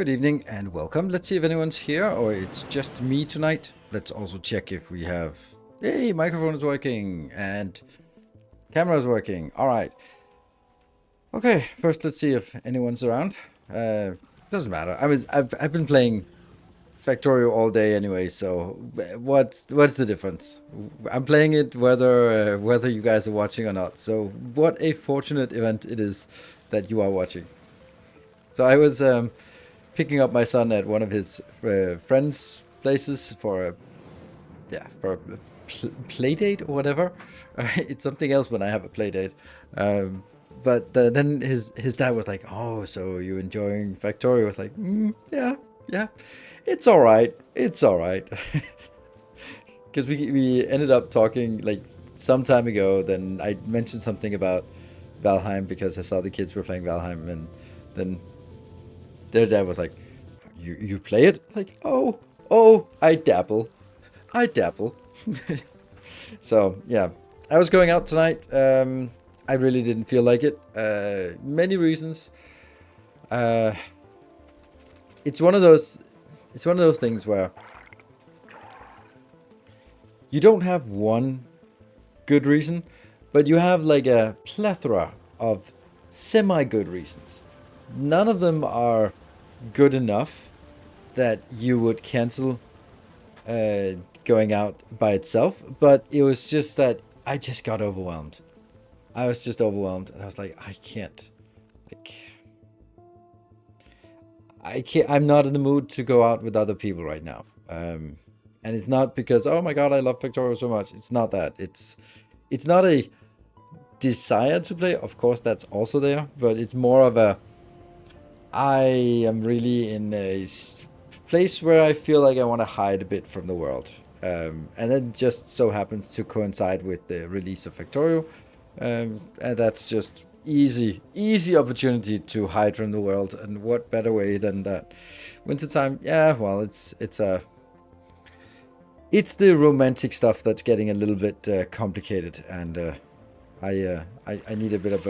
Good evening and welcome. Let's see if anyone's here or it's just me tonight. Let's also check if we have... Hey, microphone is working and camera is working. All right. Okay, first let's see if anyone's around. Doesn't matter. I've been playing Factorio all day anyway, so what's the difference? I'm playing it whether you guys are watching or not. So what a fortunate event it is that you are watching. So I was picking up my son at one of his friends' places for a play date or whatever. It's something else when I have a play date. But then his dad was like, "Oh, so you enjoying Factorio?" I was like, yeah, it's all right, it's all right." Because we ended up talking like some time ago. Then I mentioned something about Valheim because I saw the kids were playing Valheim, and then their dad was like, "You play it?" Like, oh, I dabble. So yeah, I was going out tonight. I really didn't feel like it. Many reasons. It's one of those things where you don't have one good reason, but you have like a plethora of semi-good reasons. None of them are good enough that you would cancel going out by itself, but it was just that I just got overwhelmed. I was just overwhelmed, and I was like, I can't. I'm not in the mood to go out with other people right now. And it's not because, oh my god, I love Factorio so much. It's not that. It's not a desire to play. Of course, that's also there, but it's more of a, I am really in a place where I feel like I want to hide a bit from the world. And that just so happens to coincide with the release of Factorio. And that's just easy opportunity to hide from the world. And what better way than that? Wintertime, yeah, well, it's the romantic stuff that's getting a little bit complicated, and I need a bit of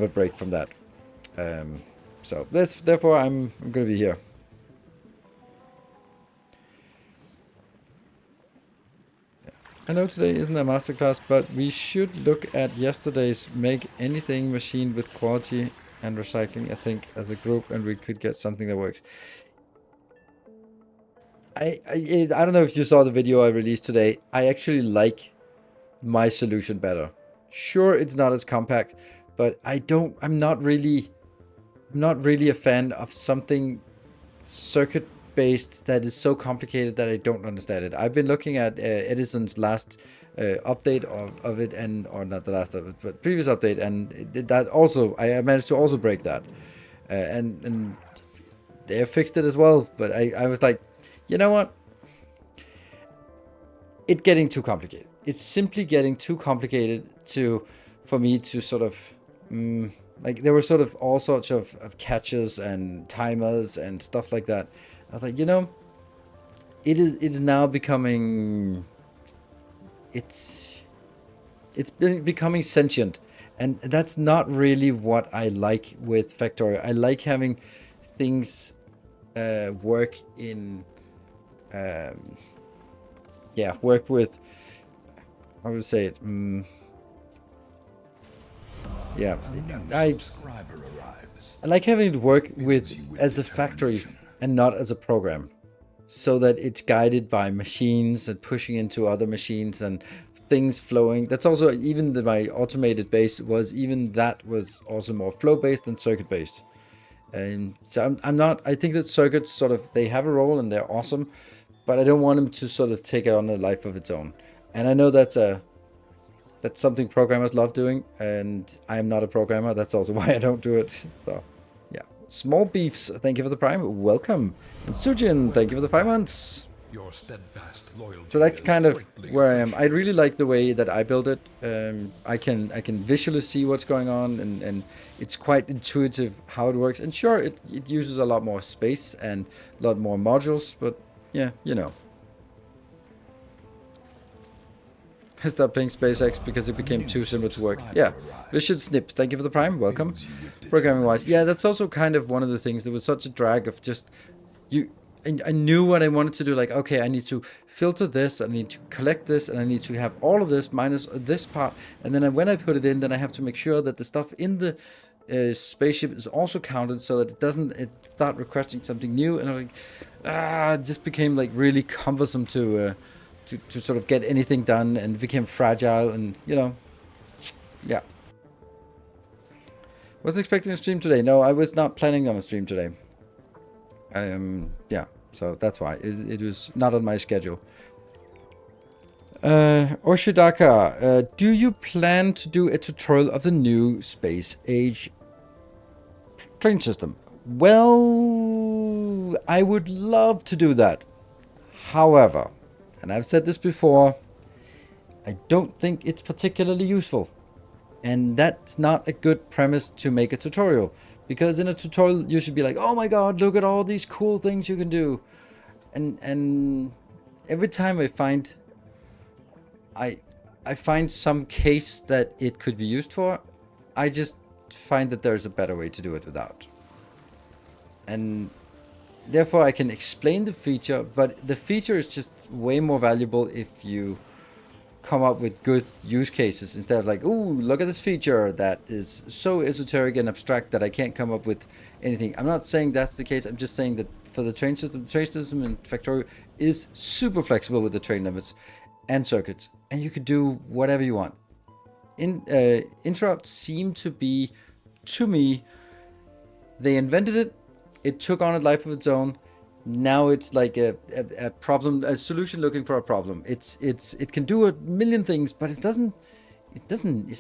a break from that. So therefore I'm gonna be here. I know today isn't a masterclass, but we should look at yesterday's make anything machine with quality and recycling, I think, as a group, and we could get something that works. I don't know if you saw the video I released today. I actually like my solution better. Sure, it's not as compact, but I'm not really a fan of something circuit based that is so complicated that I don't understand it. I've been looking at Edison's last update of it, or not the last of it, but previous update, and that also I managed to also break that, and they fixed it as well. But I was like, you know what? It's getting too complicated. It's simply getting too complicated for me to sort of like, there were sort of all sorts of catches and timers and stuff like that. I was like, it is now becoming, it's been becoming sentient, and that's not really what I like with Factorio. I like having things work in work with, how would I say it? I like having it work with as a factory and not as a program, so that it's guided by machines and pushing into other machines and things flowing. That's also, even my automated base was also more flow based than circuit based. And so I'm not, I think that circuits sort of, they have a role and they're awesome, but I don't want them to sort of take on a life of its own. And I know that's something programmers love doing, and I am not a programmer. That's also why I don't do it. So, yeah. Small Beefs, thank you for the prime. Welcome. And Sujin, thank you for the 5 months. Your steadfast loyalty. So that's kind of where I am. I really like the way that I build it. I can visually see what's going on, and it's quite intuitive how it works. And sure, it uses a lot more space and a lot more modules, but yeah, I stopped paying SpaceX because it became too simple to work. Yeah. Vicious Snips, thank you for the Prime. Welcome. Programming wise, yeah, that's also kind of one of the things. There was such a drag of just you. I knew what I wanted to do. Like, okay, I need to filter this, I need to collect this, and I need to have all of this minus this part. And then when I put it in, then I have to make sure that the stuff in the spaceship is also counted, so that it start requesting something new. And I'm like, it just became like really cumbersome to sort of get anything done, and it became fragile, and yeah. Wasn't expecting a stream today. No, I was not planning on a stream today. Yeah, so that's why it was not on my schedule. Oshidaka, do you plan to do a tutorial of the new Space Age train system? Well, I would love to do that. However, and I've said this before, I don't think it's particularly useful. And that's not a good premise to make a tutorial. Because in a tutorial, you should be like, oh my god, look at all these cool things you can do. And every time I find some case that it could be used for, I just find that there's a better way to do it without. And therefore I can explain the feature, but the feature is just way more valuable if you come up with good use cases instead of like, ooh, look at this feature that is so esoteric and abstract that I can't come up with anything. I'm not saying that's the case. I'm just saying that for the train system in Factorio is super flexible with the train limits and circuits, and you could do whatever you want. Interrupts seem to be, to me, they invented it, it took on a life of its own. Now it's like a problem, a solution looking for a problem. It can do a million things, but it's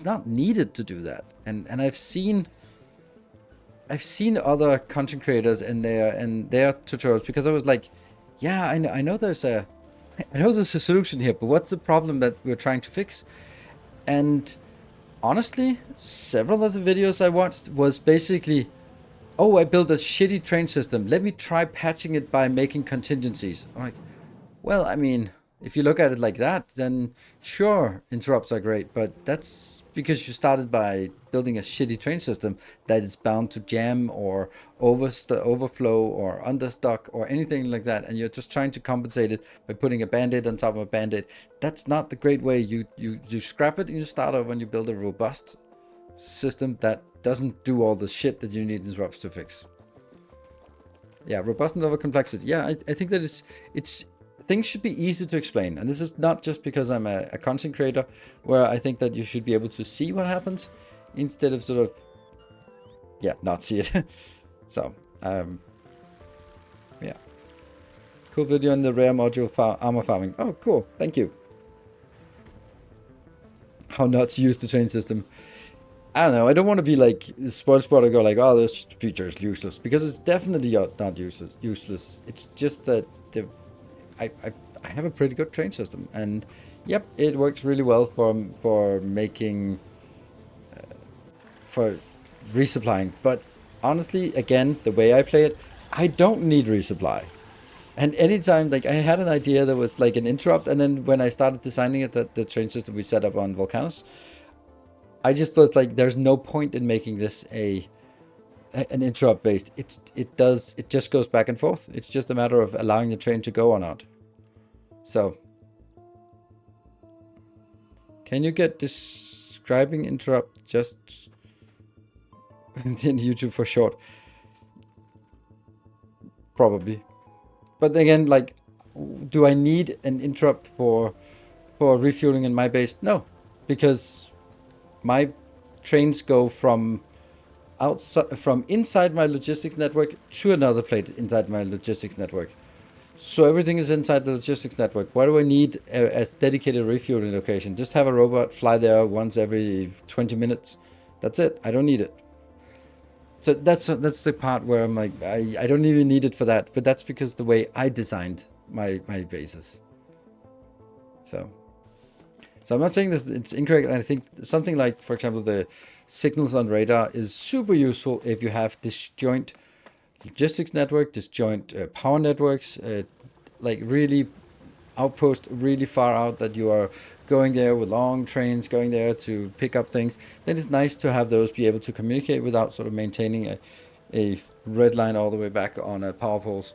not needed to do that. And I've seen other content creators and their tutorials, because I was like, yeah, I know there's a solution here, but what's the problem that we're trying to fix? And honestly, several of the videos I watched was basically, oh, I built a shitty train system. Let me try patching it by making contingencies. I'm like, well, I mean, if you look at it like that, then sure, interrupts are great. But that's because you started by building a shitty train system that is bound to jam or overflow or understock or anything like that. And you're just trying to compensate it by putting a band-aid on top of a band-aid. That's not the great way. You scrap it and you start over when you build a robust system that doesn't do all the shit that you need interrupts to fix. Yeah, robustness over complexity. Yeah, I think that it's things should be easy to explain, and this is not just because I'm a content creator, where I think that you should be able to see what happens instead of sort of not see it. So yeah, cool video on the rare module armor farming. Oh, cool, thank you. How not to use the train system. I don't know. I don't want to be like spoil sport and go like, oh, this feature is useless, because it's definitely not useless. It's just that I have a pretty good train system, and yep, it works really well for making for resupplying. But honestly, again, the way I play it, I don't need resupply. And anytime, like, I had an idea that was like an interrupt, and then when I started designing it, the train system we set up on Volcanus, I just thought like there's no point in making this an interrupt based. It just goes back and forth. It's just a matter of allowing the train to go or not. So can you get describing interrupt just in YouTube for short? Probably. But again, like, do I need an interrupt for refueling in my base? No, because my trains go from inside my logistics network to another plate inside my logistics network. So everything is inside the logistics network. Why do I need a dedicated refueling location? Just have a robot fly there once every 20 minutes. That's it. I don't need it. So that's the part where I'm like, I don't even need it for that. But that's because the way I designed my bases. So I'm not saying this it's incorrect. I think something like, for example, the signals on radar is super useful if you have disjoint logistics network, disjoint power networks, like really outpost really far out that you are going there with long trains, going there to pick up things, then it's nice to have those be able to communicate without sort of maintaining a red line all the way back on power poles.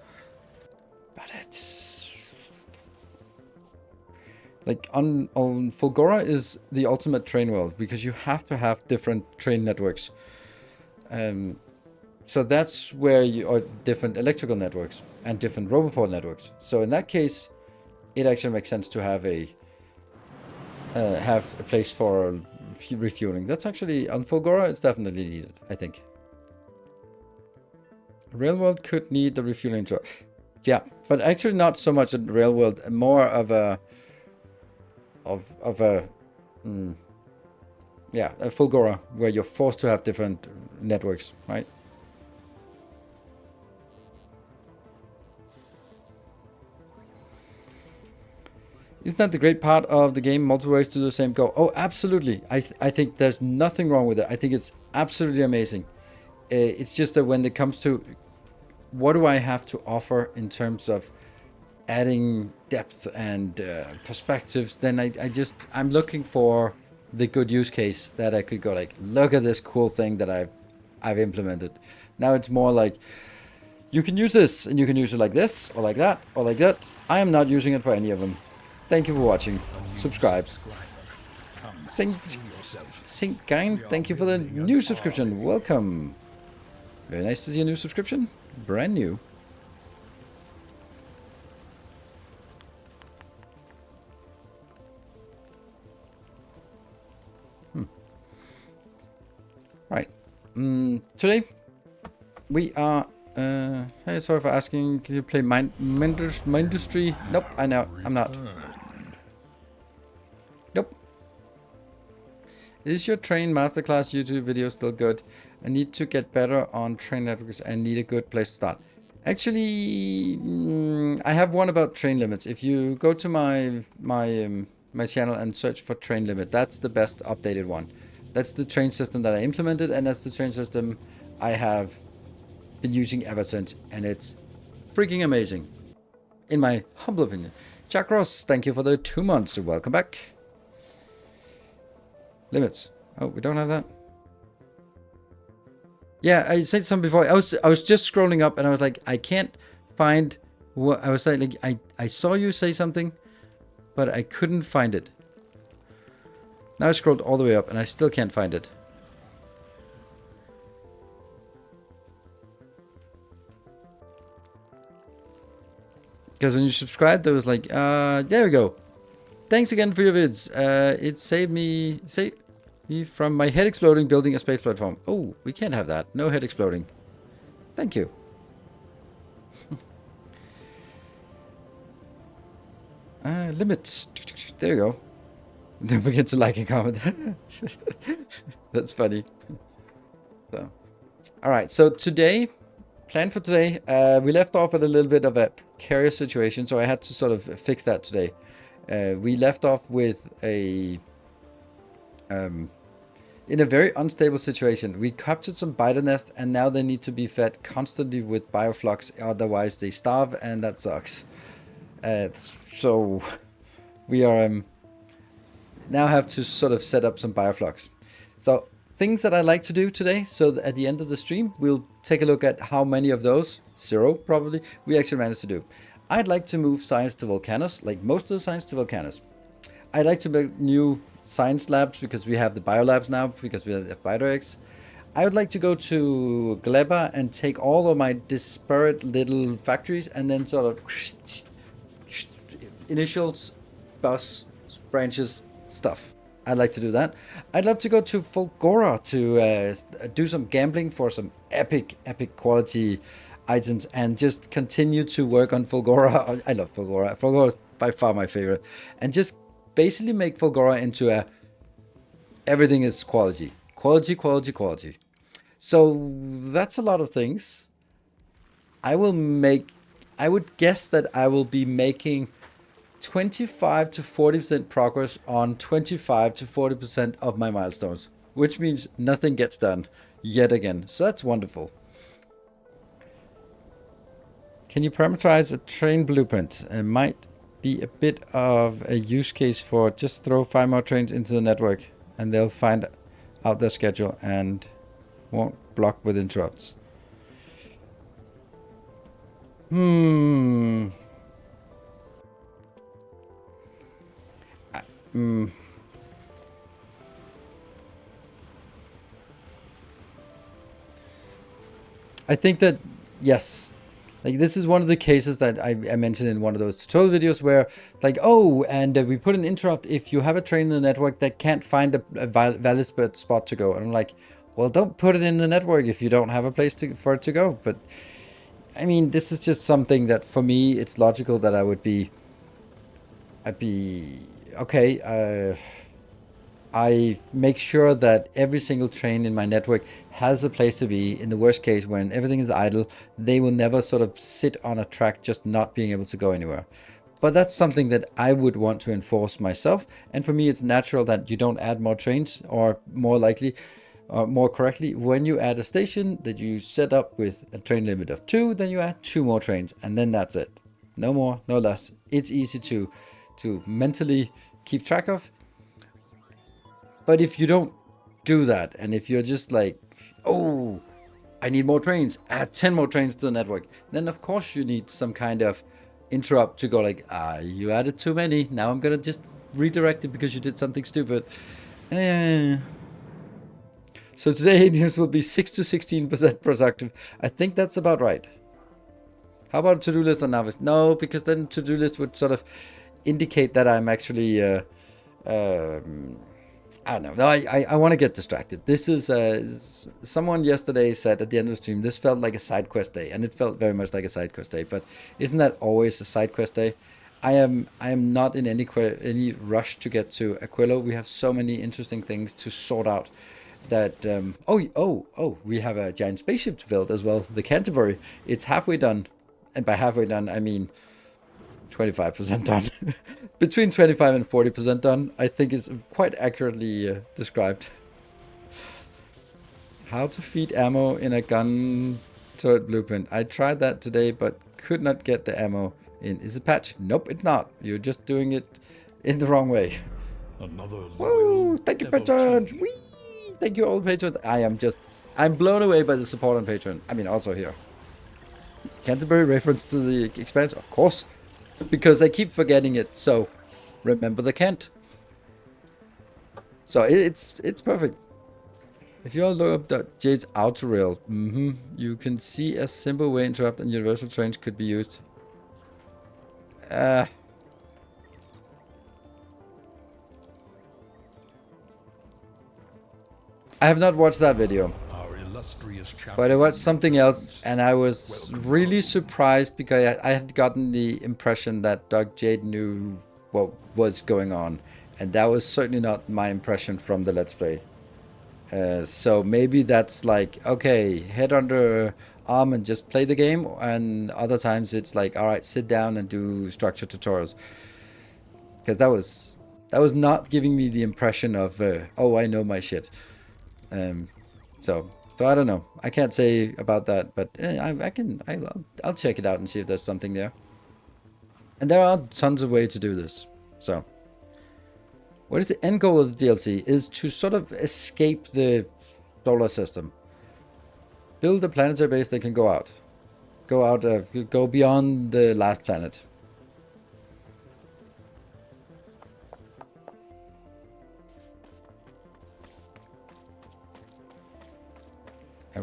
But it's like on Fulgora is the ultimate train world because you have to have different train networks. So that's where you are different electrical networks and different roboport networks. So in that case, it actually makes sense to have a place for refueling. That's actually on Fulgora. It's definitely needed, I think. Railworld could need the refueling truck. Yeah, but actually not so much in Railworld. More of a Fulgora where you're forced to have different networks, right? Isn't that the great part of the game? Multiple ways to do the same goal. Oh, absolutely. I think there's nothing wrong with it. I think it's absolutely amazing. It's just that when it comes to what do I have to offer in terms of adding depth and perspectives, then I'm looking for the good use case that I could go like, look at this cool thing that I've implemented. Now it's more like, you can use this and you can use it like this or like that or like that. I am not using it for any of them. Thank you for watching. Subscribe. Saint Gain, thank you for the new subscription. Welcome. Very nice to see a new subscription. Brand new. Right. Today we are. Hey, sorry for asking. Can you play Mindustry? Nope. I know. I'm not. Nope. Is your train masterclass YouTube video still good? I need to get better on train networks and need a good place to start. Actually, I have one about train limits. If you go to my channel and search for train limit, that's the best updated one. That's the train system that I implemented, and that's the train system I have been using ever since, and it's freaking amazing, in my humble opinion. Jack Ross, thank you for the 2 months. Welcome back. Limits. Oh, we don't have that. Yeah, I said something before. I was just scrolling up and I was like, I can't find what I was saying. Like, I saw you say something, but I couldn't find it. Now I scrolled all the way up and I still can't find it. Because when you subscribed, there was like, there we go. Thanks again for your vids. It saved me from my head exploding building a space platform. Oh, we can't have that. No head exploding. Thank you. Limits. There you go. Don't forget to like and comment. That's funny. So, all right. So today, plan for today, we left off at a little bit of a precarious situation, so I had to sort of fix that today. We left off with in a very unstable situation. We captured some biter nests, and now they need to be fed constantly with bioflux, otherwise they starve, and that sucks. So we are now have to sort of set up some bioflux. So things that I like to do today, so at the end of the stream, we'll take a look at how many of those, 0 probably, we actually managed to do. I'd like to move science to volcanoes, like most of the science to volcanoes. I'd like to make new science labs because we have the biolabs now, because we have the biter eggs. I would like to go to Gleba and take all of my disparate little factories and then sort of initials, bus, branches, stuff. I'd like to do that. I'd love to go to Fulgora to do some gambling for some epic quality items and just continue to work on Fulgora. I love Fulgora. Fulgora is by far my favorite. And just basically make Fulgora into everything is quality. Quality. So that's a lot of things. I would guess that I will be making 25 to 40% progress on 25 to 40% of my milestones, which means nothing gets done yet again. So that's wonderful. Can you parameterize a train blueprint? Might be a bit of a use case for just throw 5 more trains into the network and they'll find out their schedule and won't block with interrupts. I think that, yes, like this is one of the cases that I mentioned in one of those tutorial videos where like, oh, and we put an interrupt if you have a train in the network that can't find a valid spot to go. And I'm like, well, don't put it in the network if you don't have a place for it to go. But I mean, this is just something that for me, it's logical that I'd be, okay, I make sure that every single train in my network has a place to be. In the worst case, when everything is idle, they will never sort of sit on a track just not being able to go anywhere. But that's something that I would want to enforce myself. And for me, it's natural that you don't add more trains, or more likely, more correctly, when you add a station that you set up with a train limit of 2, then you add 2 more trains, and then that's it. No more, no less. It's easy to mentally keep track of. But if you don't do that, and if you're just like, oh, I need more trains, add 10 more trains to the network, then of course you need some kind of interrupt to go like, you added too many, now I'm gonna just redirect it because you did something stupid. So today engineers will be 6 to 16% productive. I think that's about right. How about a to-do list on Navis? No, because then to-do list would sort of indicate that I'm actually I don't know. No, I want to get distracted. This is someone yesterday said at the end of the stream, this felt like a side quest day, and it felt very much like a side quest day. But isn't that always a side quest day? I am not in any rush to get to Aquilo. We have so many interesting things to sort out. That we have a giant spaceship to build as well. The Canterbury. It's halfway done, and by halfway done I mean 25% done. Between 25 and 40% done, I think is quite accurately described. How to feed ammo in a gun turret blueprint. I tried that today, but could not get the ammo in. Is it patch? Nope, it's not. You're just doing it in the wrong way. Another Woo! Thank you, patrons! Whee! Thank you, all patrons. I'm blown away by the support on Patreon. I mean, also here. Canterbury reference to the expanse, of course. Because I keep forgetting it, so remember the Kent. So it's perfect. If you all look up Jade's outer rail, you can see a simple way interrupt and universal trains could be used. I have not watched that video. But I watched something else, and I was really surprised because I had gotten the impression that Doug Jade knew what was going on, and that was certainly not my impression from the Let's Play. So maybe that's like, okay, head under arm and just play the game, and other times it's like, all right, sit down and do structured tutorials. Because that was not giving me the impression of, oh, I know my shit. So I don't know. I can't say about that, but I'll check it out and see if there's something there. And there are tons of ways to do this. So, what is the end goal of the DLC? Is to sort of escape the solar system. Build a planetary base that can go out. Go beyond the last planet.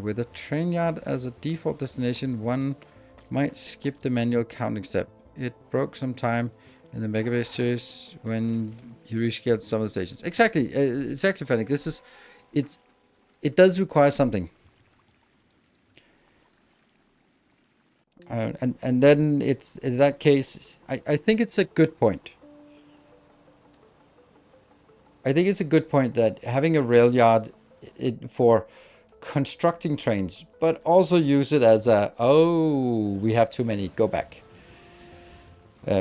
With a train yard as a default destination, one might skip the manual counting step. It broke some time in the Megabase series when you rescaled some of the stations. Exactly, Fennec. It does require something. And then it's, in that case, I think it's a good point. I think it's a good point that having a rail yard for constructing trains, but also use it as a, oh, we have too many, go back.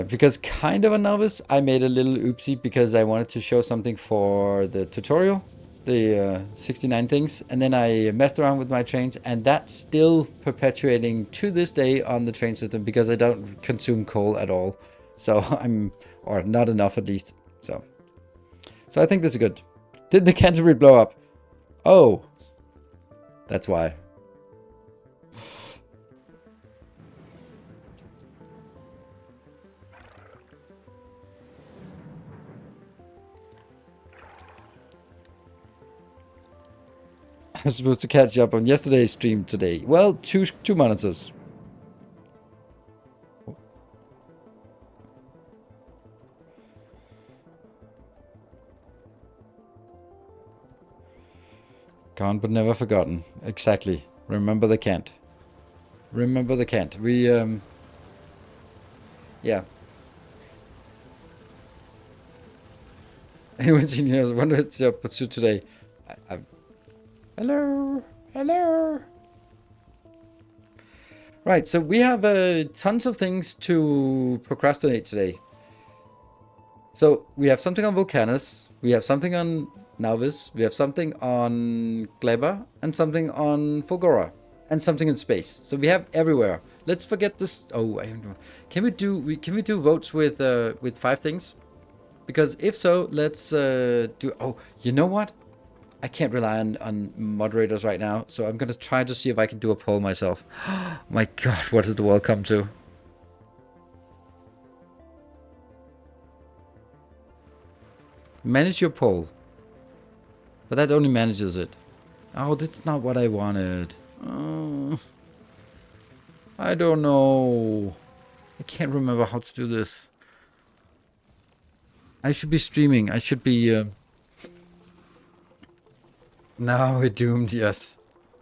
Because kind of a novice, I made a little oopsie because I wanted to show something for the tutorial, the 69 things, and then I messed around with my trains, and that's still perpetuating to this day on the train system because I don't consume coal at all. So or not enough at least. So I think this is good. Did the Canterbury blow up? Oh, that's why. I was supposed to catch up on yesterday's stream today. Well, two monitors. Gone but never forgotten. Exactly. Remember the can't. Remember the can't. We yeah. Anyone seen you? I wonder if it's your pursuit today. Hello. Hello. Right, so we have tons of things to procrastinate today. So we have something on Vulcanus, we have something on Nauvis, we have something on Gleba, and something on Fulgora, and something in space. So we have everywhere. Let's forget this. Oh, I don't know. Can we do votes with 5 things? Because if so, let's do. Oh, you know what? I can't rely on moderators right now, so I'm gonna try to see if I can do a poll myself. My God, what did the world come to? Manage your poll. But that only manages it. Oh, that's not what I wanted. I don't know. I can't remember how to do this. I should be streaming. I should be... Now we're doomed, yes.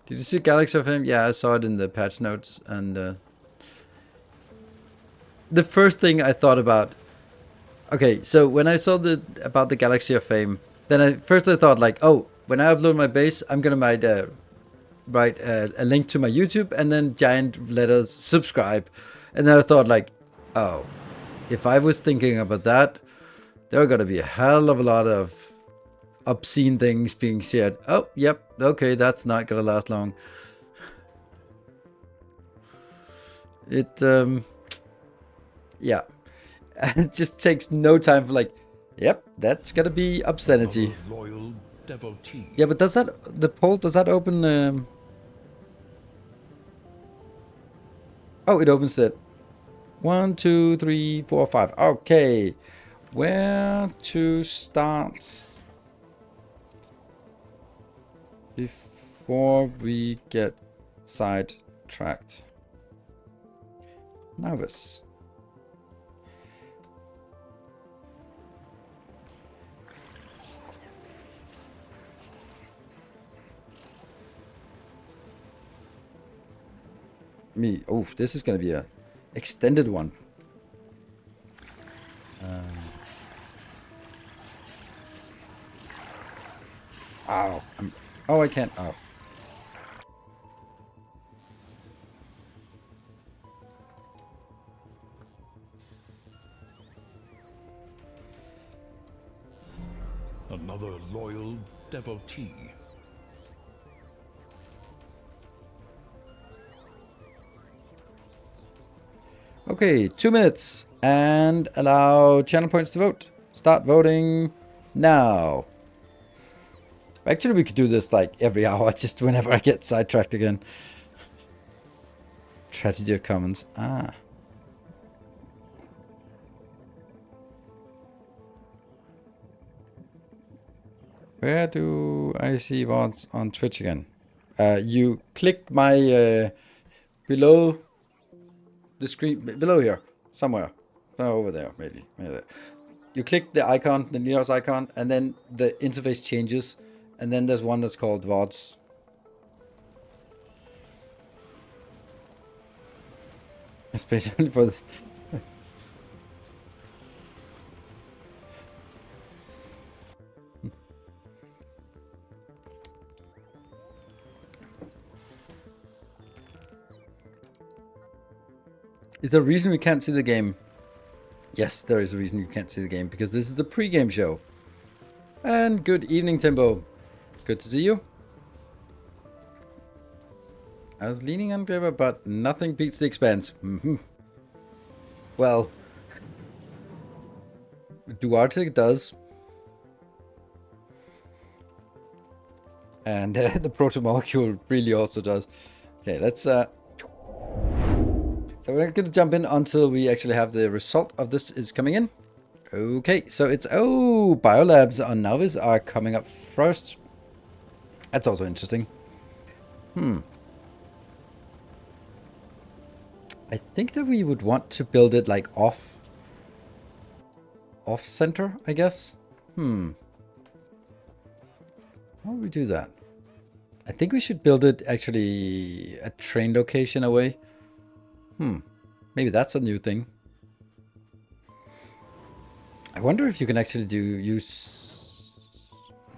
Did you see Galaxy of Him? Yeah, I saw it in the patch notes. And the first thing I thought about... Okay, so when I saw about the Galaxy of Fame, then I thought like, oh, when I upload my base, I'm gonna write a link to my YouTube and then giant letters subscribe. And then I thought like, oh, if I was thinking about that, there are gonna be a hell of a lot of obscene things being shared. Oh, yep, okay, that's not gonna last long. It yeah. It just takes no time for like, yep, that's gonna be obscenity. Loyal devotee. Yeah, but does the poll, does that open? Oh, it opens it. 1, 2, 3, 4, 5. Okay, where to start before we get sidetracked? Nervous. Oh, this is gonna be a extended one. Ow! Oh, I can't. Oh. Another loyal devotee. Okay, 2 minutes and allow channel points to vote. Start voting now. Actually, we could do this like every hour, just whenever I get sidetracked again. Tragedy of Commons. Ah. Where do I see VODs on Twitch again? You click my below the screen, below here, somewhere. Over there, maybe there. You click the icon, the Linux icon, and then the interface changes. And then there's one that's called VODs. Especially for this. Is there a reason we can't see the game? Yes, there is a reason you can't see the game, because this is the pre-game show. And good evening, Timbo. Good to see you. I was leaning on Gleba, but nothing beats the Expanse. Well, Duarte does. And the protomolecule really also does. Okay, let's... So we're not going to jump in until we actually have the result of this is coming in. Okay, so it's... Oh, biolabs on Novice are coming up first. That's also interesting. I think that we would want to build it like off center, I guess. How would we do that? I think we should build it actually a train location away. Maybe that's a new thing. I wonder if you can actually use...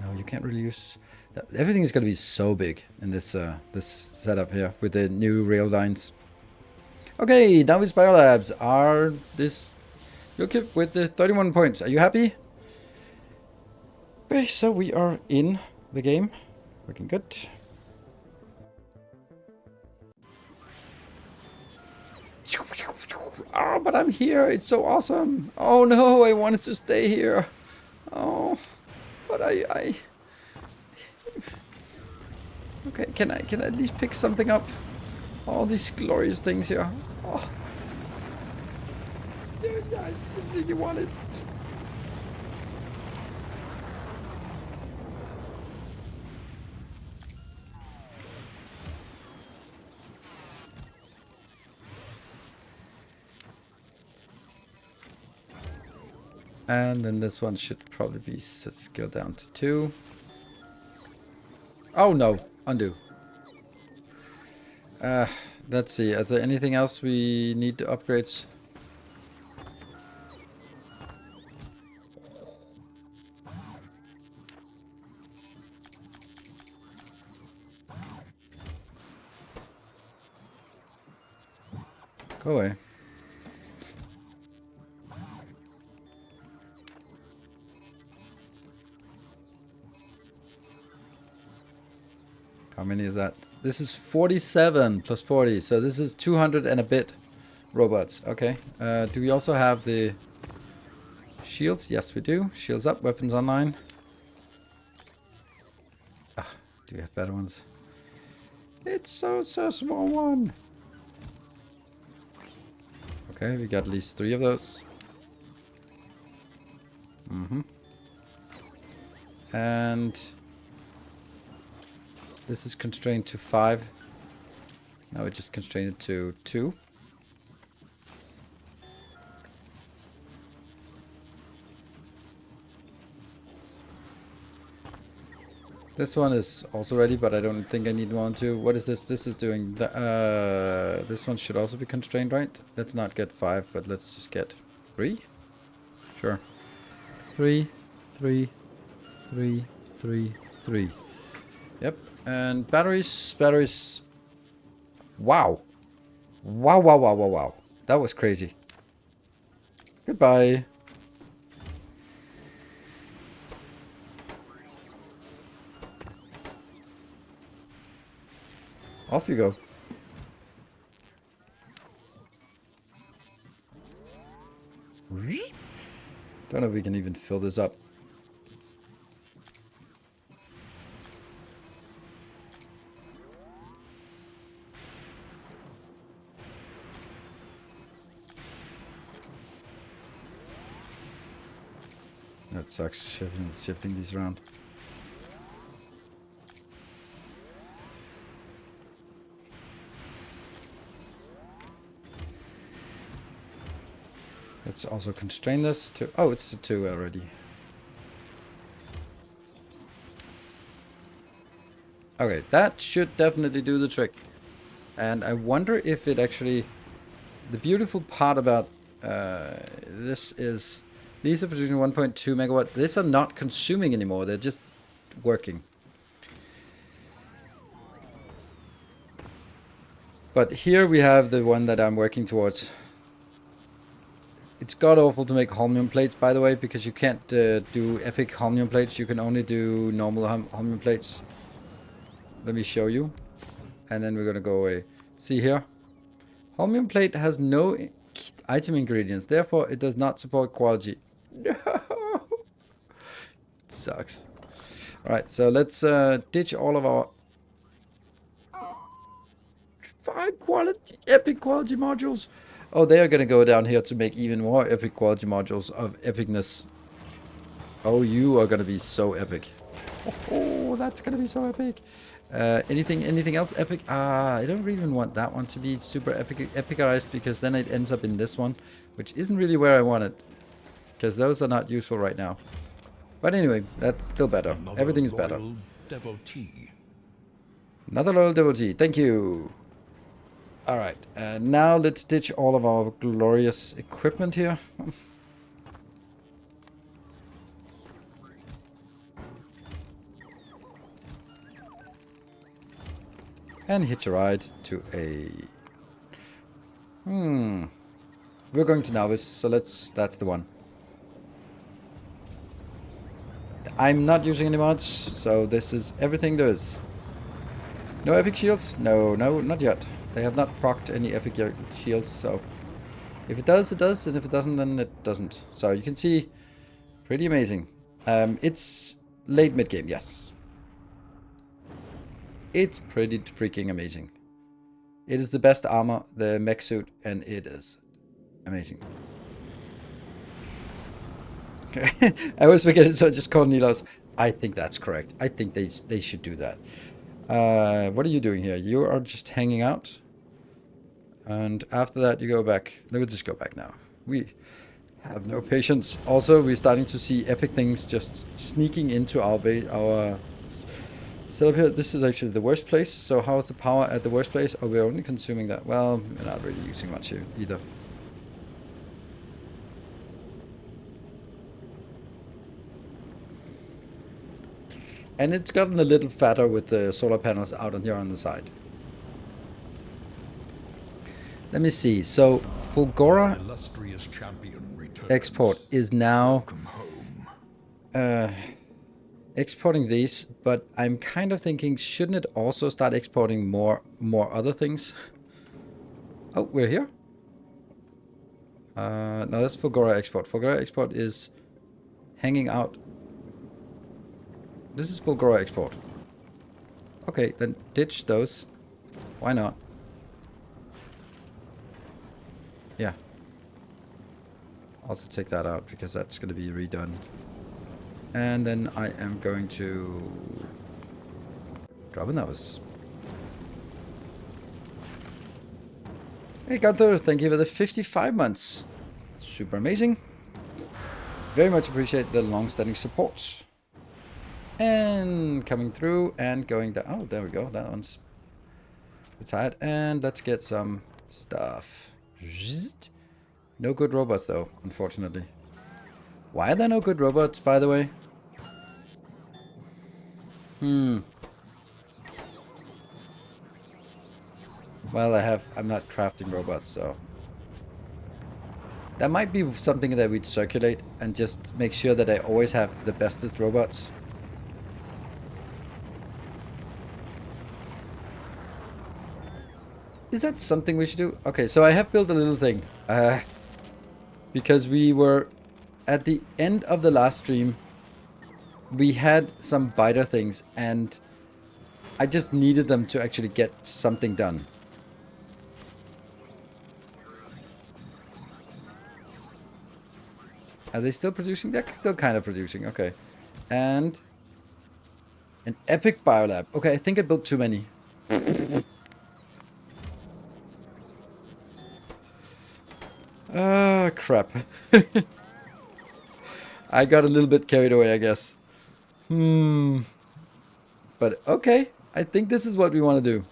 No, you can't really use... Everything is going to be so big in this this setup here with the new rail lines. Okay, now it's biolabs. Are this... Okay, with the 31 points. Are you happy? Okay, so we are in the game. Looking good. Oh, but I'm here. It's so awesome. Oh no, I wanted to stay here. Oh, but I... Okay, can I at least pick something up? All these glorious things here. Oh. Yeah, I didn't really want it. And then this one should probably be scaled down to 2. Oh no, undo. Let's see, is there anything else we need to upgrade? Go away. How many is that? This is 47 plus 40, so this is 200 and a bit robots. Okay. Do we also have the shields? Yes, we do. Shields up, weapons online. Do we have better ones? It's so small one. Okay, we got at least 3 of those. And this is constrained to 5. Now we just constrain it to 2. This one is also ready, but I don't think I need one to. What is this? This is doing... this one should also be constrained, right? Let's not get 5, but let's just get 3. Sure. 3, 3, 3, 3, 3. Yep. And batteries. Wow. Wow. That was crazy. Goodbye. Off you go. Don't know if we can even fill this up. That sucks, shifting these around. Let's also constrain this to... Oh, it's to 2 already. Okay, that should definitely do the trick. And I wonder if it actually... The beautiful part about this is... These are producing 1.2 megawatt. These are not consuming anymore. They're just working. But here we have the one that I'm working towards. It's god awful to make holmium plates, by the way, because you can't do epic holmium plates. You can only do normal holmium plates. Let me show you. And then we're going to go away. See here? Holmium plate has no item ingredients. Therefore, it does not support quality. No. Sucks. Alright, so let's ditch all of our epic quality modules. Oh, they are gonna go down here to make even more epic quality modules of epicness. Oh, you are gonna be so epic. Oh, that's gonna be so epic. Anything else epic? I don't even want that one to be super epicized, because then it ends up in this one, which isn't really where I want it, because those are not useful right now. But anyway, that's still better. Everything is better. Devotee. Another loyal devotee. Thank you. Alright, now let's ditch all of our glorious equipment here. And hitch a ride to a... We're going to Novice, so that's the one. I'm not using any mods, so this is everything there is. No epic shields? No, not yet. They have not procced any epic shields, so... If it does, it does, and if it doesn't, then it doesn't. So you can see, pretty amazing. It's late mid-game, yes. It's pretty freaking amazing. It is the best armor, the mech suit, and it is amazing. I always forget it, so I just call Nilos. I think that's correct. I think they should do that. What are you doing here? You are just hanging out. And after that, you go back. Let me just go back now. We have no patience. Also, we're starting to see epic things just sneaking into our setup here. This is actually the worst place. So how is the power at the worst place? Oh, we're only consuming that. Well, we're not really using much here either. And it's gotten a little fatter with the solar panels out on here on the side. Let me see. So Fulgora export is now exporting these, but I'm kind of thinking, shouldn't it also start exporting more other things? Oh, we're here. No, that's Fulgora export. Fulgora export is hanging out. This is Fulgora export. Okay, then ditch those. Why not? Yeah. Also take that out because that's going to be redone. And then I am going to drop a nose. Hey Gunther, thank you for the 55 months. Super amazing. Very much appreciate the long-standing support. And coming through and going down. Oh, there we go. That one's retired. And let's get some stuff. No good robots though, unfortunately. Why are there no good robots, by the way? Well, I'm not crafting robots, so... That might be something that we'd circulate and just make sure that I always have the bestest robots. Is that something we should do? Okay, so I have built a little thing. Because we were at the end of the last stream, we had some biter things and I just needed them to actually get something done. Are they still producing? They're still kind of producing, okay. And an epic biolab. Okay, I think I built too many. Ah, crap. I got a little bit carried away, I guess. But okay, I think this is what we want to do.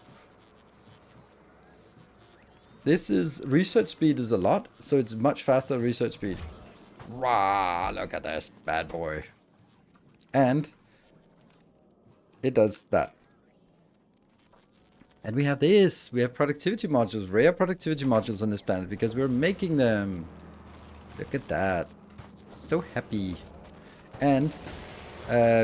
This is research speed is a lot, so it's much faster research speed. Rah, look at this bad boy. And it does that. And we have this. We have productivity modules, rare productivity modules on this planet because we're making them. Look at that. So happy. And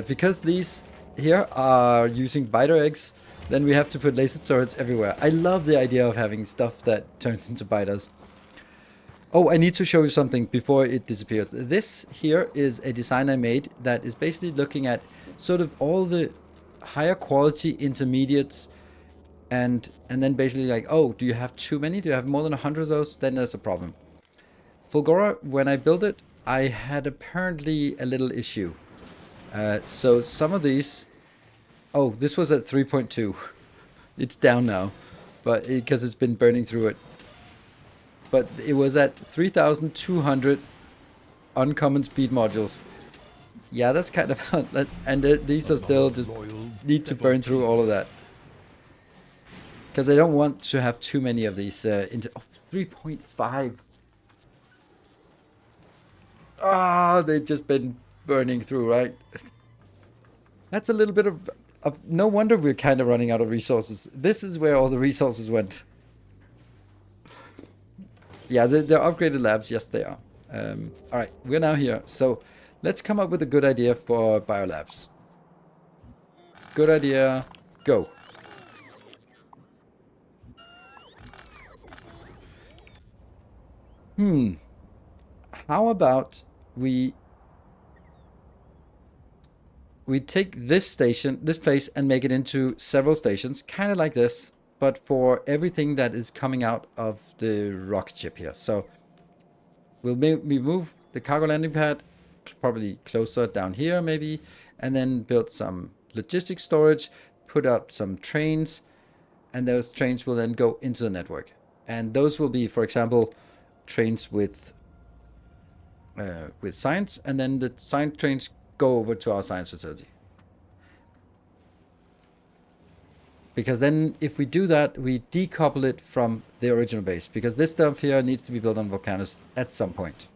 because these here are using biter eggs, then we have to put laser turrets everywhere. I love the idea of having stuff that turns into biters. Oh, I need to show you something before it disappears. This here is a design I made that is basically looking at sort of all the higher quality intermediates and then basically like, oh, do you have too many? Do you have more than 100 of those? Then there's a problem. Fulgora, when I built it, I had apparently a little issue. So some of these... Oh, this was at 3.2. It's down now, but because it's been burning through it. But it was at 3,200 uncommon speed modules. Yeah, that's kind of... and these are still just need to burn through all of that. Because I don't want to have too many of these into... Oh, 3.5. Ah, they've just been burning through, right? That's a little bit of... No wonder we're kind of running out of resources. This is where all the resources went. Yeah, they're upgraded labs. Yes, they are. All right, we're now here. So let's come up with a good idea for biolabs. Good idea. Go. How about we take this station, this place, and make it into several stations, kind of like this, but for everything that is coming out of the rocket ship here. So we move the cargo landing pad probably closer down here maybe, and then build some logistics storage, put up some trains, and those trains will then go into the network. And those will be, for example, trains with science, and then the science trains go over to our science facility. Because then if we do that, we decouple it from the original base. Because this stuff here needs to be built on Volcanus at some point.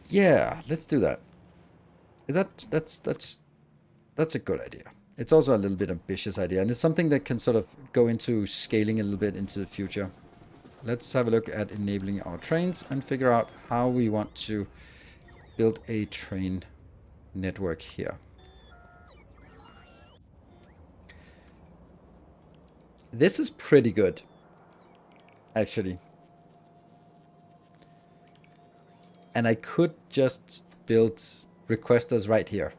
Yeah, let's do that. That's a good idea. It's also a little bit ambitious idea, and it's something that can sort of go into scaling a little bit into the future. Let's have a look at enabling our trains and figure out how we want to build a train network here. This is pretty good, actually. And I could just build requesters right here.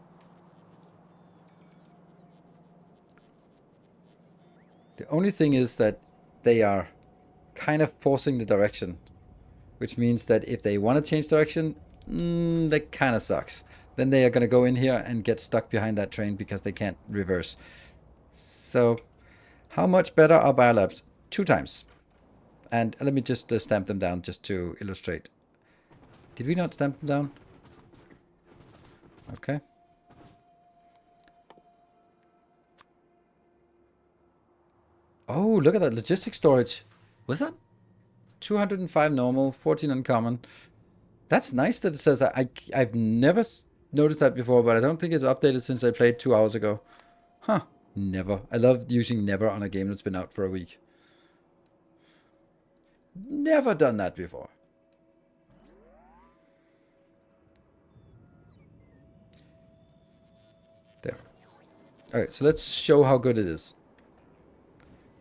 The only thing is that they are kind of forcing the direction, which means that if they want to change direction, that kind of sucks. Then they are going to go in here and get stuck behind that train because they can't reverse. So how much better are biolabs? 2 times. And let me just stamp them down just to illustrate. Did we not stamp them down? Okay. Oh, look at that logistics storage. Was that 205 normal, 14 uncommon? That's nice that it says that. I've never noticed that before, but I don't think it's updated since I played 2 hours ago. Huh. Never. I love using never on a game that's been out for a week. Never done that before. There. Alright, so let's show how good it is.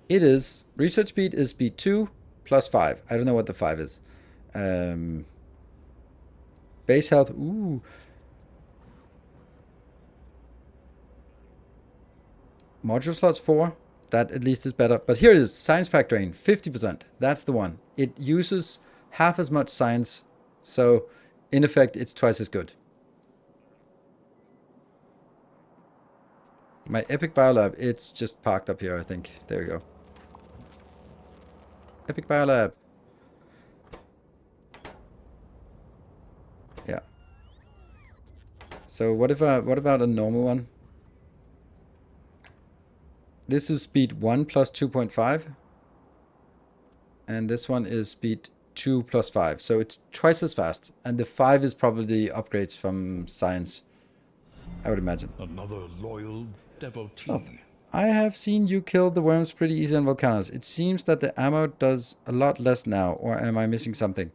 It is, research speed is speed 2 plus 5. I don't know what the 5 is. Base health, ooh. Module slots 4. That at least is better. But here it is, science pack drain, 50%. That's the one. It uses half as much science. So, in effect, it's twice as good. My epic biolab, it's just parked up here, I think. There we go. Epic biolab. Yeah. So what about a normal one? This is speed 1 plus 2.5. And this one is speed 2 plus 5. So it's twice as fast. And the 5 is probably upgrades from science, I would imagine. Another loyal devotee. Oh. I have seen you kill the worms pretty easy on Volcanos. It seems that the ammo does a lot less now, or am I missing something?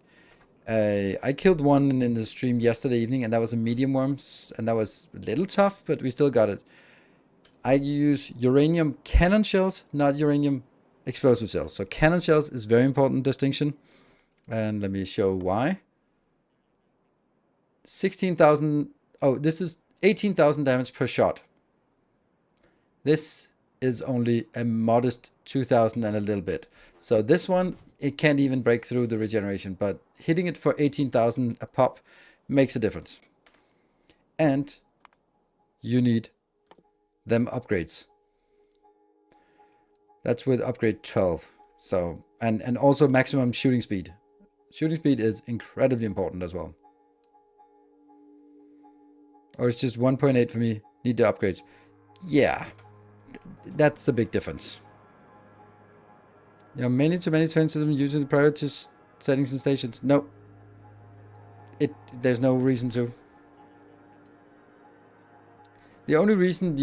I killed one in the stream yesterday evening, and that was a medium worms, and that was a little tough, but we still got it. I use uranium cannon shells, not uranium explosive shells. So cannon shells is very important distinction. And let me show why. 16,000. Oh, this is 18,000 damage per shot. This is only a modest 2,000 and a little bit. So this one, it can't even break through the regeneration, but hitting it for 18,000 a pop makes a difference. And you need them upgrades. That's with upgrade 12. So, and also maximum shooting speed. Shooting speed is incredibly important as well. Or it's just 1.8 for me. Need the upgrades. Yeah, that's a big difference. You know, many to many train systems using the priority settings and stations. No. There's no reason to. The only reason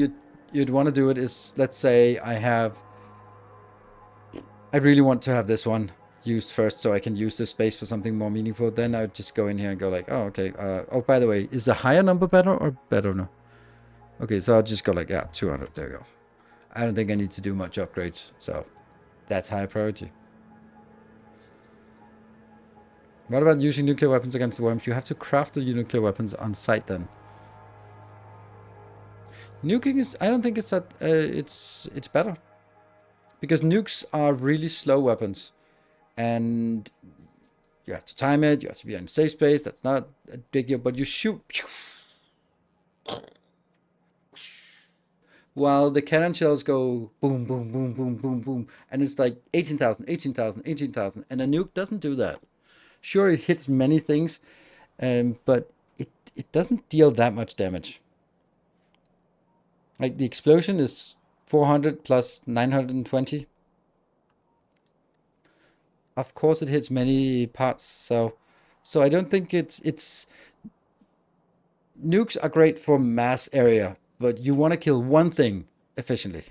you'd want to do it is, let's say I really want to have this one used first so I can use this space for something more meaningful. Then I would just go in here and go like, oh, okay. Oh, by the way, is a higher number better or better? No. Okay, so I'll just go like, yeah, 200. There you go. I don't think I need to do much upgrades. So that's high priority. What about using nuclear weapons against the worms? You have to craft the nuclear weapons on site then. Nuking is, I don't think it's that, it's better. Because nukes are really slow weapons. And you have to time it, you have to be in a safe space, that's not a big deal, but you shoot. While the cannon shells go boom, boom, boom, boom, boom, boom. And it's like 18,000, 18,000, 18,000. And a nuke doesn't do that. Sure, it hits many things, but it doesn't deal that much damage. Like the explosion is 400 plus 920. Of course, it hits many parts. So I don't think it's nukes are great for mass area, but you want to kill one thing efficiently,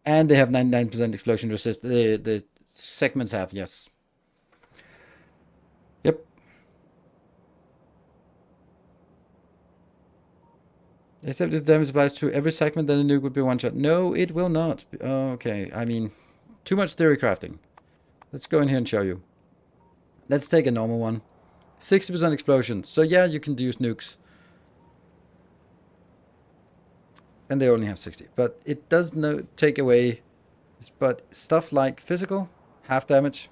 and they have 99% explosion resist. The segments have, yes. Yep. Except if damage applies to every segment, then the nuke would be one shot. No, it will not. Oh, okay, I mean, too much theory crafting. Let's go in here and show you. Let's take a normal one. 60% explosion. So yeah, you can use nukes. And they only have 60. But it does no take away. But stuff like physical, half damage.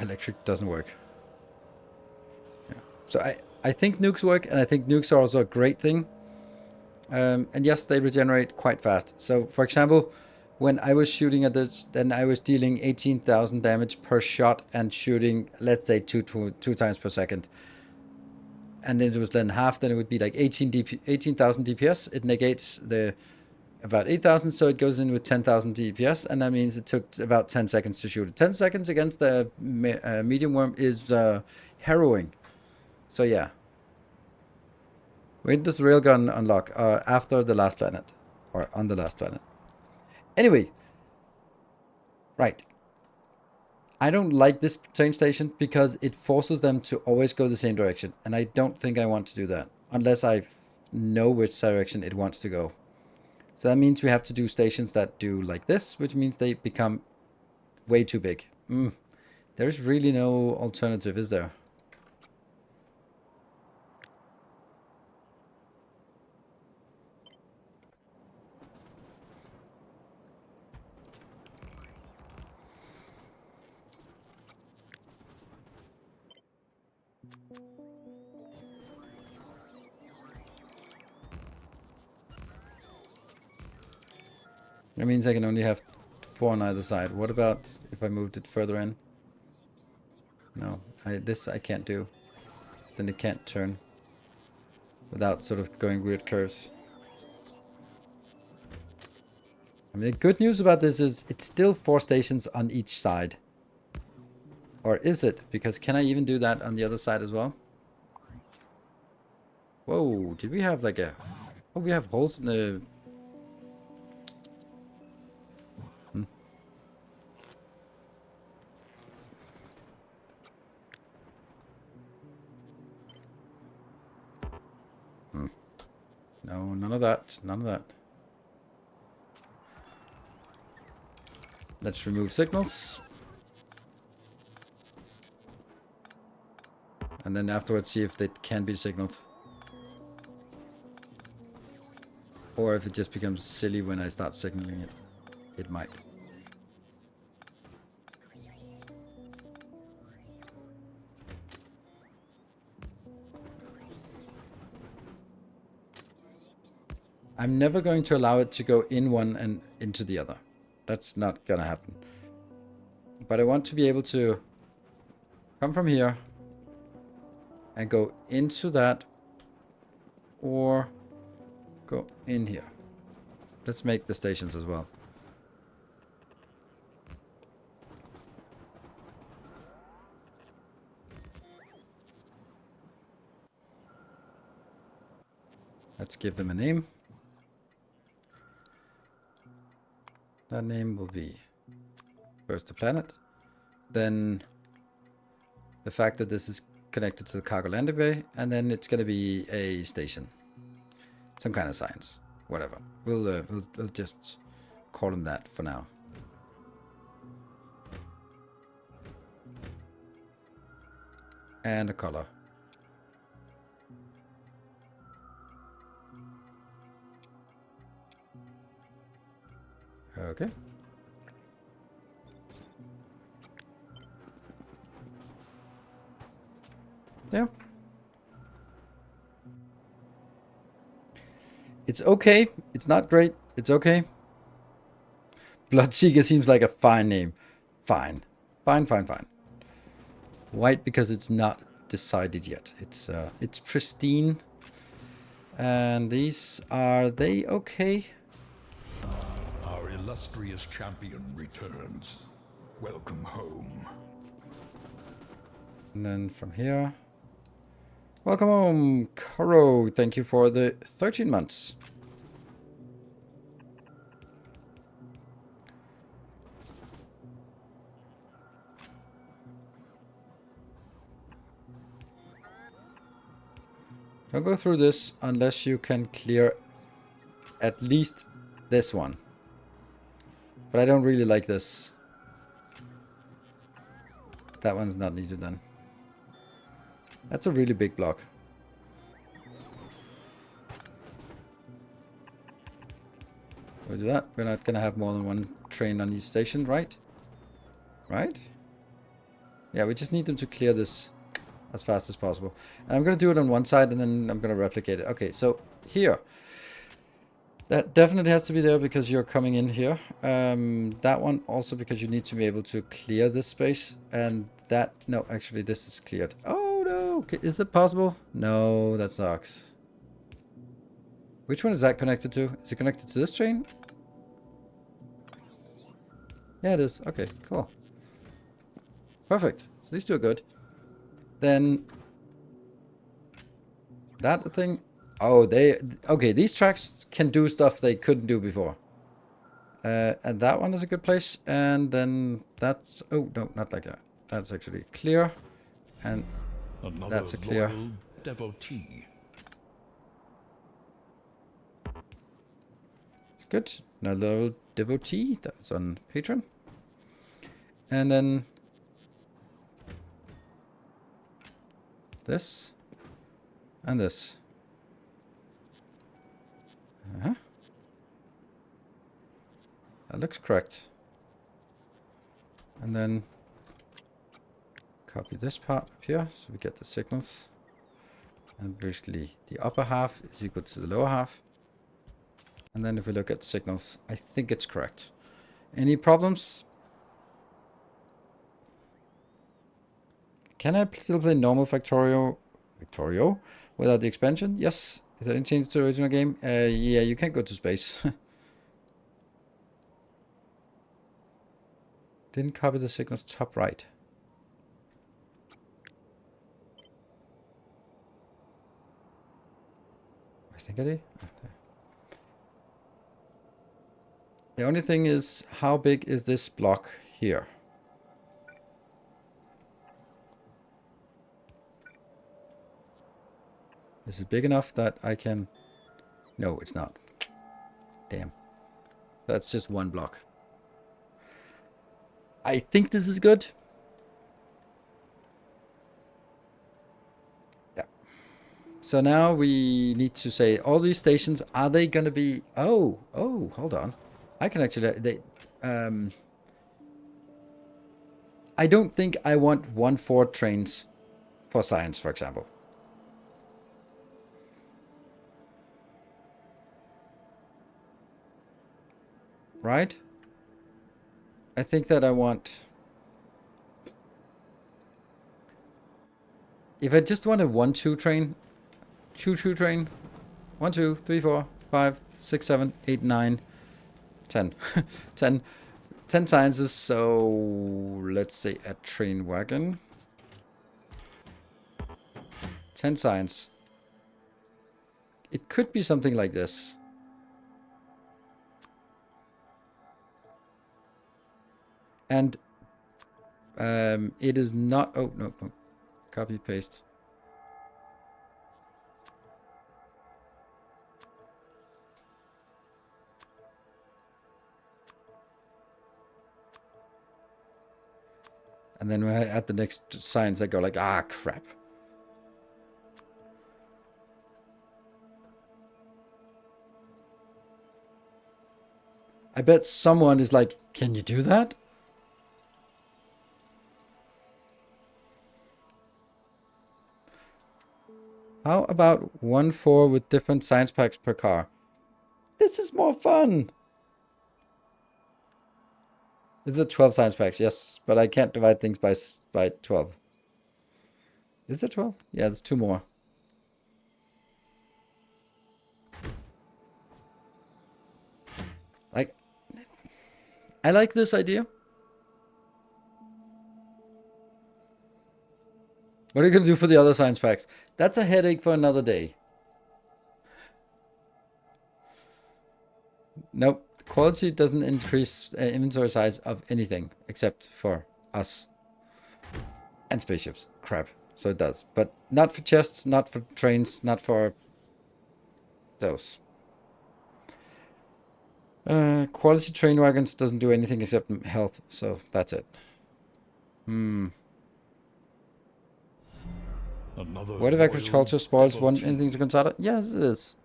Electric doesn't work. Yeah. So I think nukes work, and I think nukes are also a great thing. And yes, they regenerate quite fast. So, for example, when I was shooting at this, then I was dealing 18,000 damage per shot and shooting, let's say, two times per second. And then it was then half, then it would be like 18,000 DPS. It negates the about 8,000, so it goes in with 10,000 DPS, and that means it took about 10 seconds to shoot it. 10 seconds against the medium worm is harrowing. So yeah. When does railgun unlock? After the last planet. Or on the last planet. Anyway. Right. I don't like this train station because it forces them to always go the same direction. And I don't think I want to do that. Unless I know which direction it wants to go. So that means we have to do stations that do like this, which means they become way too big. There's really no alternative, is there? That means I can only have 4 on either side. What about if I moved it further in? No, this I can't do. Then it can't turn without sort of going weird curves. I mean, the good news about this is it's still 4 stations on each side. Or is it? Because can I even do that on the other side as well? Whoa, did we have like a... Oh, we have holes in the... No, none of that. None of that. Let's remove signals. And then afterwards see if it can be signaled. Or if it just becomes silly when I start signaling it. It might. I'm never going to allow it to go in one and into the other. That's not gonna happen. But I want to be able to come from here and go into that or go in here. Let's make the stations as well. Let's give them a name. That name will be first the planet, then the fact that this is connected to the cargo landing bay, and then it's going to be a station, some kind of science, whatever. We'll just call them that for now. And a color. Okay. Yeah. It's okay. It's not great. It's okay. Bloodseeker seems like a fine name. Fine. Fine, fine, fine. White because it's not decided yet. It's pristine. And these are they okay? Our illustrious champion returns. Welcome home. And then from here. Welcome home, Karo. Thank you for the 13 months. Don't go through this unless you can clear at least this one. But I don't really like this. That one's not needed then. That's a really big block. We'll do that. We're not going to have more than one train on each station, right? Right? Yeah, we just need them to clear this as fast as possible. And I'm going to do it on one side and then I'm going to replicate it. Okay, so here. That definitely has to be there because you're coming in here. That one also because you need to be able to clear this space. And that, no, actually this is cleared. Oh no, okay, is it possible? No, that sucks. Which one is that connected to? Is it connected to this train? Yeah, it is. Okay, cool. Perfect. So these two are good. Then that thing. Oh, okay, these tracks can do stuff they couldn't do before. And that one is a good place. And then that's, oh, no, not like that. That's actually clear. And Another that's a clear. loyal devotee. It's good. Another devotee. That's on Patreon. And then this and this. That looks correct. And then copy this part up here so we get the signals. And basically the upper half is equal to the lower half. And then if we look at signals, I think it's correct. Any problems? Can I still play normal Factorio without the expansion? Yes. Is there any change to the original game? Yeah, you can't go to space. Didn't copy the signals top right. I think I did. Oh, there. The only thing is, how big is this block here? Is it big enough that I can... No, it's not. Damn. That's just one block. I think this is good. Yeah. So now we need to say all these stations, are they going to be... Oh, hold on. I can actually... I don't think I want 1/4 trains for science, for example. Right? I think that I want... If I just want a 1-2 train, choo-choo train, 1, 2, 3, 4, 5, 6, 7, 8, 9, 10. 10 sciences, so let's say a train wagon. 10 science. It could be something like this. And it is not... Oh, no. Copy, paste. And then when I add the next science, I go like, ah, crap. I bet someone is like, can you do that? How about 1/4 with different science packs per car? This is more fun. Is it 12 science packs? Yes, but I can't divide things by 12. Is it 12? Yeah, there's 2 more. Like, I like this idea. What are you going to do for the other science packs? That's a headache for another day. Nope. Quality doesn't increase inventory size of anything except for us and spaceships. Crap. So it does. But not for chests, not for trains, not for those. Quality train wagons doesn't do anything except health. So that's it. What if agriculture spoils anything to consider? Yes, it is.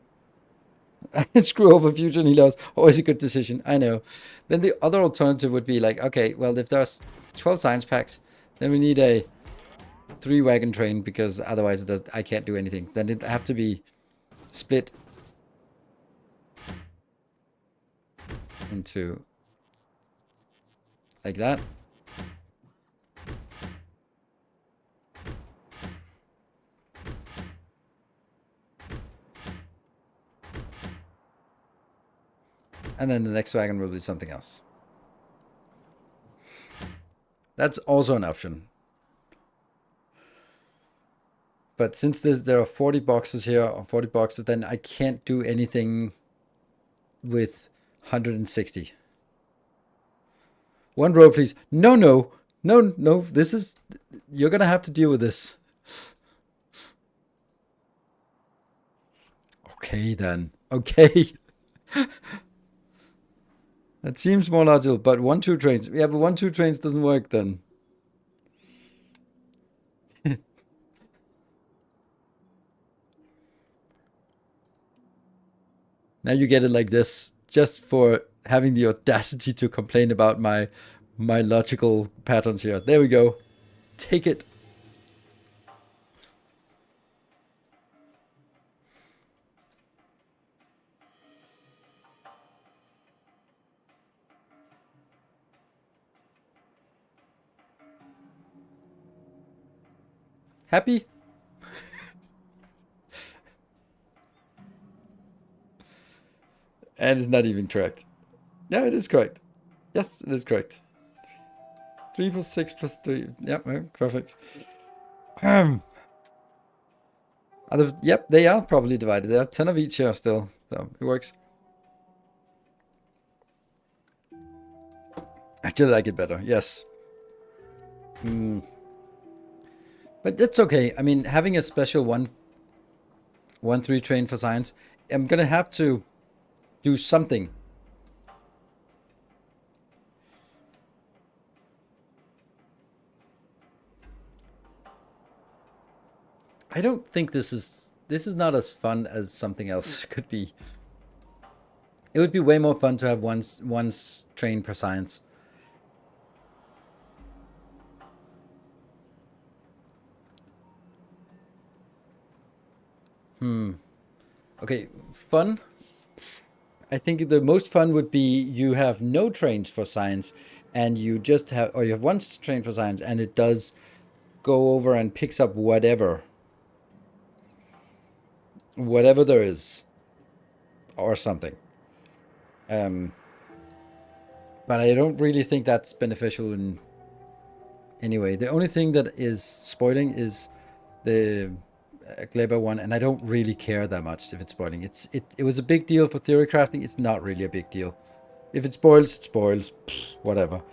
Screw over future healers. Always a good decision. I know. Then the other alternative would be like, okay, well, if there's 12 science packs, then we need a 3 wagon train because otherwise I can't do anything. Then it have to be split into like that. And then the next wagon will be something else. That's also an option. But since there are 40 boxes here, or 40 boxes, then I can't do anything with 160. 1 row, please. No. This is... You're going to have to deal with this. Okay, then. Okay. That seems more logical, but 1-2 trains. Yeah, but 1-2 trains doesn't work then. Now you get it like this, just for having the audacity to complain about my logical patterns here. There we go. Take it. Happy? And it's not even correct. No, it is correct. Yes, it is correct. 3 plus 6 plus 3. Yep, perfect. Yep, they are properly divided. There are 10 of each here still, so it works. I still like it better, yes. But that's okay. I mean, having a special 1-3 train for science, I'm gonna have to do something. I don't think this is not as fun as something else could be. It would be way more fun to have one train per science. Okay, fun. I think the most fun would be you have no trains for science, and you just have, or you have one train for science, and it does go over and picks up whatever there is, or something. But I don't really think that's beneficial in any way. The only thing that is spoiling is the Kleber one, and I don't really care that much if it's spoiling. It was a big deal for theory crafting. It's not really a big deal. If it spoils, it spoils. Pfft, whatever.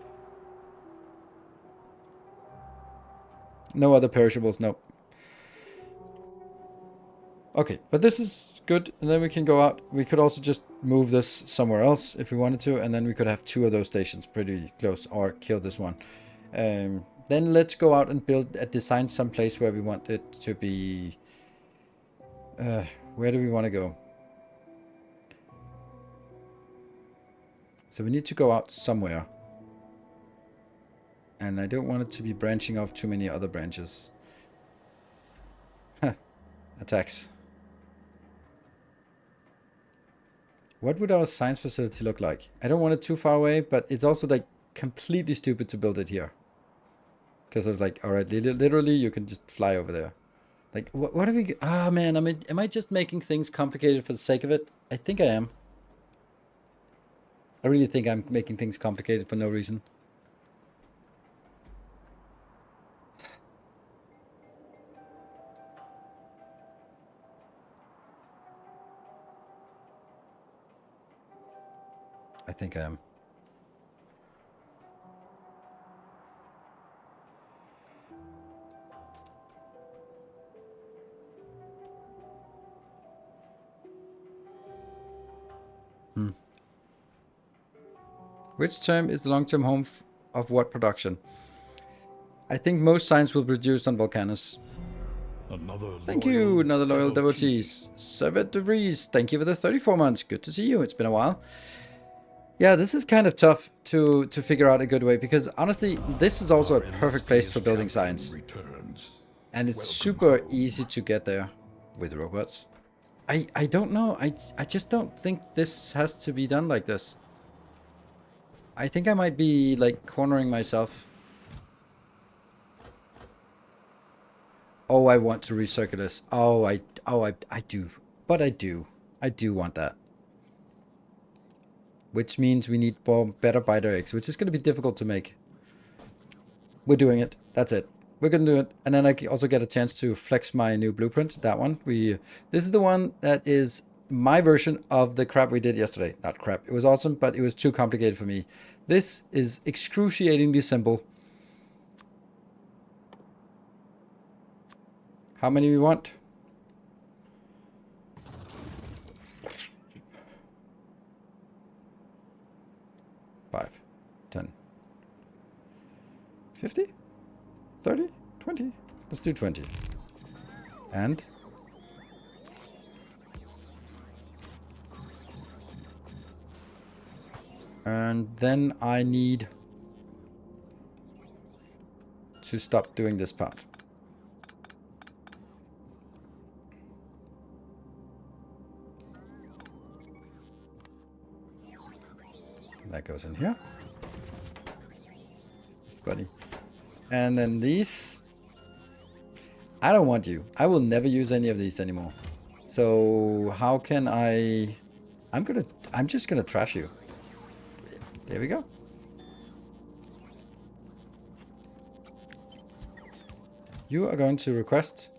No other perishables, no. Okay, but this is good, and then we can go out. We could also just move this somewhere else if we wanted to, and then we could have 2 of those stations pretty close, or kill this one. Then let's go out and design some place where we want it to be. Where do we want to go? So we need to go out somewhere. And I don't want it to be branching off too many other branches. Huh. Attacks. What would our science facility look like? I don't want it too far away, but it's also like completely stupid to build it here. Because I was like, alright, literally you can just fly over there. Like, what are we... Ah, man, am I just making things complicated for the sake of it? I think I am. I really think I'm making things complicated for no reason. I think I am. Which term is the long-term home of what production? I think most science will produce on Volcanus. Thank you, another loyal devotees. Servet de Vries, thank you for the 34 months. Good to see you. It's been a while. Yeah, this is kind of tough to figure out a good way, because honestly, this is also a perfect place for building science. And it's super easy to get there with robots. I don't know. I just don't think this has to be done like this. I think I might be like cornering myself. Oh, I want to recircle this. Oh, I do. But I do want that. Which means we need better biter eggs, which is going to be difficult to make. We're doing it. That's it. We're going to do it. And then I also get a chance to flex my new blueprint. That one. This is the one that is my version of the crap we did yesterday. Not crap. It was awesome, but it was too complicated for me. This is excruciatingly simple. How many we want? 5, 10, 50, 30, 20. Let's do 20. And then I need to stop doing this part. That goes in here. It's funny. And then these. I don't want you. I will never use any of these anymore. So how can I... I'm just gonna trash you. There we go. You are going to request...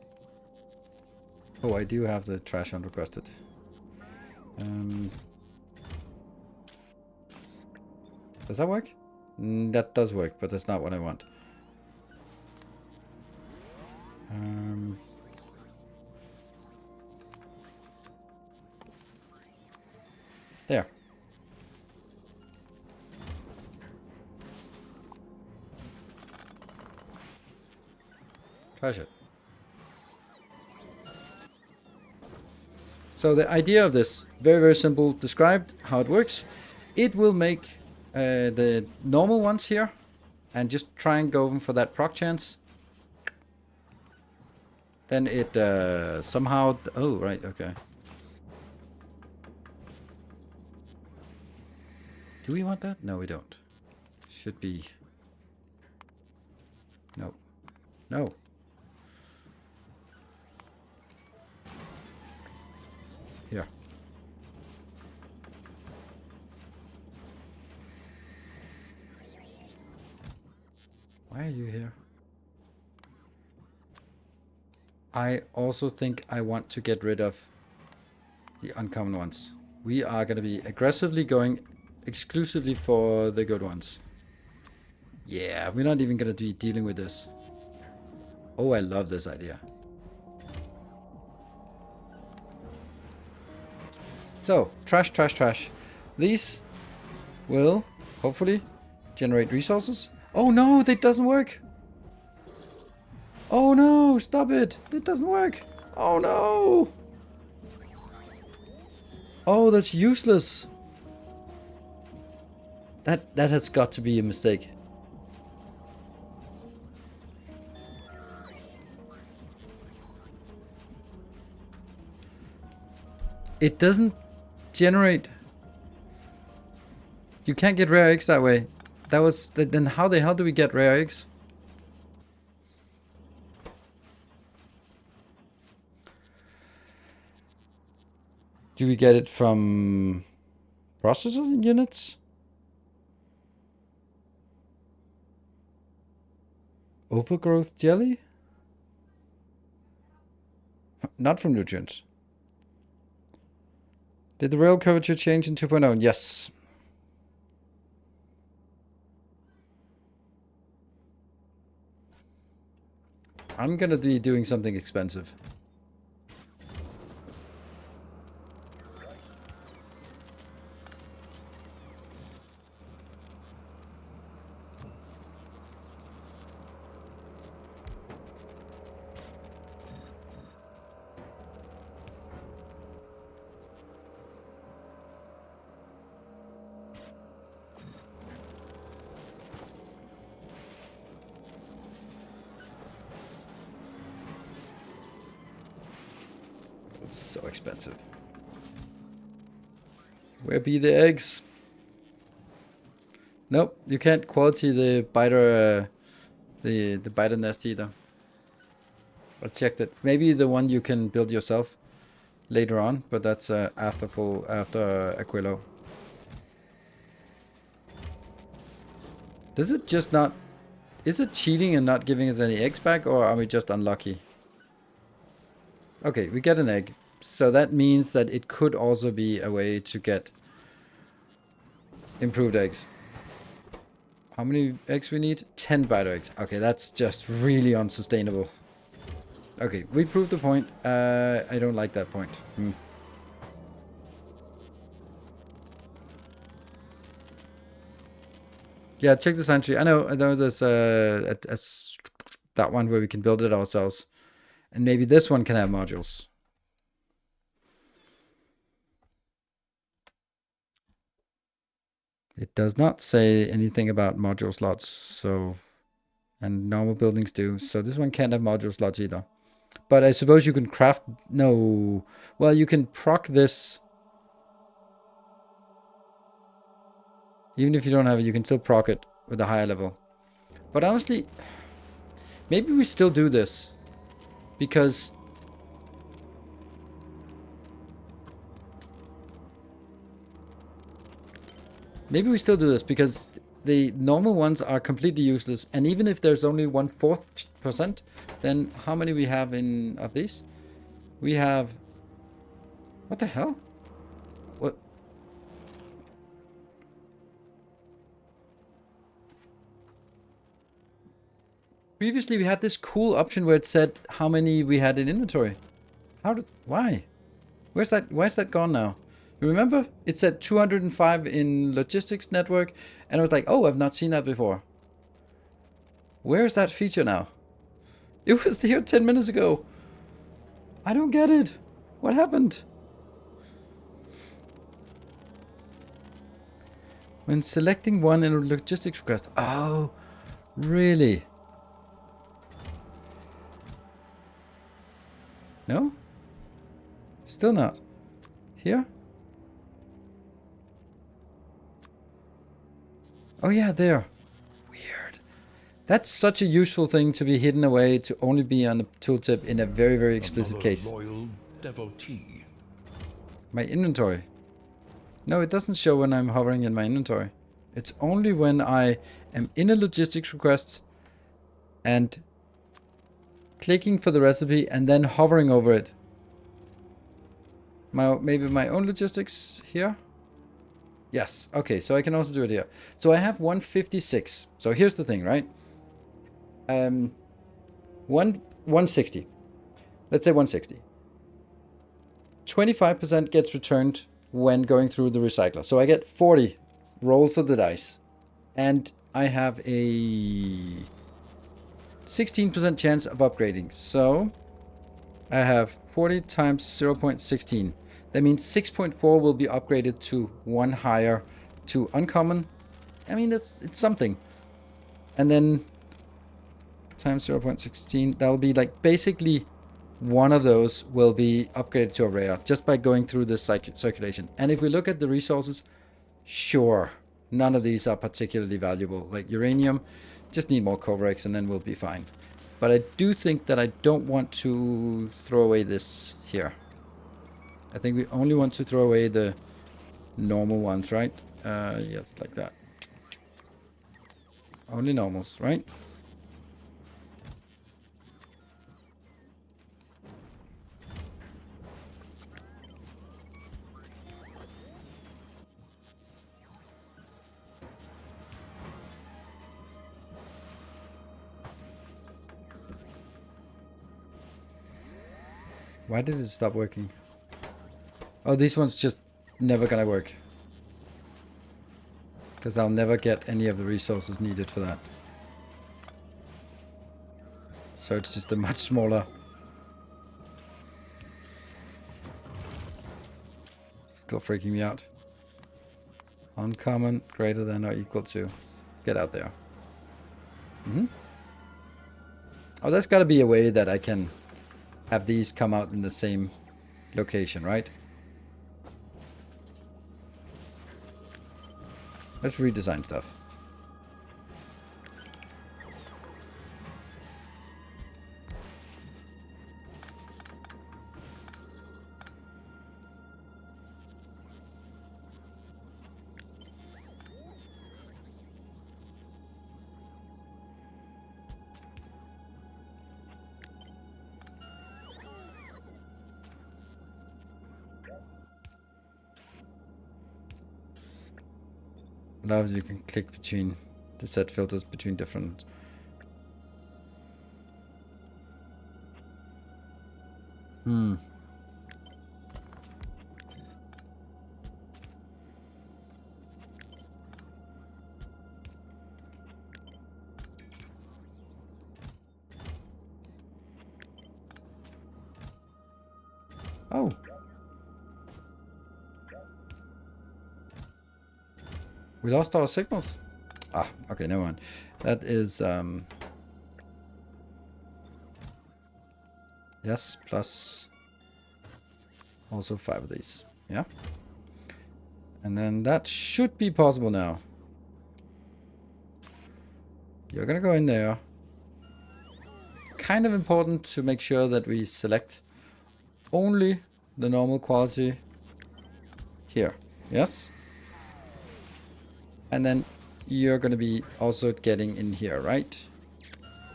Oh, I do have the trash unrequested. Does that work? That does work, but that's not what I want. There. Trash it. So the idea of this, very, very simple, described how it works. It will make the normal ones here, and just try and go for that proc chance. Then it somehow... Oh, right, okay. Do we want that? No, we don't. Should be... No. No. Here. Why are you here? I also think I want to get rid of the uncommon ones. We are going to be aggressively going exclusively for the good ones. Yeah, we're not even going to be dealing with this. Oh, I love this idea. So, trash, trash, trash. These will, hopefully, generate resources. Oh no, that doesn't work. Oh no, stop it. It doesn't work. Oh no. Oh, that's useless. That has got to be a mistake. It doesn't generate. You can't get rare eggs that way. That was... Then how the hell do we get rare eggs? Do we get it from processing units? Overgrowth jelly? Not from nutrients. Did the rail curvature change in 2.0? Yes. I'm gonna be doing something expensive. It's so expensive. Where be the eggs? Nope, you can't quality the biter, the biter nest either. I checked it. Maybe the one you can build yourself later on, but that's after Aquilo. Does it just not... Is it cheating and not giving us any eggs back, or are we just unlucky? Okay, we get an egg. So that means that it could also be a way to get improved eggs. How many eggs we need? 10 biter eggs. Okay, that's just really unsustainable. Okay, we proved the point. I don't like that point. Yeah, check the sign tree. I know there's that one where we can build it ourselves. And maybe this one can have modules. It does not say anything about module slots, so... And normal buildings do. So this one can't have module slots either. But I suppose you can craft... No. Well, you can proc this. Even if you don't have it, you can still proc it with a higher level. But honestly, maybe we still do this. Because... Maybe we still do this because the normal ones are completely useless. And even if there's only 1/4%, then how many we have in of these? We have... What the hell? What? Previously we had this cool option where it said how many we had in inventory. Why? Where's that gone now? You remember? It said 205 in logistics network, and I was like, oh, I've not seen that before. Where's that feature now? It was here 10 minutes ago. I don't get it. What happened? When selecting one in a logistics request. Oh, really? No? Still not. Here? Oh yeah, there. Weird. That's such a useful thing to be hidden away, to only be on the tooltip in a very, very explicit Another case. loyal devotee. My inventory. No, it doesn't show when I'm hovering in my inventory. It's only when I am in a logistics request and clicking for the recipe and then hovering over it. Maybe my own logistics here? Yes, okay, so I can also do it here. So I have 156. So here's the thing, right? 160. Let's say 160. 25% gets returned when going through the recycler. So I get 40 rolls of the dice. And I have a 16% chance of upgrading. So I have 40 times 0.16. That means 6.4 will be upgraded to 1 higher to uncommon. I mean, it's something. And then times 0.16, that'll be like basically one of those will be upgraded to a rare just by going through this circulation. And if we look at the resources, sure, none of these are particularly valuable. Like uranium, just need more Covarex and then we'll be fine. But I do think that I don't want to throw away this here. I think we only want to throw away the normal ones, right? Yes, like that. Only normals, right? Why did it stop working? Oh, these ones just never gonna work. Because I'll never get any of the resources needed for that. So it's just a much smaller. Still freaking me out. Uncommon, greater than or equal to. Get out there. Oh, there's gotta be a way that I can have these come out in the same location, right? Let's redesign stuff. Allows you can click between the set filters between different. Oh. We lost our signals. Ah, okay, never mind. That is yes, plus also 5 of these. Yeah. And then that should be possible now. You're gonna go in there. Kind of important to make sure that we select only the normal quality here. Yes. And then you're gonna be also getting in here, right?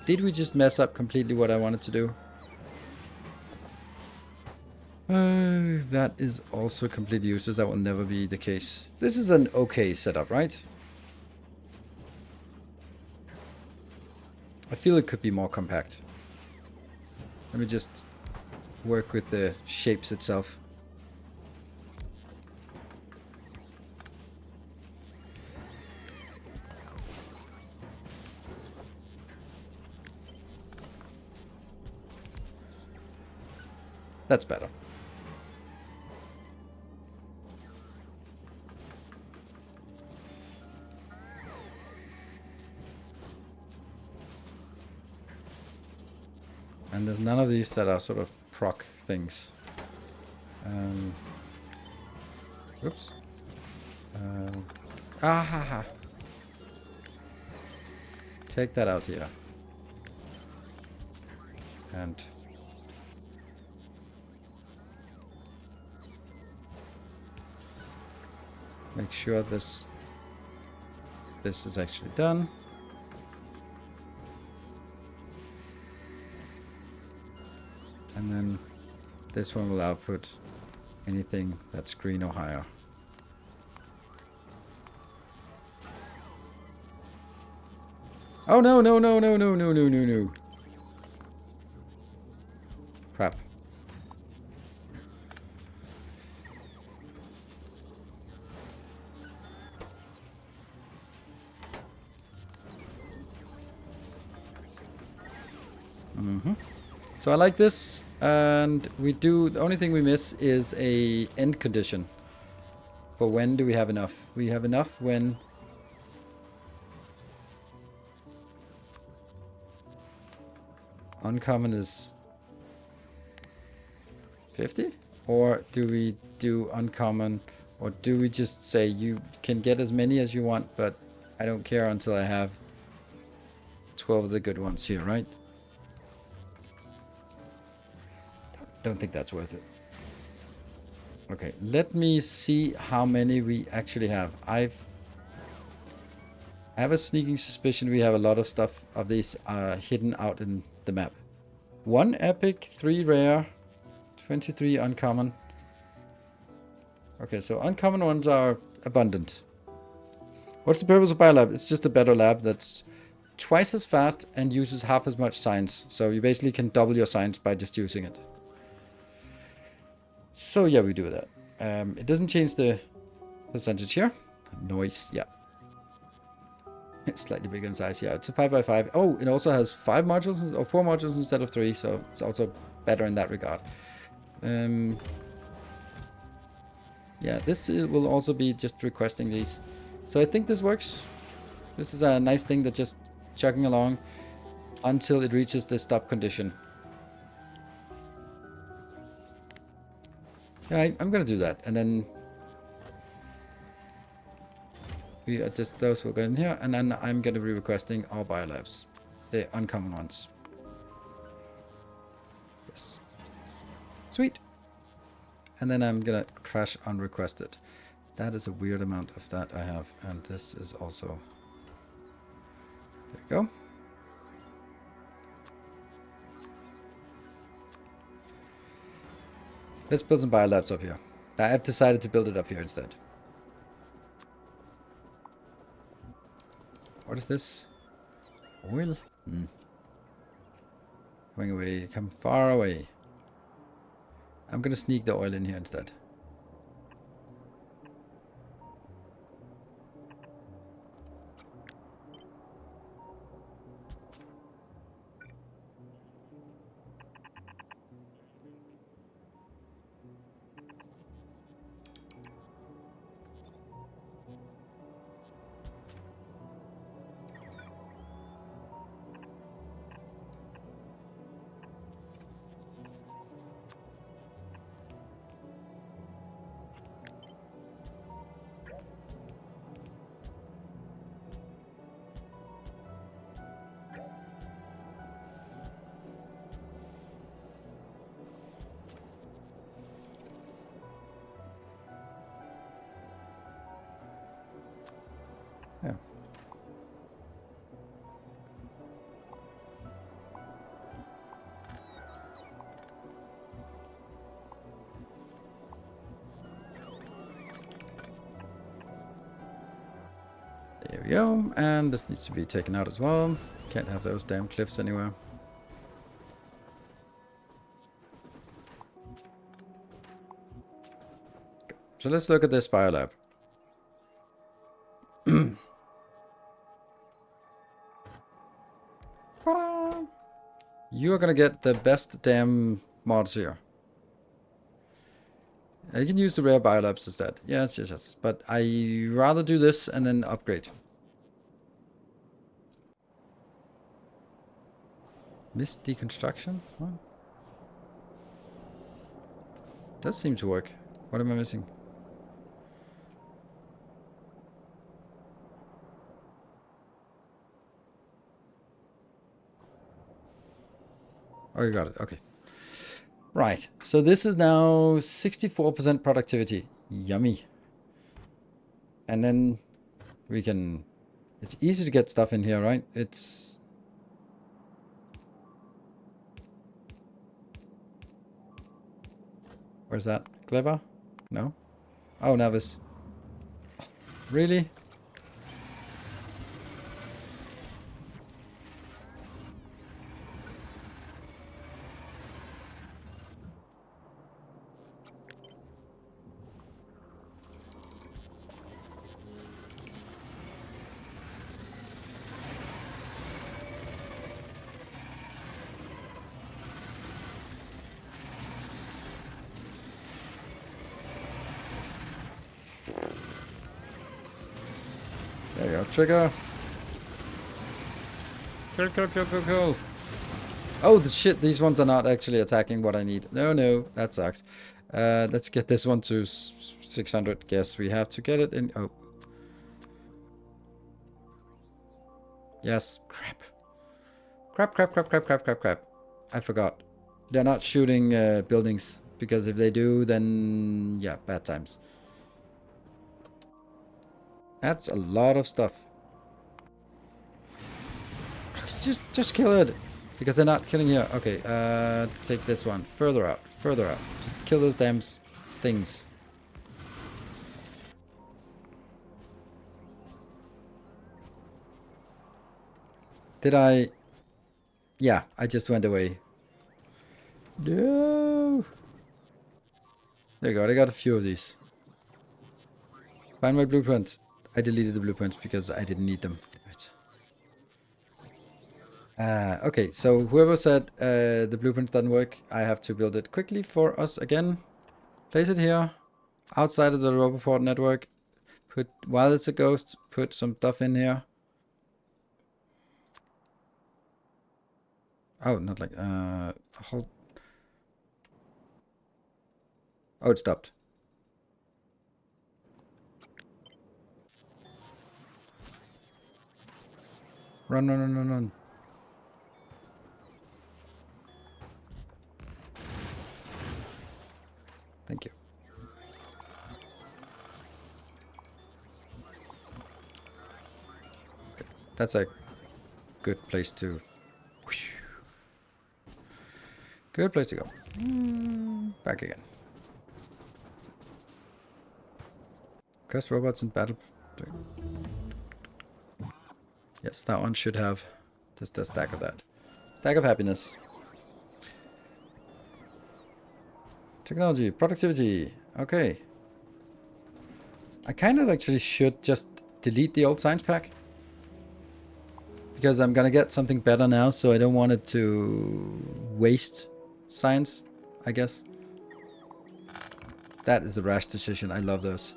Did we just mess up completely what I wanted to do? That is also completely useless. That will never be the case. This is an okay setup, right? I feel it could be more compact. Let me just work with the shapes itself. That's better. And there's none of these that are sort of proc things. Oops. Ha ha. Take that out here. And make sure this is actually done. And then this one will output anything that's green or higher. Oh no. Crap. So I like this, and we do, the only thing we miss is a end condition. For when do we have enough? We have enough when uncommon is 50? Or do we do uncommon, or do we just say you can get as many as you want, but I don't care until I have 12 of the good ones here, right? Don't think that's worth it. Okay, let me see how many we actually have. I have a sneaking suspicion we have a lot of stuff of these hidden out in the map. 1 epic, 3 rare, 23 uncommon. Okay, so uncommon ones are abundant. What's the purpose of Biolab? It's just a better lab that's twice as fast and uses half as much science. So you basically can double your science by just using it. So yeah, we do that. It doesn't change the percentage here. Noise, yeah. It's slightly bigger in size, yeah. It's a 5x5. Oh, it also has 5 modules or 4 modules instead of 3, so it's also better in that regard. Yeah, this will also be just requesting these. So I think this works. This is a nice thing that's just chugging along until it reaches the stop condition. Yeah, I'm gonna do that, and then we adjust those. We'll go in here, and then I'm gonna be requesting our biolabs, the uncommon ones. Yes, sweet. And then I'm gonna trash unrequested. That is a weird amount of that I have, and this is also. There we go. Let's build some biolabs up here. I've decided to build it up here instead. What is this? Oil? Going away. Come far away. I'm gonna sneak the oil in here instead. Yeah. There we go, and this needs to be taken out as well. Can't have those damn cliffs anywhere. So let's look at this biolab. You are gonna get the best damn mods here. You can use the rare biolabs instead. Yes. But I rather do this and then upgrade. Missed deconstruction? What? Does seem to work. What am I missing? Oh, you got it. Okay. Right. So this is now 64% productivity. Yummy. And then we can... It's easy to get stuff in here, right? It's... Where's that? Clever? No? Oh, Navis. Really? There you go. Trigger. Kill, kill, kill, kill, kill. Oh, the shit. These ones are not actually attacking what I need. No, no. That sucks. Let's get this one to 600. Guess we have to get it in. Oh. Yes. Crap. Crap, crap, crap, crap, crap, crap, crap. I forgot. They're not shooting buildings. Because if they do, then... Yeah, bad times. That's a lot of stuff. Just kill it. Because they're not killing here. Okay, take this one. Further out. Further out. Just kill those damn things. Did I... Yeah, I just went away. No! There you go, I got a few of these. Find my blueprint. I deleted the blueprints because I didn't need them. Okay, so whoever said the blueprint doesn't work, I have to build it quickly for us again. Place it here, outside of the Roboport network. Put, while it's a ghost, put some stuff in here. Oh, not like, hold. Oh, it stopped. Run, run, run, run, run. Thank you. Okay. That's a good place to... Good place to go. Back again. Quest robots in battle. Yes, that one should have just a stack of that. Stack of happiness. Technology, productivity. Okay. I kind of actually should just delete the old science pack. Because I'm gonna get something better now, so I don't want it to waste science, I guess. That is a rash decision. I love those.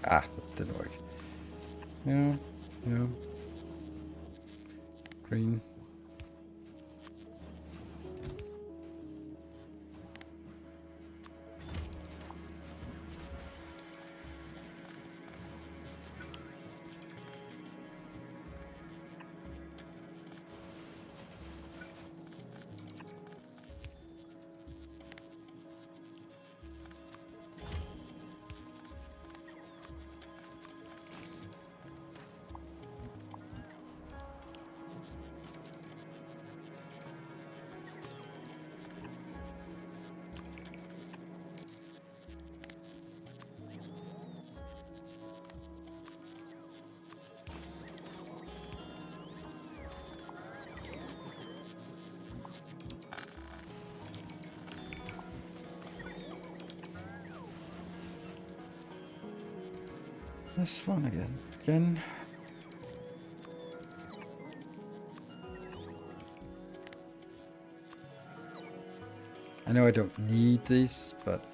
Ah, that didn't work. Yeah, yeah. Green. This one again. I know I don't need these, but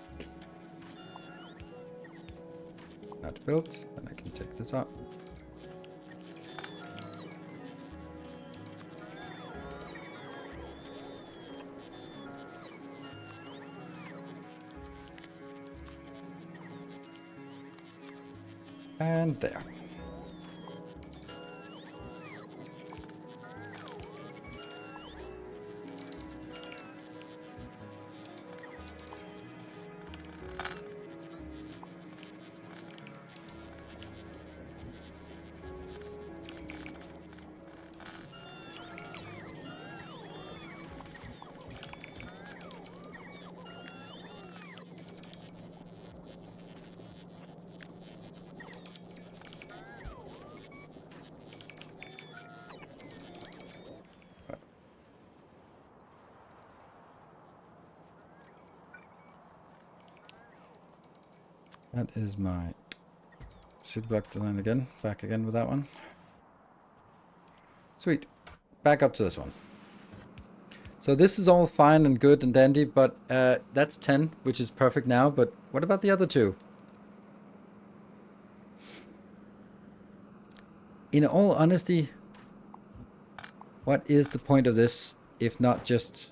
not built. Then I can take this out. And there. That is my seed block design again. Back again with that one. Sweet. Back up to this one. So this is all fine and good and dandy, but that's 10, which is perfect now. But what about the other two? In all honesty, what is the point of this if not just...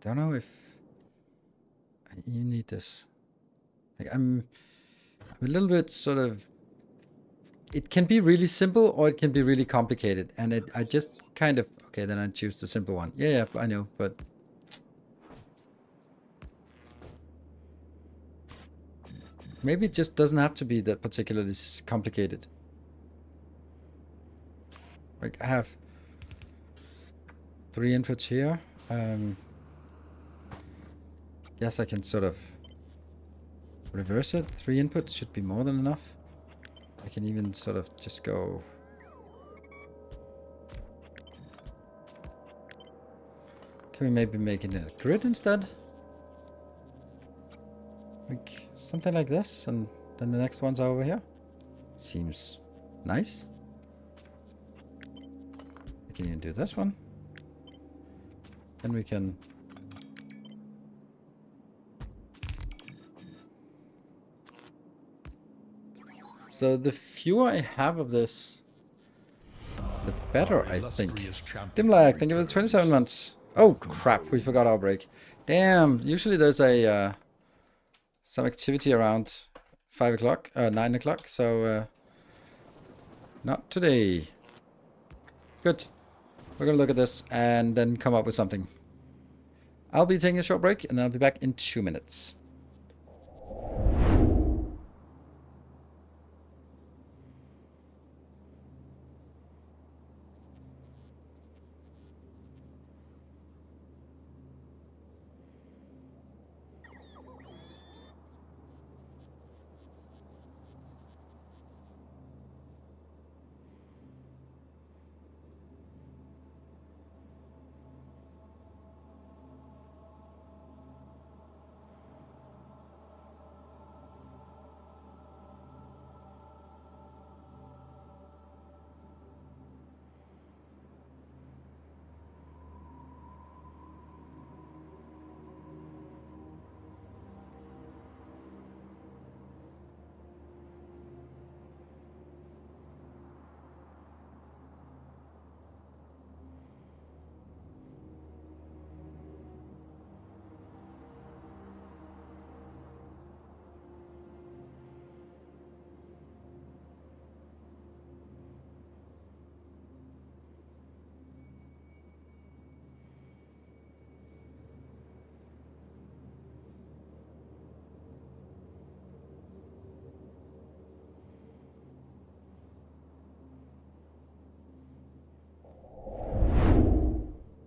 Don't know if you need this. Like I'm a little bit sort of... It can be really simple or it can be really complicated. And I just kind of... Okay, then I choose the simple one. Yeah, I know, but... Maybe it just doesn't have to be that particularly complicated. Like I have 3 inputs here. Guess I can sort of reverse it. 3 inputs should be more than enough. I can even sort of just go... Can we maybe make it in a grid instead? Like something like this, and then the next ones are over here. Seems nice. We can even do this one. Then we can... So the fewer I have of this, the better, I think. Dimlag, thank you for the 27 months. Oh crap, we forgot our break. Damn, usually there's a some activity around 5 o'clock, 9 o'clock, so not today. Good. We're gonna look at this and then come up with something. I'll be taking a short break and then I'll be back in 2 minutes.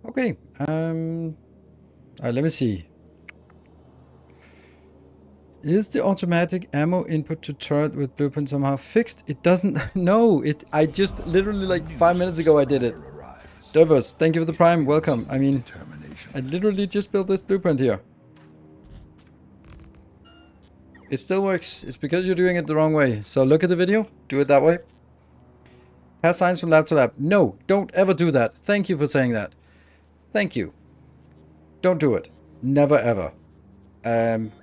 Okay, let me see. Is the automatic ammo input to turret with blueprint somehow fixed? It doesn't. No, I just literally like 5 minutes ago I did it. Dervos, thank you for the prime. Welcome. I mean, I literally just built this blueprint here. It still works. It's because you're doing it the wrong way. So look at the video. Do it that way. Pass signs from lab to lab. No, don't ever do that. Thank you for saying that. Thank you. Don't do it. Never ever.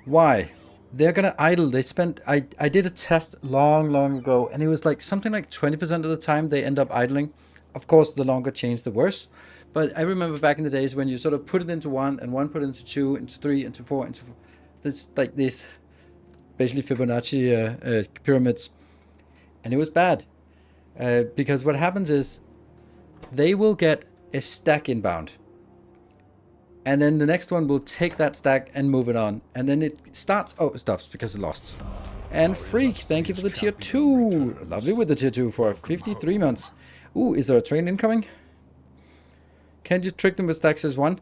Why? They're gonna idle. They spent... I did a test long ago, and it was like something like 20% of the time they end up idling. Of course, the longer change, the worse. But I remember back in the days when you sort of put it into one, and one put it into two, into three, into four, into four. It's like this, basically Fibonacci pyramids. And it was bad. Because what happens is they will get a stack inbound. And then the next one will take that stack and move it on. And then it starts... Oh, it stops because it lost. And Freak, thank you for the tier 2. Lovely with the tier 2 for 53 months. Ooh, is there a train incoming? Can't you trick them with stack size 1?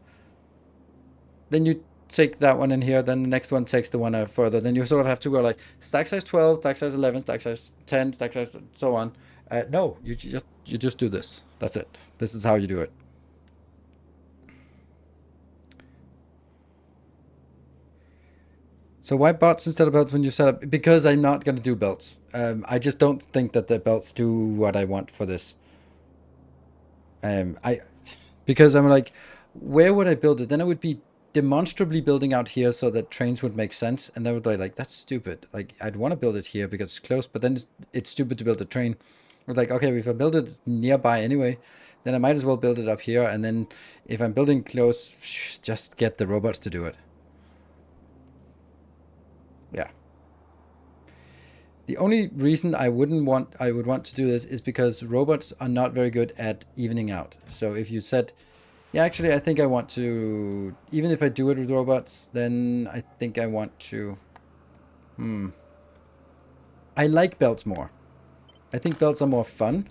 Then you take that one in here, then the next one takes the one further. Then you sort of have to go like stack size 12, stack size 11, stack size 10, stack size so on. No, you just do this. That's it. This is how you do it. So why bots instead of belts when you set up? Because I'm not going to do belts. I just don't think that the belts do what I want for this. Because I'm like, where would I build it? Then I would be demonstrably building out here so that trains would make sense. And then would be like, that's stupid. Like, I'd want to build it here because it's close, but then it's stupid to build a train. I was like, okay, if I build it nearby anyway, then I might as well build it up here. And then if I'm building close, just get the robots to do it. Yeah. The only reason I would want to do this is because robots are not very good at evening out. So if you said, yeah, actually, I think I want to, even if I do it with robots, then I think I want to, I like belts more. I think belts are more fun.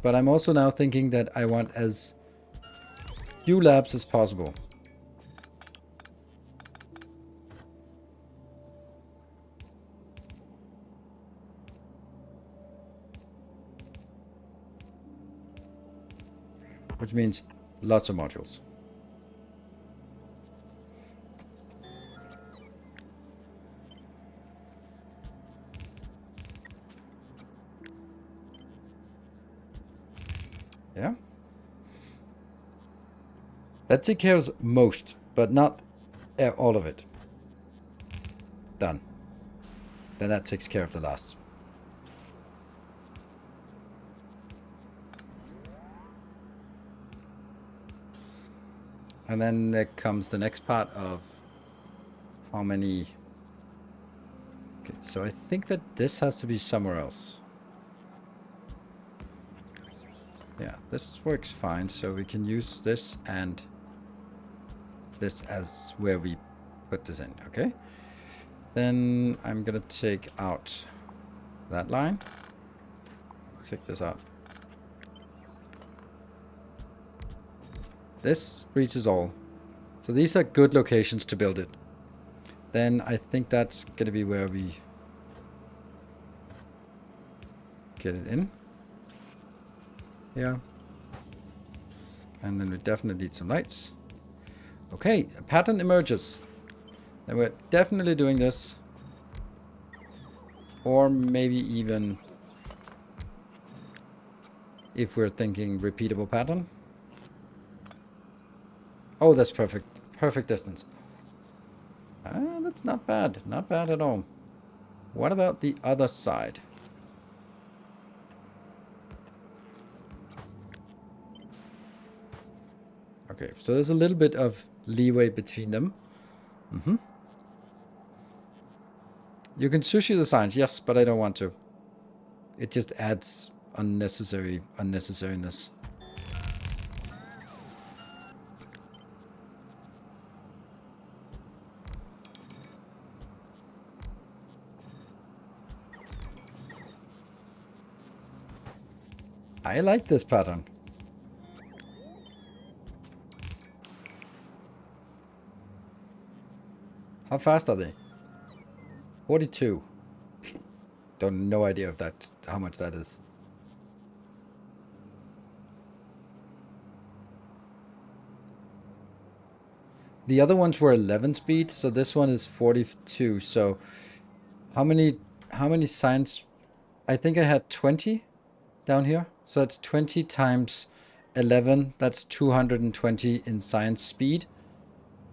But I'm also now thinking that I want as few labs as possible. Which means lots of modules. Yeah. That takes care of most, but not all of it. Done. Then that takes care of the last. And then there comes the next part of how many... Okay, so I think that this has to be somewhere else. Yeah, this works fine. So we can use this and this as where we put this in, okay? Then I'm gonna take out that line. Take this out. This reaches all. So these are good locations to build it. Then I think that's gonna be where we get it in. Here. And then we definitely need some lights. Okay, a pattern emerges. Then we're definitely doing this. Or maybe even if we're thinking repeatable pattern. Oh, that's perfect. Perfect distance. That's not bad. Not bad at all. What about the other side? Okay, so there's a little bit of leeway between them. You can sushi the signs, yes, but I don't want to. It just adds unnecessariness. I like this pattern. How fast are they? 42. Don't no idea if that how much that is. The other ones were 11 speed, so this one is 42. So how many science? I think I had 20 down here. So it's 20 times 11. That's 220 in science speed.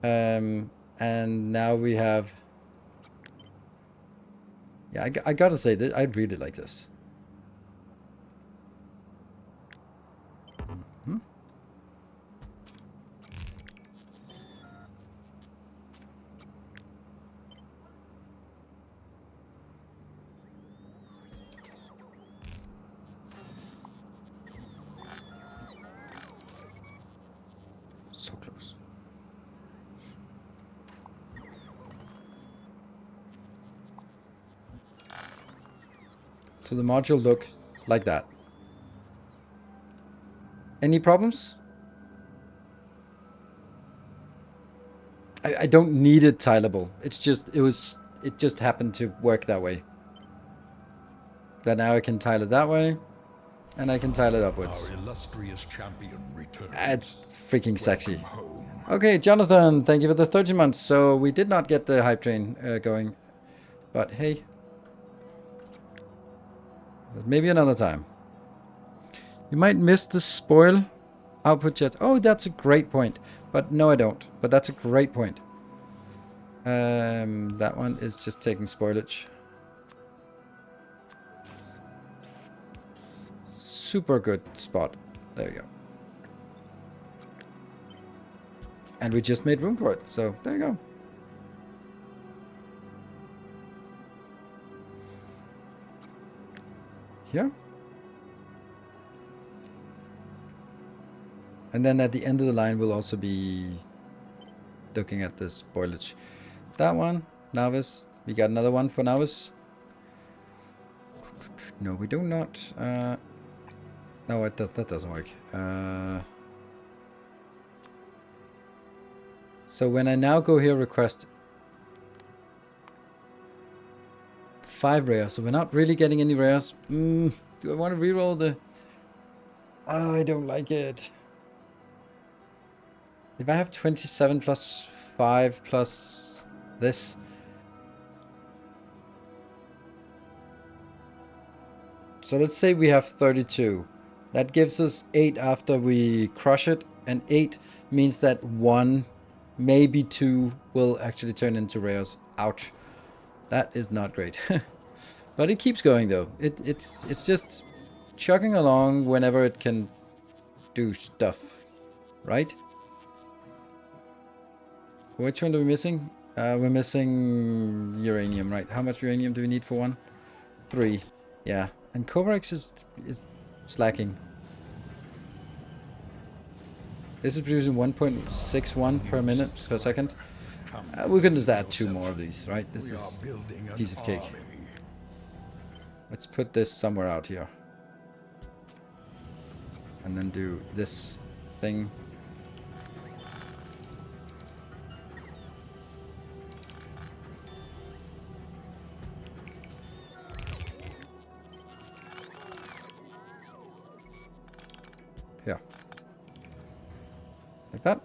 And now we have... Yeah, I gotta say, that I really like this. Hmm? So close. So the module look like that. Any problems? I don't need it tileable. It's just, it just happened to work that way. That now I can tile it that way, and I can tile it upwards. Our illustrious champion returns. It's freaking sexy. Home. Okay, Jonathan, thank you for the 30 months. So we did not get the hype train going, but hey, maybe another time. You might miss the spoil output jet. Oh, that's a great point. But no, I don't. But that's a great point. That one is just taking spoilage. Super good spot. There you go. And we just made room for it. So there you go. Here. And then at the end of the line, we'll also be looking at the spoilage. That one, Navis. We got another one for Navis. No, we do not. No, that doesn't work. So when I now go here, request 5 rares. So we're not really getting any rares. Do I want to reroll the... Oh, I don't like it. If I have 27 plus 5 plus this... So let's say we have 32. That gives us 8 after we crush it. And 8 means that 1, maybe 2 will actually turn into rares. Ouch. That is not great. But it keeps going though. It's just chugging along whenever it can do stuff. Right? Which one are we missing? We're missing uranium, right? How much uranium do we need for one? 3. Yeah. And Kovarex is slacking. This is producing 1.61 per minute per second. We can just add 2 more of these, right? This is a piece of cake. Let's put this somewhere out here. And then do this thing. Here. Like that.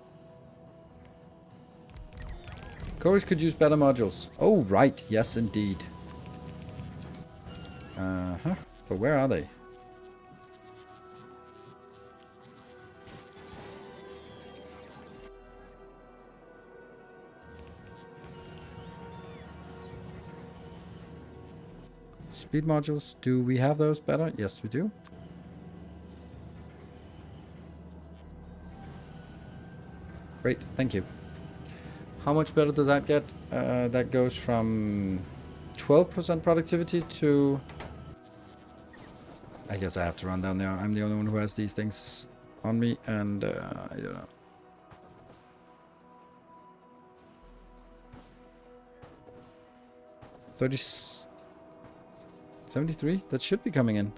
Chorus could use better modules. Oh, right. Yes, indeed. Uh-huh. But where are they? Speed modules. Do we have those better? Yes, we do. Great. Thank you. How much better does that get? That goes from 12% productivity to... I guess I have to run down there. I'm the only one who has these things on me, and I don't know. $73? That should be coming in.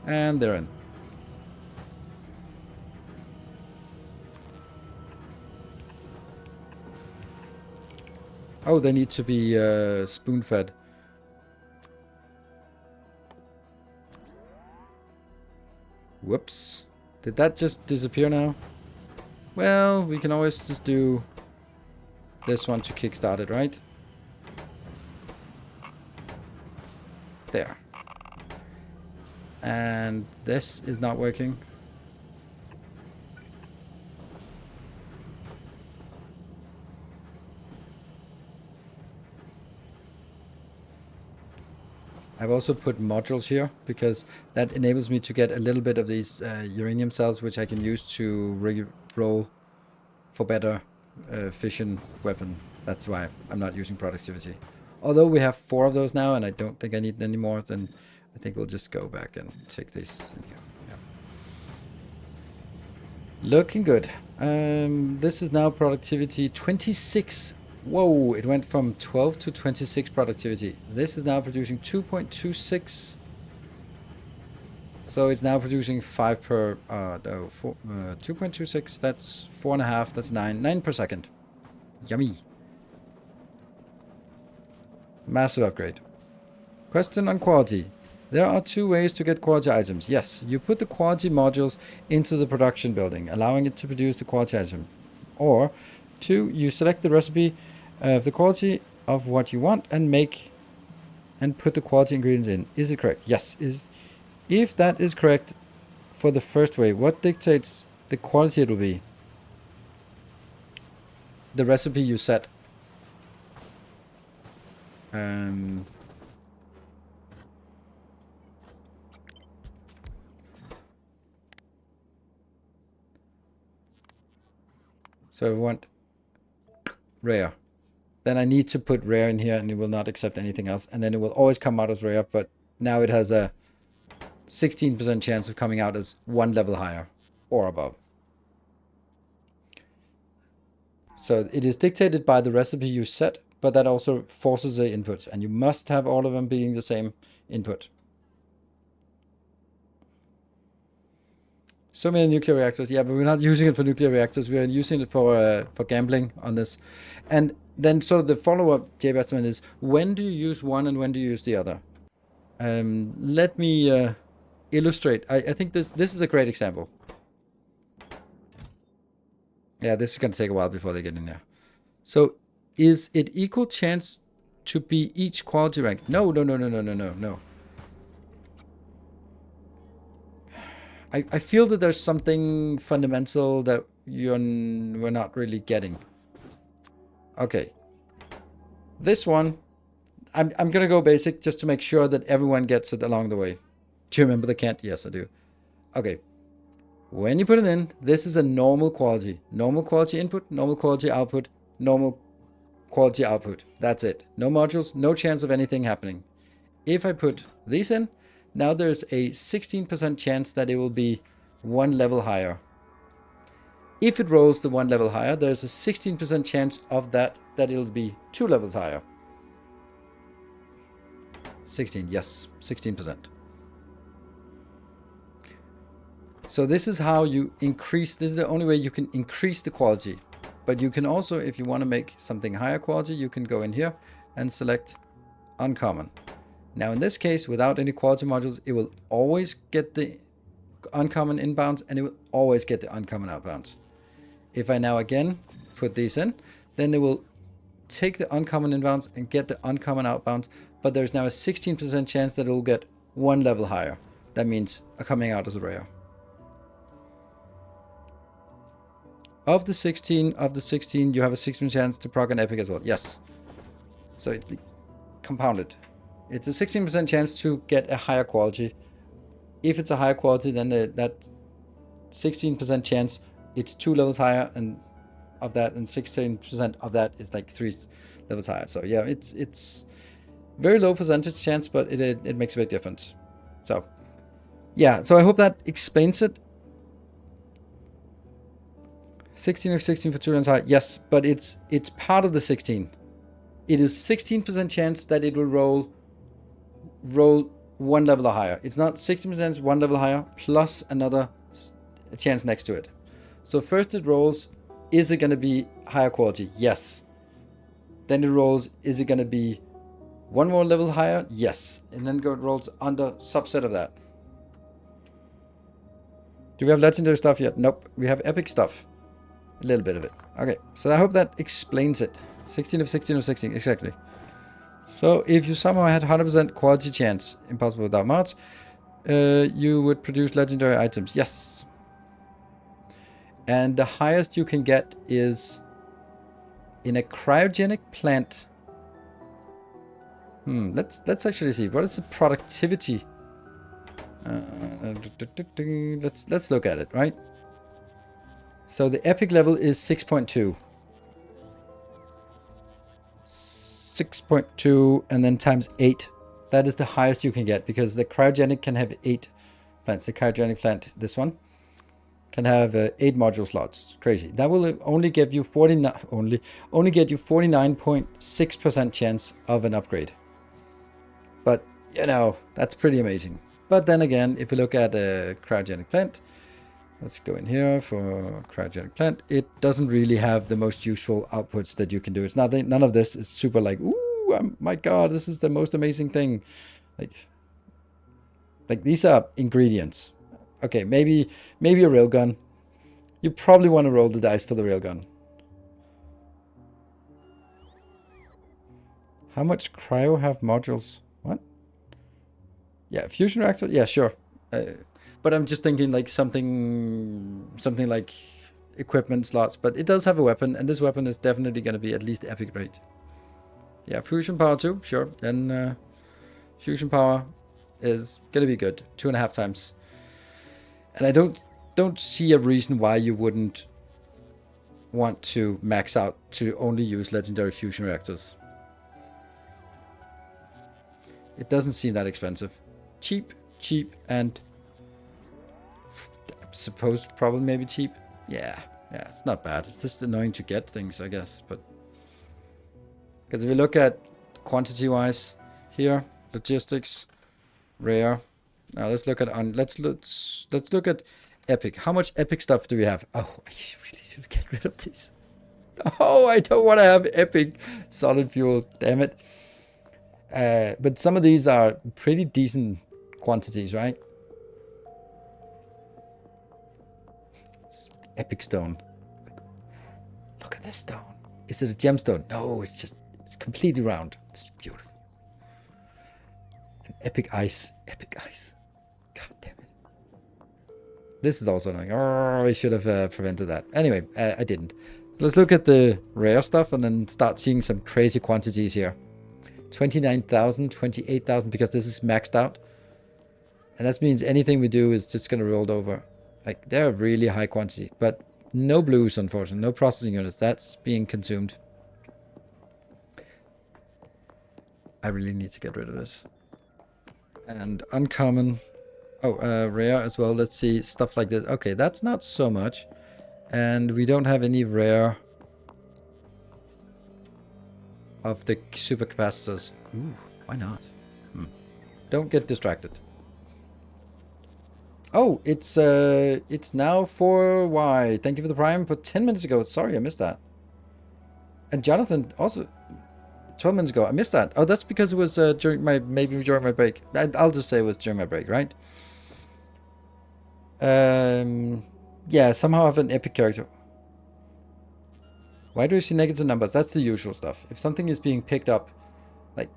And they're in. Oh, they need to be spoon-fed. Whoops. Did that just disappear now? Well, we can always just do this one to kickstart it, right? There. And this is not working. I've also put modules here because that enables me to get a little bit of these uranium cells, which I can use to re-roll for better fission weapon. That's why I'm not using productivity. Although we have 4 of those now, and I don't think I need any more, then I think we'll just go back and take this in here. Yeah. Looking good. This is now productivity 26. Whoa, it went from 12 to 26 productivity. This is now producing 2.26. So it's now producing 5 per, 2.26, that's 4.5, that's 9 per second. Yummy. Massive upgrade. Question on quality. There are 2 ways to get quality items. Yes, you put the quality modules into the production building, allowing it to produce the quality item. Or 2, you select the recipe of the quality of what you want and put the quality ingredients in. Is it correct? Yes. If that is correct for the first way, what dictates the quality it will be? The recipe you set. So I want rare. Then I need to put rare in here and it will not accept anything else. And then it will always come out as rare, but now it has a 16% chance of coming out as 1 level higher or above. So it is dictated by the recipe you set, but that also forces the input, and you must have all of them being the same input. So many nuclear reactors. Yeah, but we're not using it for nuclear reactors. We're using it for gambling on this. And then sort of the follow-up, Jay Basterman, is when do you use one and when do you use the other? Let me illustrate. I think this is a great example. Yeah, this is going to take a while before they get in there. So is it equal chance to be each quality rank? No. I feel that there's something fundamental that we're not really getting. Okay. This one, I'm going to go basic just to make sure that everyone gets it along the way. Do you remember the cant? Yes, I do. Okay. When you put it in, this is a normal quality. Normal quality input, normal quality output, normal quality output. That's it. No modules, no chance of anything happening. If I put these in, now there's a 16% chance that it will be 1 level higher. If it rolls the 1 level higher, there's a 16% chance of that it'll be 2 levels higher. 16, yes, 16%. So this is how you increase, this is the only way you can increase the quality. But you can also, if you want to make something higher quality, you can go in here and select uncommon. Now in this case, without any quality modules, it will always get the uncommon inbounds and it will always get the uncommon outbounds. If I now again put these in, then it will take the uncommon inbounds and get the uncommon outbounds, but there's now a 16% chance that it will get 1 level higher. That means coming out as a rare. Of the 16, you have a 16% chance to proc an epic as well. Yes. So it's compounded. It's a 16% chance to get a higher quality. If it's a higher quality, then that 16% chance, it's 2 levels higher, and of that, and 16% of that is like 3 levels higher. So yeah, it's very low percentage chance, but it makes a big difference. So yeah, so I hope that explains it. 16 of 16 for 2 levels higher. Yes, but it's part of the 16. It is 16% chance that it will roll 1 level higher. It's not 16% 1 level higher plus another chance next to it. So first it rolls, is it going to be higher quality? Yes. Then it rolls, is it going to be 1 more level higher? Yes. And then it rolls under subset of that. Do we have legendary stuff yet? Nope. We have epic stuff. A little bit of it. Okay, so I hope that explains it. 16 of 16 of 16, exactly. So if you somehow had 100% quality chance, impossible without mods, you would produce legendary items. Yes. And the highest you can get is in a cryogenic plant. Let's actually see. What is the productivity? Let's look at it, right? So the epic level is 6.2. 6.2 and then times 8. That is the highest you can get because the cryogenic can have 8 plants. The cryogenic plant, this one, can have 8 module slots. Crazy. That will only give you 49.6% chance of an upgrade. But you know, that's pretty amazing. But then again, if you look at a cryogenic plant, let's go in here for cryogenic plant. It doesn't really have the most useful outputs that you can do. It's nothing. None of this is super like, ooh, my God, this is the most amazing thing. Like these are ingredients. Okay, maybe a railgun. You probably want to roll the dice for the railgun. How much cryo have modules? What? Yeah, fusion reactor. Yeah, sure. But I'm just thinking like something like equipment slots. But it does have a weapon, and this weapon is definitely going to be at least epic rate. Yeah, fusion power too. Sure. Then fusion power is going to be good. 2.5 times. And I don't see a reason why you wouldn't want to max out to only use legendary fusion reactors. It doesn't seem that expensive. Cheap, and I suppose probably maybe cheap. Yeah, it's not bad. It's just annoying to get things, I guess. But because if we look at quantity-wise here, logistics, rare. Now let's look at let's look at epic. How much epic stuff do we have? Oh, I really should get rid of these. Oh, I don't want to have epic solid fuel. Damn it. But some of these are pretty decent quantities, right? Epic stone. Look at this stone. Is it a gemstone? No, it's completely round. It's beautiful. And epic ice. Epic ice. God damn it. This is also annoying. Oh, I should have prevented that. Anyway, I didn't. So let's look at the rare stuff and then start seeing some crazy quantities here. 29,000, 28,000, because this is maxed out. And that means anything we do is just going to roll over. Like, they're a really high quantity. But no blues, unfortunately. No processing units. That's being consumed. I really need to get rid of this. And uncommon. Oh, rare as well. Let's see. Stuff like this. Okay, that's not so much. And we don't have any rare of the supercapacitors. Ooh, why not? Don't get distracted. Oh, it's now 4Y. Thank you for the prime for 10 minutes ago. Sorry, I missed that. And Jonathan also 12 minutes ago. I missed that. Oh, that's because it was during my break. I'll just say it was during my break, right? Yeah, somehow I have an epic character. Why do you see negative numbers? That's the usual stuff. If something is being picked up, a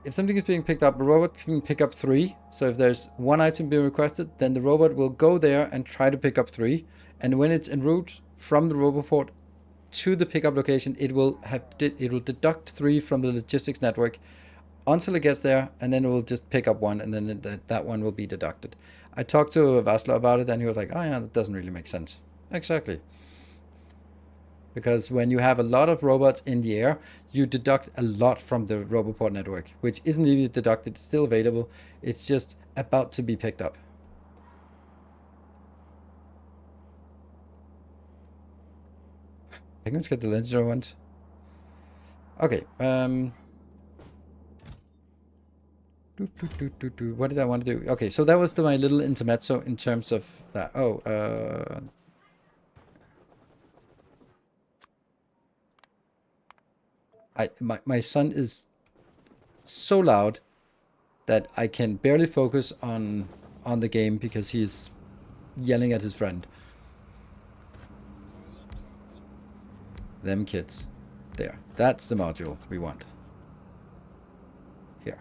robot can pick up 3. So if there's 1 item being requested, then the robot will go there and try to pick up 3. And when it's en route from the roboport to the pickup location, it will deduct 3 from the logistics network until it gets there, and then it will just pick up 1, and then that one will be deducted. I talked to Vasla about it, and he was like, "Oh yeah, that doesn't really make sense." Exactly. Because when you have a lot of robots in the air, you deduct a lot from the roboport network, which isn't really deducted, it's still available. It's just about to be picked up. I think let's get the legendary ones. Okay. What did I want to do? Okay, so that was my little intermezzo in terms of that. Oh, my son is so loud that I can barely focus on the game because he's yelling at his friend. Them kids. There. That's the module we want. Here.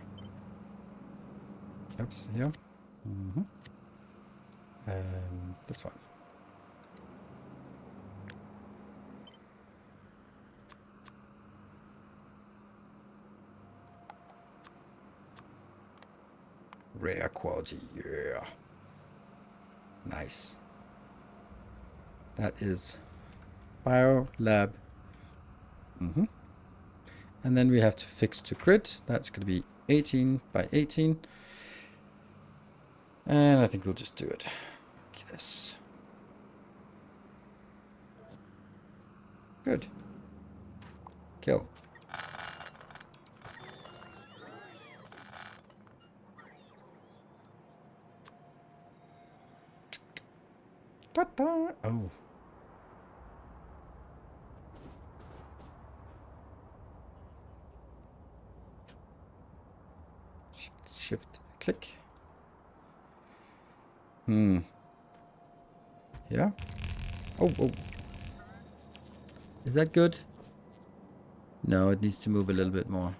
Oops, here. And this one. Rare quality, yeah. Nice. That is Biolab. And then we have to fix to grid. That's going to be 18 by 18. And I think we'll just do it like this. Good. Kill. Ta-da. Oh. Shift, click. Yeah. Oh. Is that good? No, it needs to move a little bit more.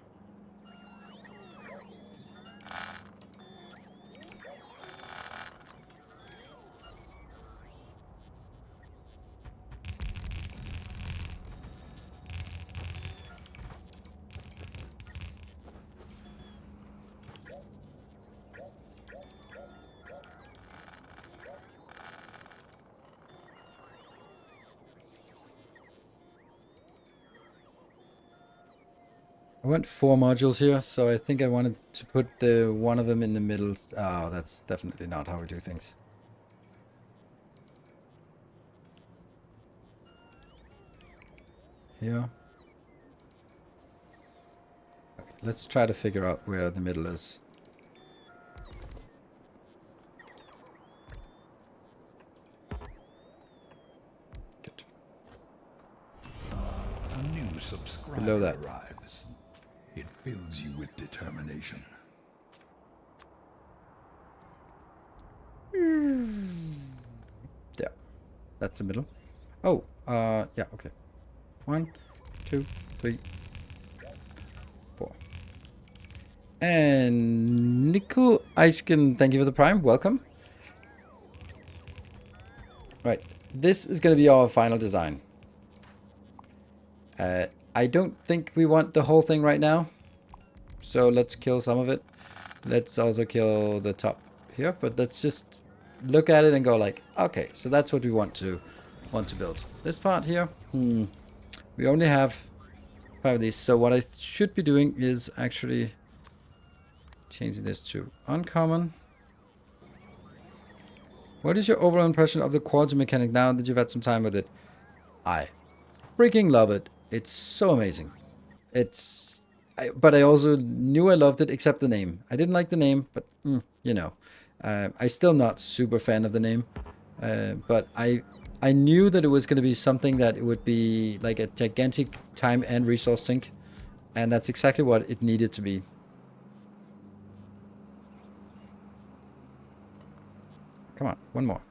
I want 4 modules here, so I think I wanted to put one of them in the middle. Oh, that's definitely not how we do things. Here. Okay, let's try to figure out where the middle is. Good. A new subscriber Below that. arrives. It fills you with determination. Yeah, that's the middle. Oh, yeah, okay. 1, 2, 3, 4. And Nickel Eisken, thank you for the prime. Welcome. Right, this is going to be our final design. I don't think we want the whole thing right now, so let's kill some of it. Let's also kill the top here, but let's just look at it and go like, okay, so that's what we want to build. This part here, we only have 5 of these, so what I should be doing is actually changing this to uncommon. What is your overall impression of the quality mechanic now that you've had some time with it? I freaking love it. It's so amazing. But I also knew I loved it, except the name. I didn't like the name, but you know, I still not super fan of the name. But I knew that it was going to be something that it would be like a gigantic time and resource sink, and that's exactly what it needed to be. Come on, one more.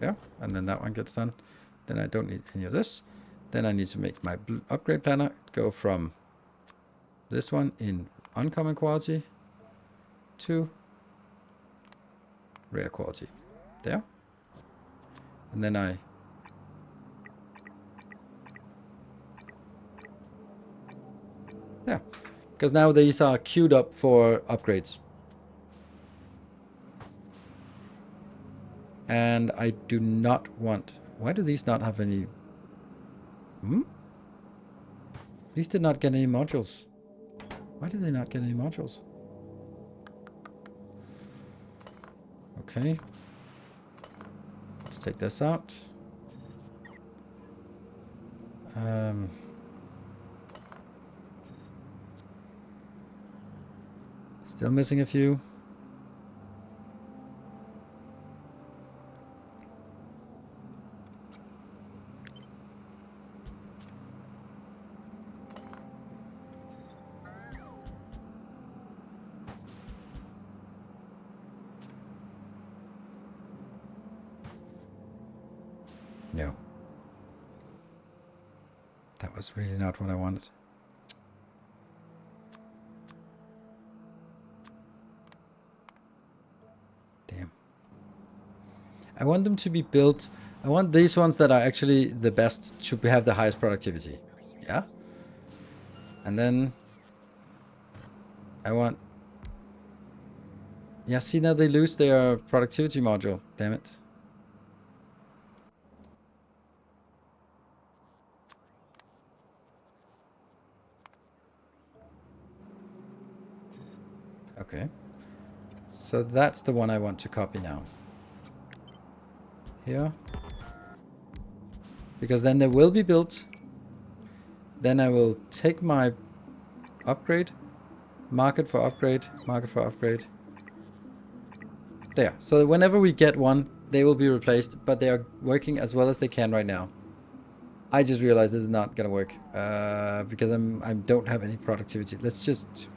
There, and then that one gets done. Then I don't need any of this. Then I need to make my upgrade planner go from this one in uncommon quality to rare quality. There. And then yeah, because now these are queued up for upgrades. And I do not want... Why do these not have any... These did not get any modules. Why did they not get any modules? Okay. Let's take this out. Still missing a few. No. That was really not what I wanted. Damn. I want them to be built. I want these ones that are actually the best to have the highest productivity. Yeah. And then I want... Yeah, see, now they lose their productivity module. Damn it. Okay. So that's the one I want to copy now. Here. Because then they will be built. Then I will take my upgrade. Market for upgrade. Market for upgrade. There. So whenever we get one, they will be replaced. But they are working as well as they can right now. I just realized this is not going to work. Because I don't have any productivity. Let's just...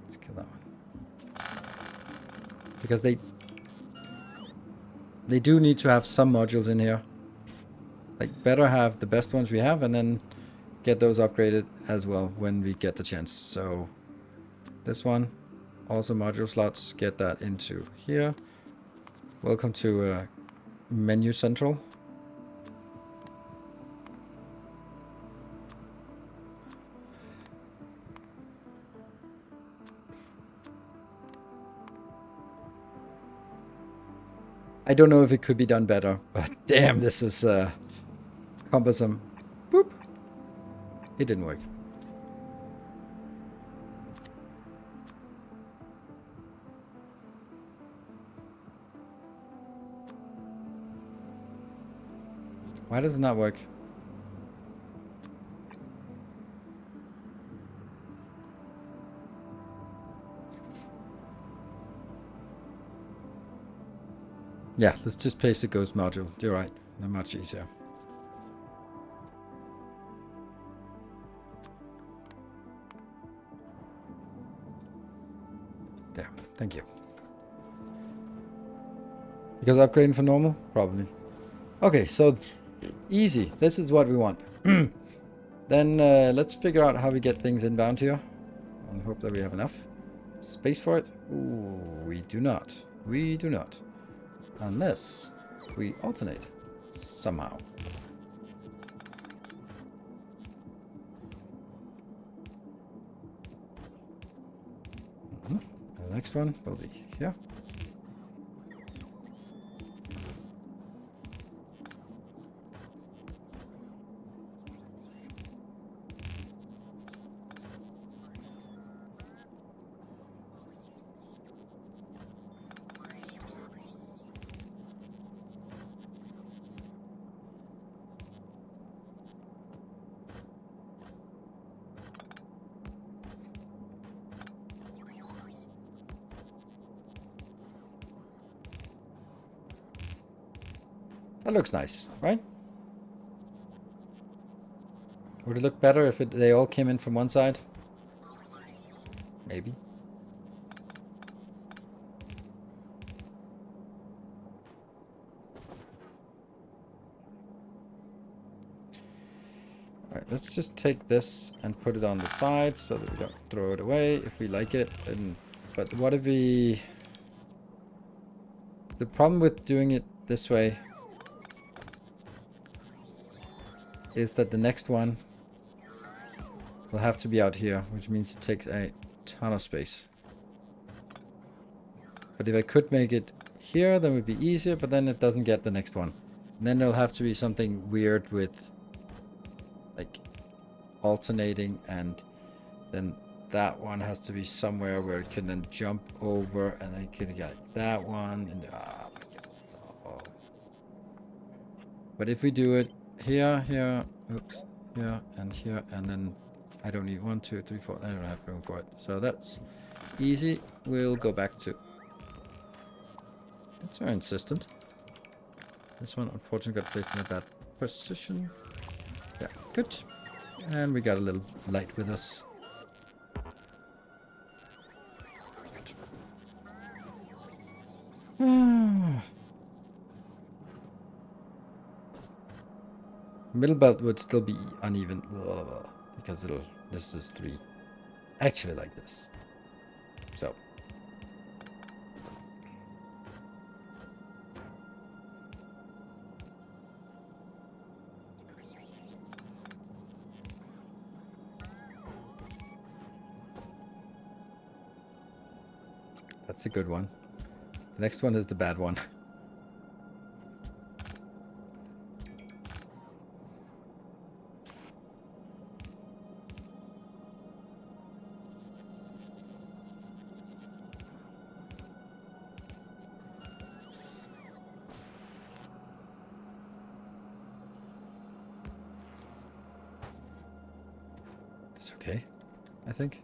Let's kill that one. Because they do need to have some modules in here. Like, better have the best ones we have and then get those upgraded as well when we get the chance. So this one, also module slots, get that into here. Welcome to Menu Central. I don't know if it could be done better, but damn, this is cumbersome. Boop. It didn't work. Why does it not work? Yeah, let's just paste the ghost module. You're right. Not much easier. There. Thank you. Because upgrading for normal? Probably. Okay, so easy. This is what we want. Then let's figure out how we get things inbound here. And hope that we have enough space for it. Ooh, we do not. We do not. Unless we alternate somehow. The next one will be here. That looks nice, right? Would it look better if they all came in from one side? Maybe. Alright, let's just take this and put it on the side so that we don't throw it away if we like it. But what if we... The problem with doing it this way is that the next one will have to be out here, which means it takes a ton of space. But if I could make it here, then it would be easier, but then it doesn't get the next one. And then there'll have to be something weird with like alternating, and then that one has to be somewhere where it can then jump over, and then you can get that one. And oh my god, that's awful. But if we do it here, here, oops, here, and then I don't need 1, 2, 3, 4. I don't have room for it. So that's easy. We'll go back to... That's very insistent. This one unfortunately got placed in a bad position. Yeah, good. And we got a little light with us. Middle belt would still be uneven because this is 3. Actually like this. So. That's a good one. The next one is the bad one. It's okay, I think.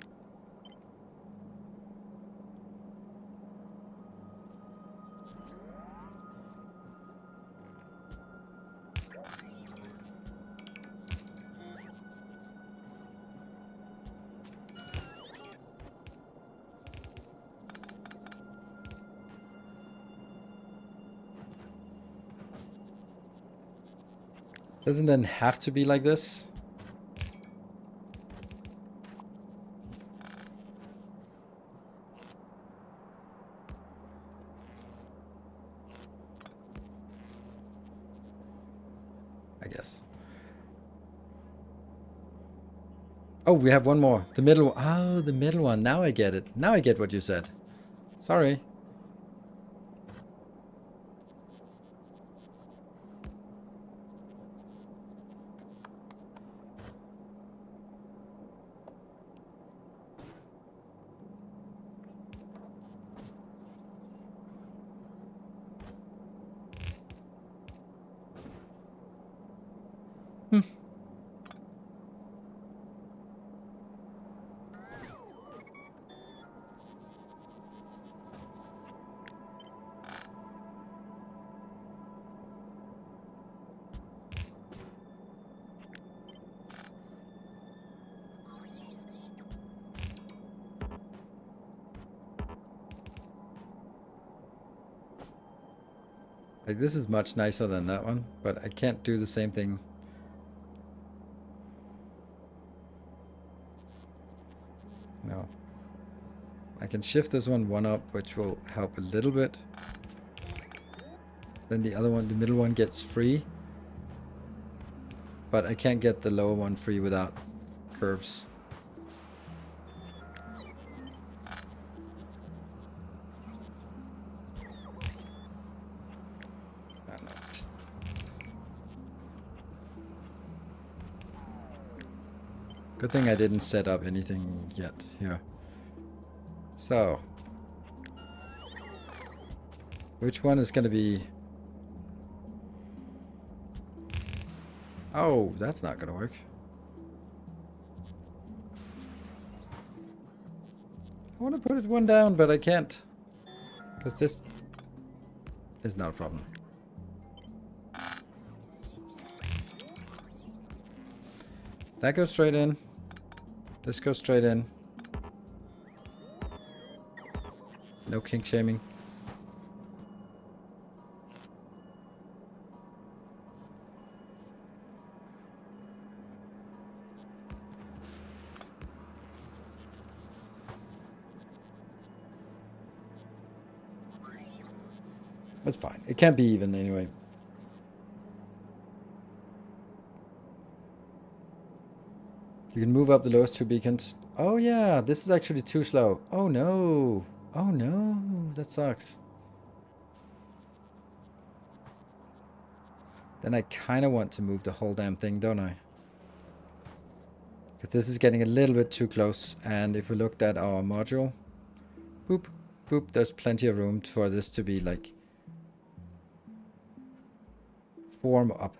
Doesn't then have to be like this? I guess. Oh, we have one more. The middle one. Oh, the middle one. Now I get it. Now I get what you said. Sorry. Like, this is much nicer than that one, but I can't do the same thing. No. I can shift this one up, which will help a little bit. Then the other one, the middle one, gets free. But I can't get the lower one free without curves. I don't know. Good thing I didn't set up anything yet here. So. Which one is going to be... Oh, that's not going to work. I want to put it one down, but I can't. Because this is not a problem. That goes straight in. This goes straight in. No kink shaming. That's fine. It can't be even anyway. You can move up the lowest 2 beacons. Oh yeah, this is actually too slow. Oh no. Oh no, that sucks. Then I kind of want to move the whole damn thing, don't I? Because this is getting a little bit too close. And if we looked at our module, boop, boop, there's plenty of room for this to be like form up.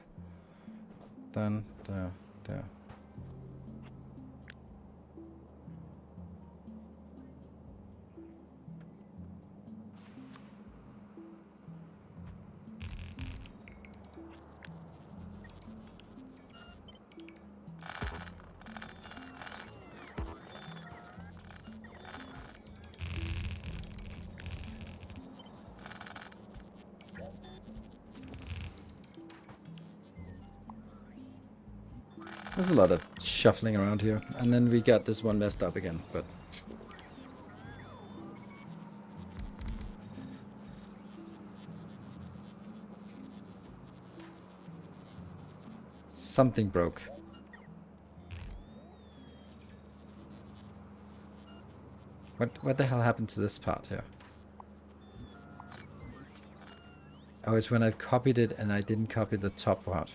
Done, there, there. There's a lot of shuffling around here. And then we got this one messed up again, but... Something broke. What the hell happened to this part here? Oh, it's when I've copied it and I didn't copy the top part.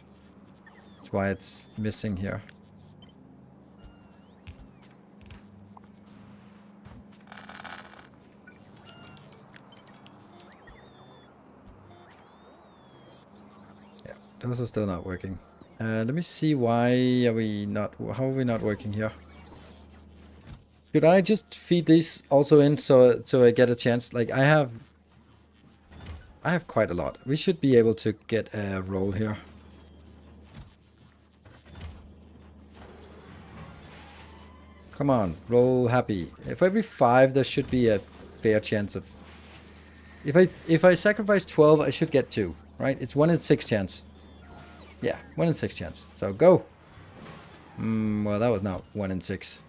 That's why it's missing here. Yeah, those are still not working. Let me see, why are we not... How are we not working here? Should I just feed these also in so I get a chance? Like, I have quite a lot. We should be able to get a roll here. Come on, roll happy. If every 5, there should be a fair chance of... If I sacrifice 12, I should get 2, right? It's 1 in 6 chance. Yeah, 1 in 6 chance. So go. Well, that was not 1 in 6.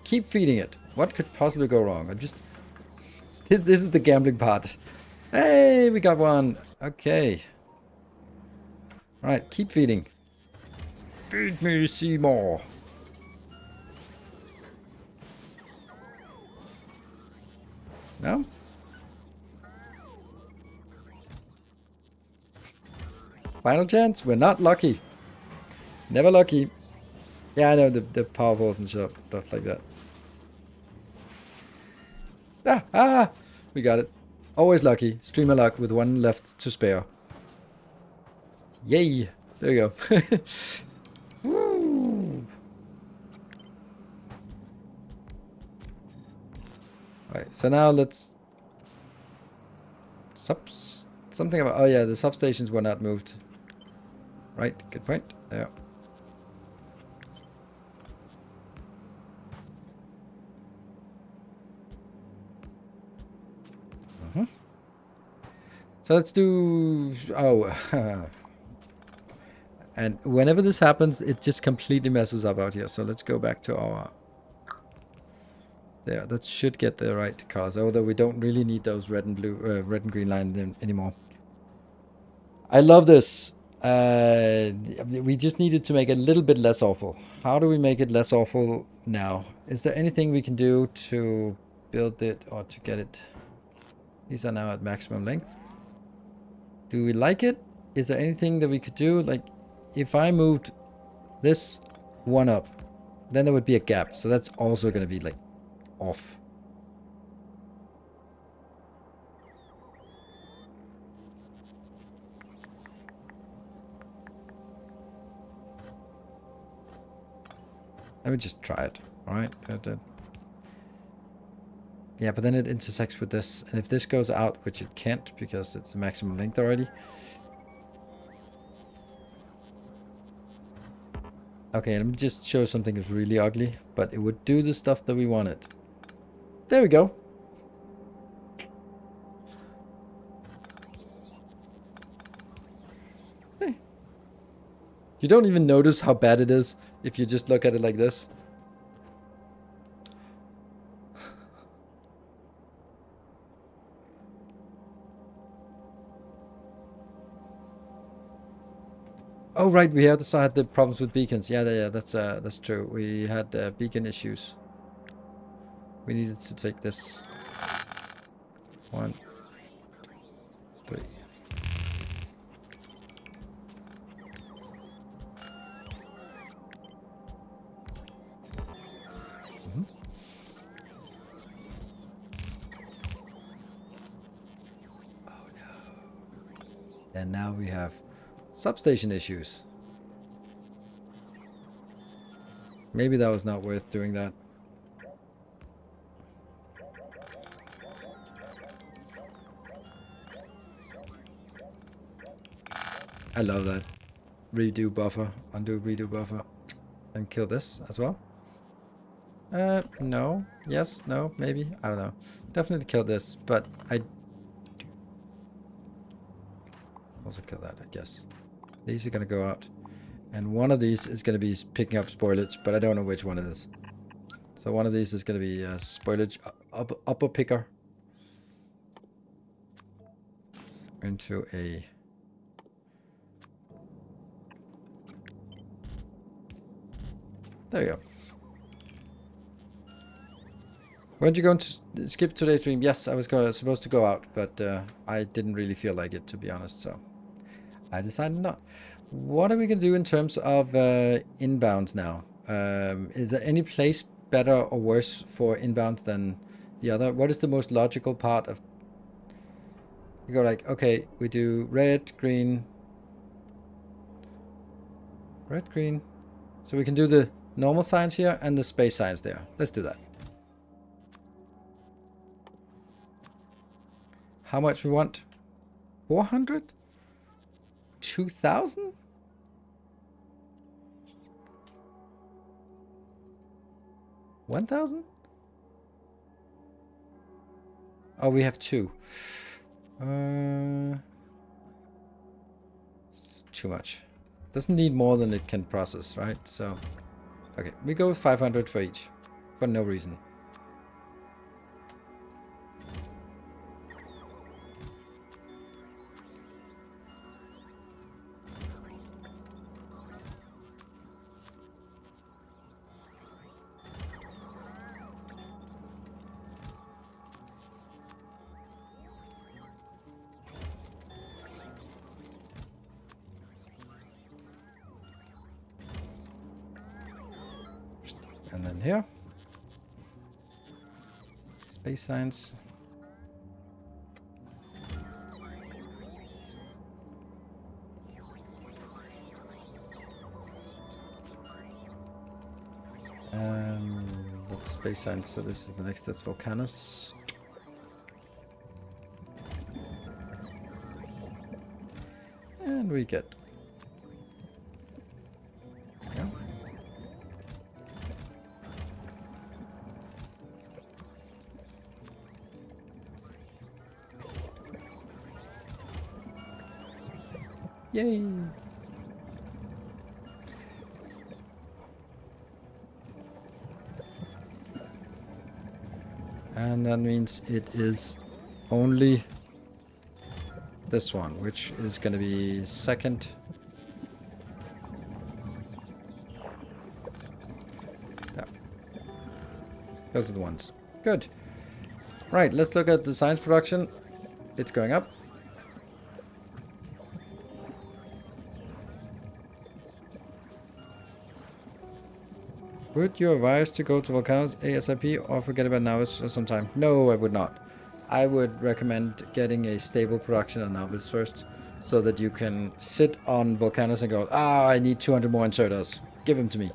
Keep feeding it. What could possibly go wrong? I'm just... This is the gambling part. Hey, we got one. Okay. Alright, keep feeding. Feed me, Seymour. No? Final chance? We're not lucky. Never lucky. Yeah, I know, the power balls and stuff like that. We got it. Always lucky. Streamer luck with 1 left to spare. Yay! There you go. Alright, so now let's... Something about... Oh yeah, the substations were not moved. Right, good point. Yeah. So let's do... Oh. And whenever this happens, it just completely messes up out here. So let's go back to our... There, that should get the right colors. Although we don't really need those red and blue, red and green lines anymore. I love this. We just needed to make it a little bit less awful. How do we make it less awful now? Is there anything we can do to build it or to get it? These are now at maximum length. Do we like it? Is there anything that we could do? Like, if I moved this one up, then there would be a gap. So that's also going to be, like, off. Let me just try it. Alright. Yeah, but then it intersects with this. And if this goes out, which it can't because it's the maximum length already. Okay, let me just show something that's really ugly, but it would do the stuff that we wanted. There we go. Hey. You don't even notice how bad it is if you just look at it like this. Oh right, we also had the problems with beacons. Yeah, that's true. We had beacon issues. We needed to take this 1, 2, 3. Oh no. And now we have substation issues. Maybe that was not worth doing that. I love that. Redo buffer, undo redo buffer, and kill this as well. No, yes, no, maybe, I don't know. Definitely kill this, but I also kill that, I guess. These are gonna go out. And one of these is going to be picking up spoilage, but I don't know which one it is. So one of these is going to be a spoilage upper picker into a... There you go. Weren't you going to skip today's stream? Yes, I was supposed to go out, but I didn't really feel like it, to be honest, so I decided not. What are we going to do in terms of inbounds now? Is there any place better or worse for inbounds than the other? What is the most logical part of... You go like, okay, we do red, green, red, green. So we can do the normal signs here and the space signs there. Let's do that. How much we want? 400? 2,000? $1,000? Oh, we have 2. It's too much. Doesn't need more than it can process, right? So, okay, we go with 500 for each, for no reason. And then here, space science. That's space science, so this is the next, that's Volcanus. And we get... Yeah. Yay! And that means it is only this one, which is going to be second. Yeah. Those are the ones. Good. Right, let's look at the science production. It's going up. Would you advise to go to Volcanoes ASAP or forget about Novice for some time? No, I would not. I would recommend getting a stable production on Novice first, so that you can sit on Volcanoes and go, ah, I need 200 more inserters. Give them to me.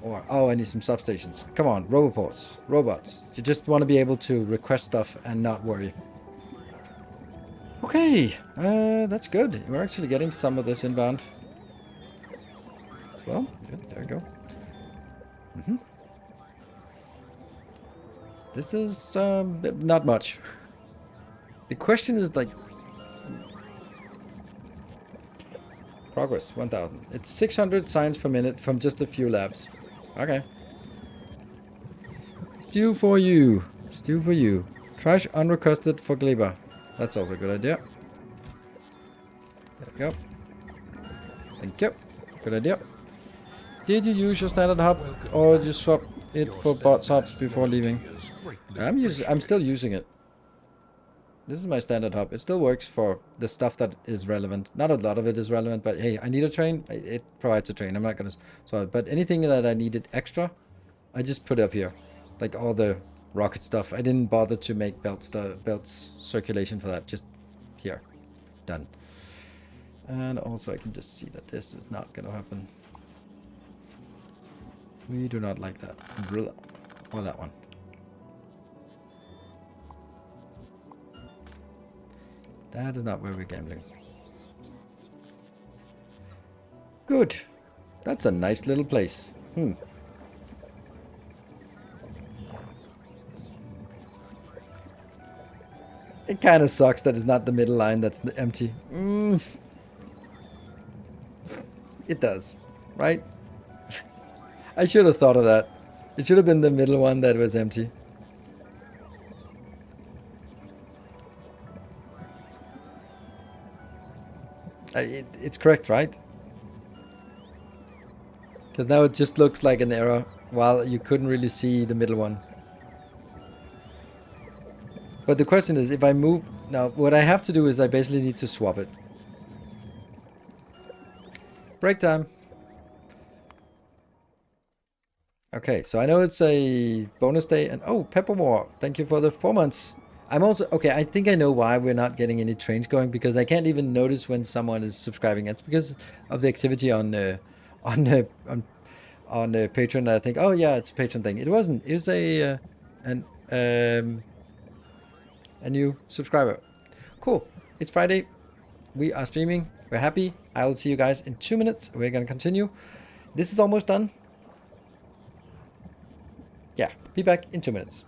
Or, oh, I need some substations. Come on, roboports, robots. You just want to be able to request stuff and not worry. Okay, that's good. We're actually getting some of this inbound as well. Good, there we go. This is not much. The question is like progress 1000. It's 600 signs per minute from just a few labs. Okay. Stew for you. Stew for you. Trash unrequested for Gleba. That's also a good idea. There we go. Thank you. Good idea. Did you use your standard hub or did you swap it for bots hubs before leaving? I'm still using it. This is my standard hub. It still works for the stuff that is relevant. Not a lot of it is relevant, but hey, I need a train. It provides a train. I'm not gonna solve it. But anything that I needed extra, I just put up here. Like all the rocket stuff. I didn't bother to make belts circulation for that. Just here. Done. And also I can just see that this is not gonna happen. We do not like that. Or that one. That is not where we're gambling. Good. That's a nice little place. It kind of sucks that it's not the middle line that's empty. It does, right? I should have thought of that. It should have been the middle one that was empty. It's correct, right? Because now it just looks like an error, while you couldn't really see the middle one. But the question is, if I move... Now, what I have to do is I basically need to swap it. Break time. Okay, so I know it's a bonus day, and oh, Peppermore, thank you for the 4 months. I'm also, okay, I think I know why we're not getting any trains going, because I can't even notice when someone is subscribing. It's because of the activity on Patreon. I think, oh yeah, it's a Patreon thing. It wasn't. It was a new subscriber. Cool. It's Friday. We are streaming. We're happy. I will see you guys in 2 minutes. We're gonna continue. This is almost done. Yeah, be back in 2 minutes.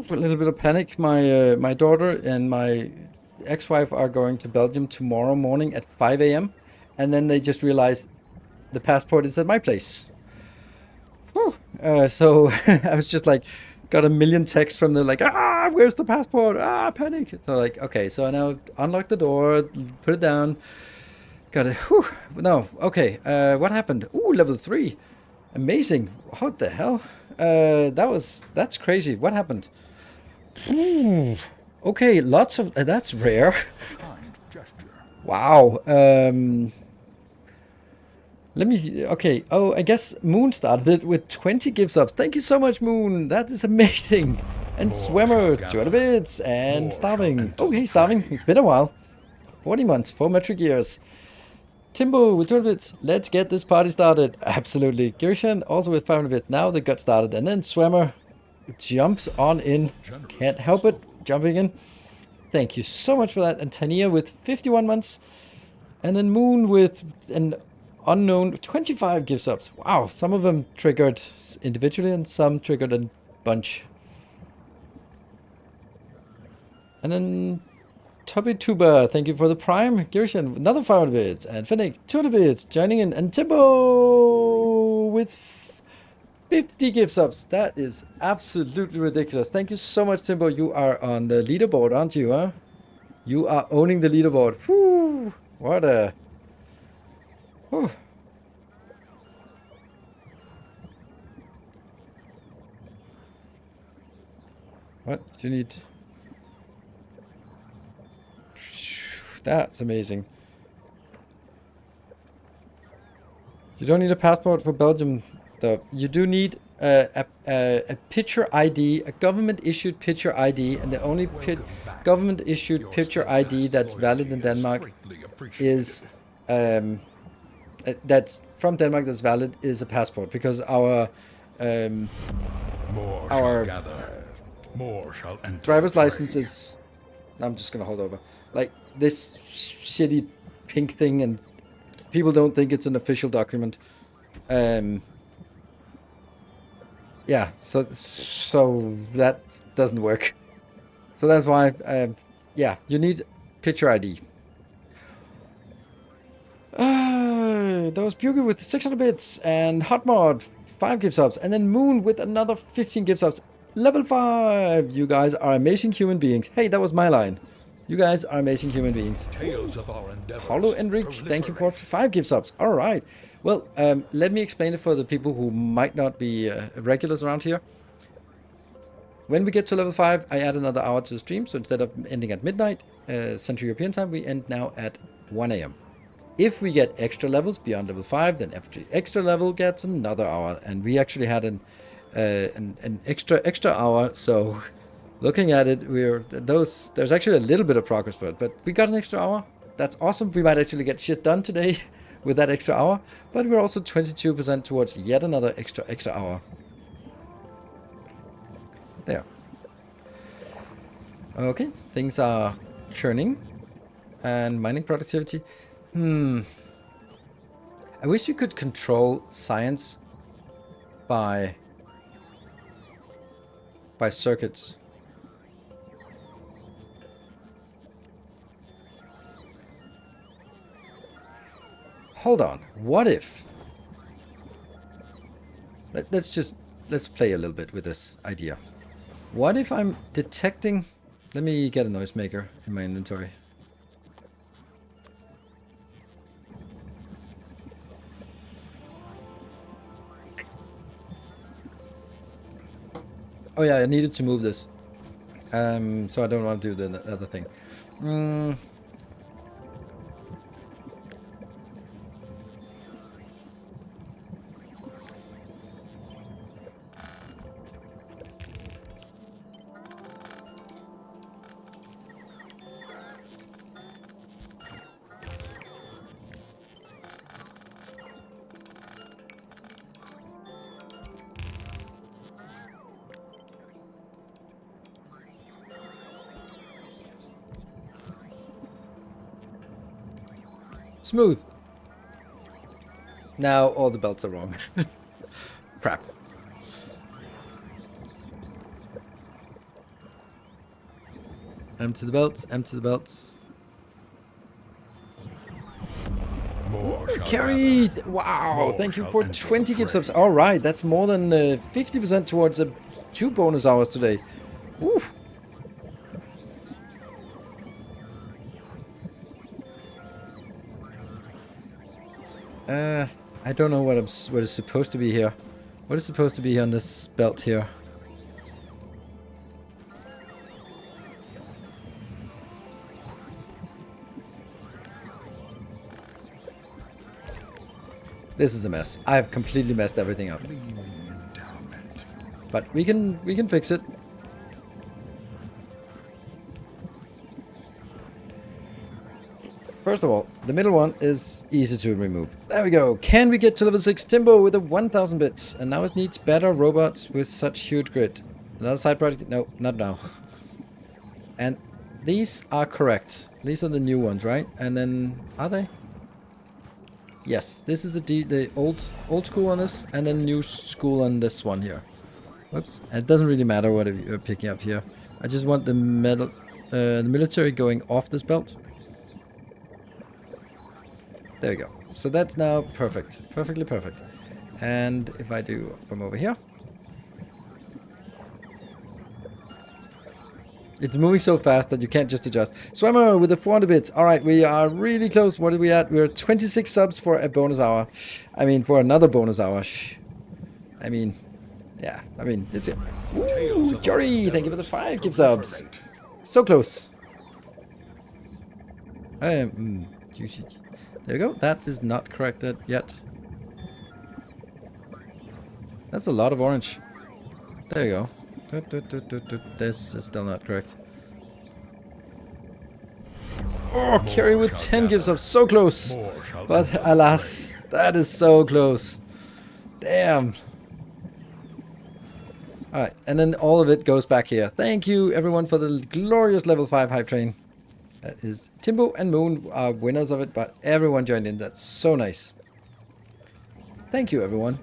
A little bit of panic. My daughter and my ex-wife are going to Belgium tomorrow morning at 5 a.m. and then they just realized the passport is at my place. So I was just like, got a million texts from them like, where's the passport? Panic. So like, okay, so I now unlock the door, put it down, got it. No, okay. What happened? Ooh, level 3. Amazing. What the hell? That's crazy. What happened? Okay, lots of that's rare. Wow. Let me. Okay. Oh, I guess Moon started it with 20 gift subs. Thank you so much, Moon. That is amazing. And Swimmer, 200 bits, and Starving. Oh, hey, Starving. It's been a while. 40 months, 4 metric years. Timbo with 200 bits. Let's get this party started. Absolutely. Gershan also with 500 bits. Now they got started. And then Swimmer. jumps on in. Can't help it. Jumping in. Thank you so much for that. And Tania with 51 months. And then Moon with an unknown 25 gift subs. Wow, some of them triggered individually and some triggered a bunch. And then Tubby Tuba, thank you for the Prime. Girishan, another 500 bits. And Finnick, 200 bits, joining in. And Timbo with 50 gift subs. That is absolutely ridiculous. Thank you so much, Timbo. You are on the leaderboard, aren't you, huh? You are owning the leaderboard. Whew, what a... Whew. What do you need? That's amazing. You don't need a passport for Belgium, though. You do need a picture ID, a government-issued picture ID, and the only government-issued picture ID that's valid in Denmark is that's from Denmark that's valid is a passport, because our driver's license is... I'm just gonna hold over. Like this shitty pink thing, and people don't think it's an official document. Yeah, so that doesn't work. So that's why, yeah, you need picture ID. That was Bugi with 600 bits, and Hotmod 5 gift subs, and then Moon with another 15 gift subs. Level 5. You guys are amazing human beings. Hey, that was my line. You guys are amazing human beings. Tales of our endeavors. Paulo Enrique, thank you for 5 gift subs. All right. Well, let me explain it for the people who might not be regulars around here. When we get to level 5, I add another hour to the stream. So instead of ending at midnight, Central European time, we end now at 1 a.m. If we get extra levels beyond level 5, then every extra level gets another hour. And we actually had an extra hour. So looking at it, there's actually a little bit of progress, but we got an extra hour. That's awesome. We might actually get shit done today with that extra hour. But we're also 22% towards yet another extra hour. There. Okay, things are churning. And mining productivity. I wish we could control science by circuits. Hold on. What if? Let's play a little bit with this idea. What if I'm detecting... Let me get a noisemaker in my inventory. Oh yeah, I needed to move this. So I don't want to do the other thing. Smooth. Now all the belts are wrong. Crap. Empty the belts, empty the belts. Carry! Wow, thank you for 20 gift subs. Alright, that's more than 50% towards 2 bonus hours today. Oof. I don't know what is supposed to be here. What is supposed to be here on this belt here? This is a mess. I have completely messed everything up. But we can fix it. First of all, the middle one is easy to remove. There we go. Can we get to level 6 Timbo with a 1000 bits? And now it needs better robots with such huge grid. Another side project? No, not now. And these are correct. These are the new ones, right? And then, are they? Yes, this is the old school on this, and then new school on this one here. Whoops. It doesn't really matter what you're picking up here. I just want the military going off this belt. There we go. So that's now perfect. Perfectly perfect. And if I do from over here. It's moving so fast that you can't just adjust. Swimmer with the 400 bits. All right, we are really close. What are we at? We're at 26 subs for a bonus hour. I mean, for another bonus hour. I mean, yeah. I mean, it's it. Ooh, Jory, thank you for the 5 gift subs. So close. Juicy. There we go. That is not corrected yet. That's a lot of orange. There you go. This is still not correct. Oh, Carrie with 10 gives up. So close. But alas, that is so close. Damn. Alright, and then all of it goes back here. Thank you, everyone, for the glorious level 5 hype train. That is Timbo and Moon are winners of it, but everyone joined in. That's so nice. Thank you, everyone.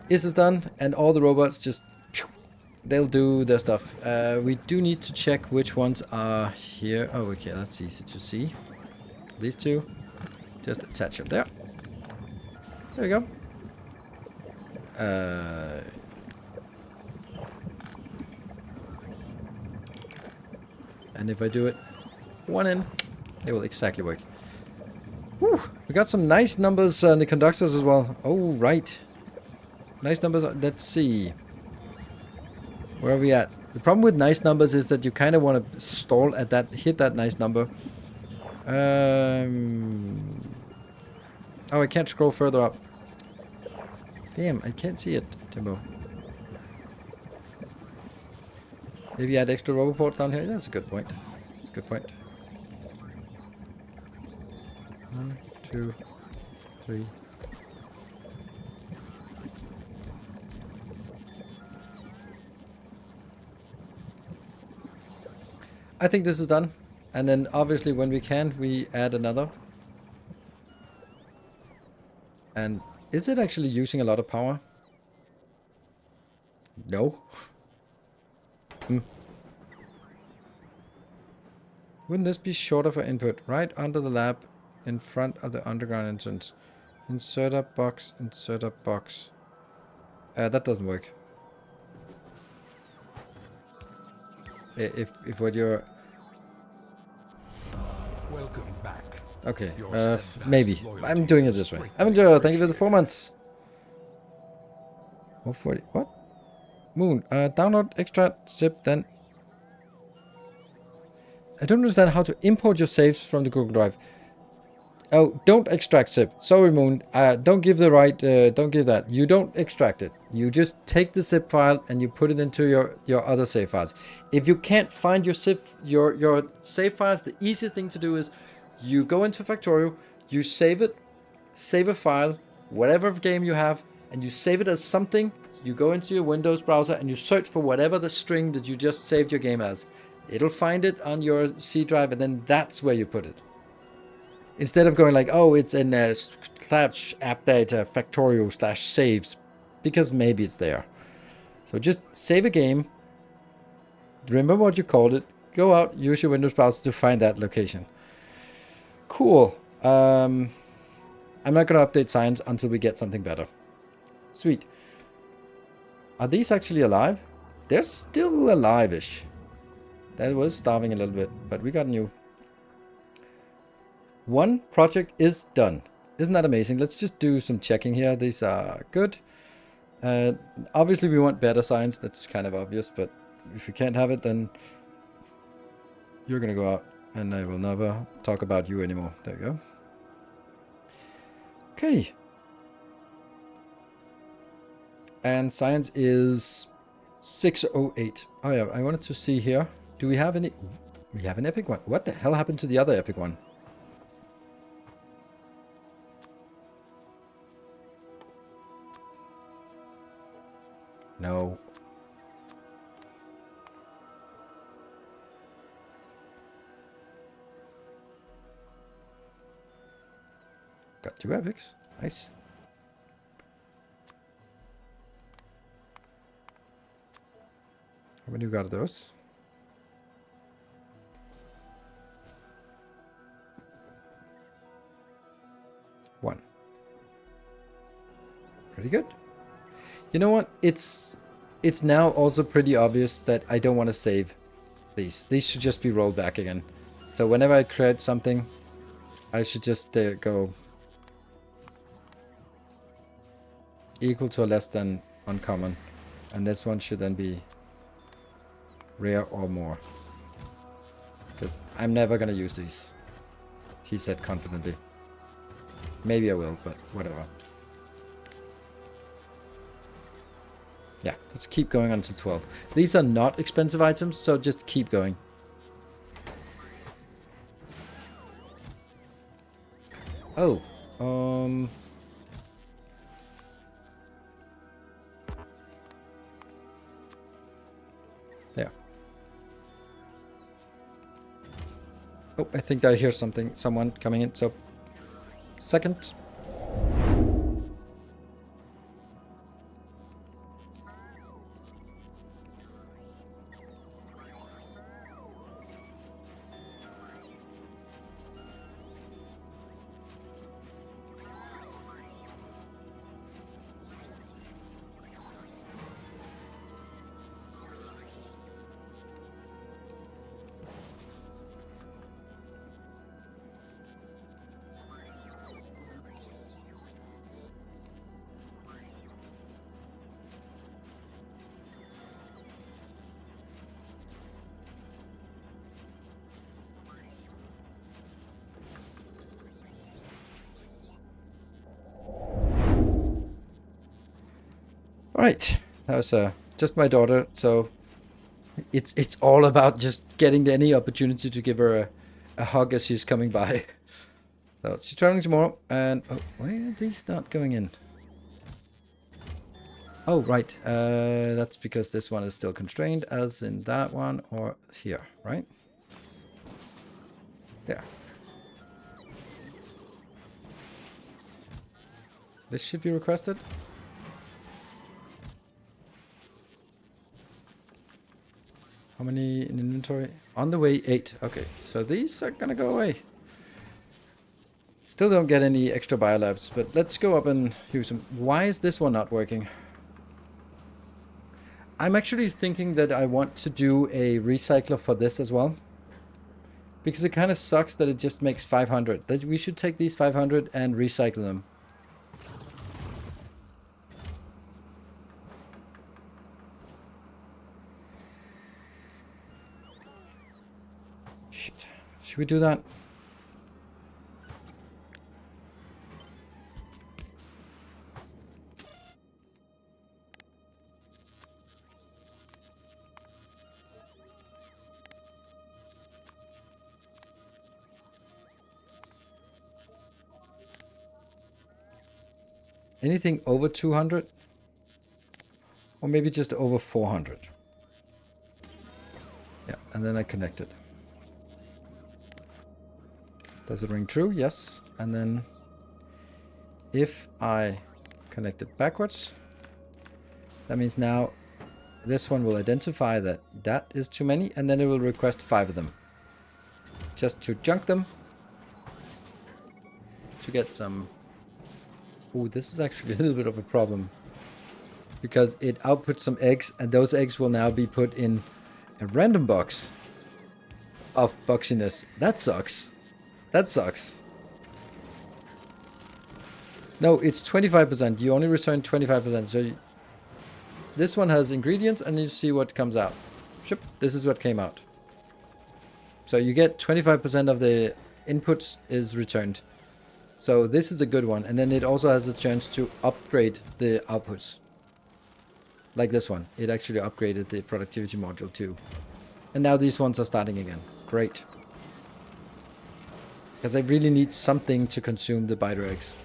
This is done, and all the robots just... they'll do their stuff. We do need to check which ones are here. Oh, okay, that's easy to see. These two. Just attach them there. There we go. And if I do it one in, it will exactly work. Whew, we got some nice numbers on the conductors as well. Oh, right. Nice numbers. Let's see. Where are we at? The problem with nice numbers is that you kind of want to stall at that, hit that nice number. Oh, I can't scroll further up. Damn, I can't see it, Timbo. Maybe add extra roboports down here. That's a good point. That's a good point. 1, 2, 3. I think this is done. And then obviously when we can, we add another. And is it actually using a lot of power? No. Wouldn't this be shorter for input? Right under the lab, in front of the underground entrance. Insert a box, insert a box. That doesn't work. If what you're... Welcome back. Okay, maybe. I'm doing it this way. Avenger, thank you for the 4 months. 140, what? Moon, download extract zip, then... I don't understand how to import your saves from the Google Drive. Oh, don't extract zip. Sorry, Moon. Don't give the right, don't give that. You don't extract it. You just take the zip file and you put it into your other save files. If you can't find your save files, the easiest thing to do is you go into Factorio, you save it, save a file, whatever game you have, and you save it as something. You go into your Windows browser and you search for whatever the string that you just saved your game as. It'll find it on your C drive, and then that's where you put it. Instead of going like, oh, it's in slash app data Factorio slash saves, because maybe it's there. So just save a game. Remember what you called it. Go out, use your Windows browser to find that location. Cool. I'm not going to update science until we get something better. Sweet. Are these actually alive? They're still alive-ish. That was starving a little bit, but we got new. One project is done. Isn't that amazing? Let's just do some checking here. These are good. Obviously, we want better science. That's kind of obvious, but if you can't have it, then you're going to go out, and I will never talk about you anymore. There you go. Okay. And science is 608. Oh yeah, I wanted to see here. Do we have any... We have an epic one. What the hell happened to the other epic one? No. Got 2 epics. Nice. How many you got of those? One. Pretty good. You know what? It's now also pretty obvious that I don't want to save these. These should just be rolled back again. So whenever I create something, I should just go equal to or less than uncommon. And this one should then be rare or more. Because I'm never going to use these, he said confidently. Maybe I will, but whatever. Yeah, let's keep going until 12. These are not expensive items, so just keep going. Oh, there. Oh, I think I hear something, someone coming in, so second. Alright, that was just my daughter, so it's all about just getting any opportunity to give her a hug as she's coming by. So she's traveling tomorrow, and oh, why are these not going in? Oh, right, that's because this one is still constrained, as in that one, or here, right? There. This should be requested. How many in inventory? On the way, 8. Okay, so these are gonna go away. Still don't get any extra biolabs, but let's go up and use them. Why is this one not working? I'm actually thinking that I want to do a recycler for this as well. Because it kind of sucks that it just makes 500. That we should take these 500 and recycle them. Shit. Should we do that? Anything over 200? Or maybe just over 400. Yeah, and then I connect it. Does it ring true? Yes. And then if I connect it backwards, that means now this one will identify that that is too many, and then it will request 5 of them. Just to junk them. To get some... Ooh, this is actually a little bit of a problem. Because it outputs some eggs, and those eggs will now be put in a random box of boxiness. That sucks. That sucks. No, it's 25%. You only return 25%. So this one has ingredients, and you see what comes out. Ship. This is what came out. So you get 25% of the inputs is returned. So this is a good one. And then it also has a chance to upgrade the outputs. Like this one. It actually upgraded the productivity module too. And now these ones are starting again. Great. Because I really need something to consume the biter eggs.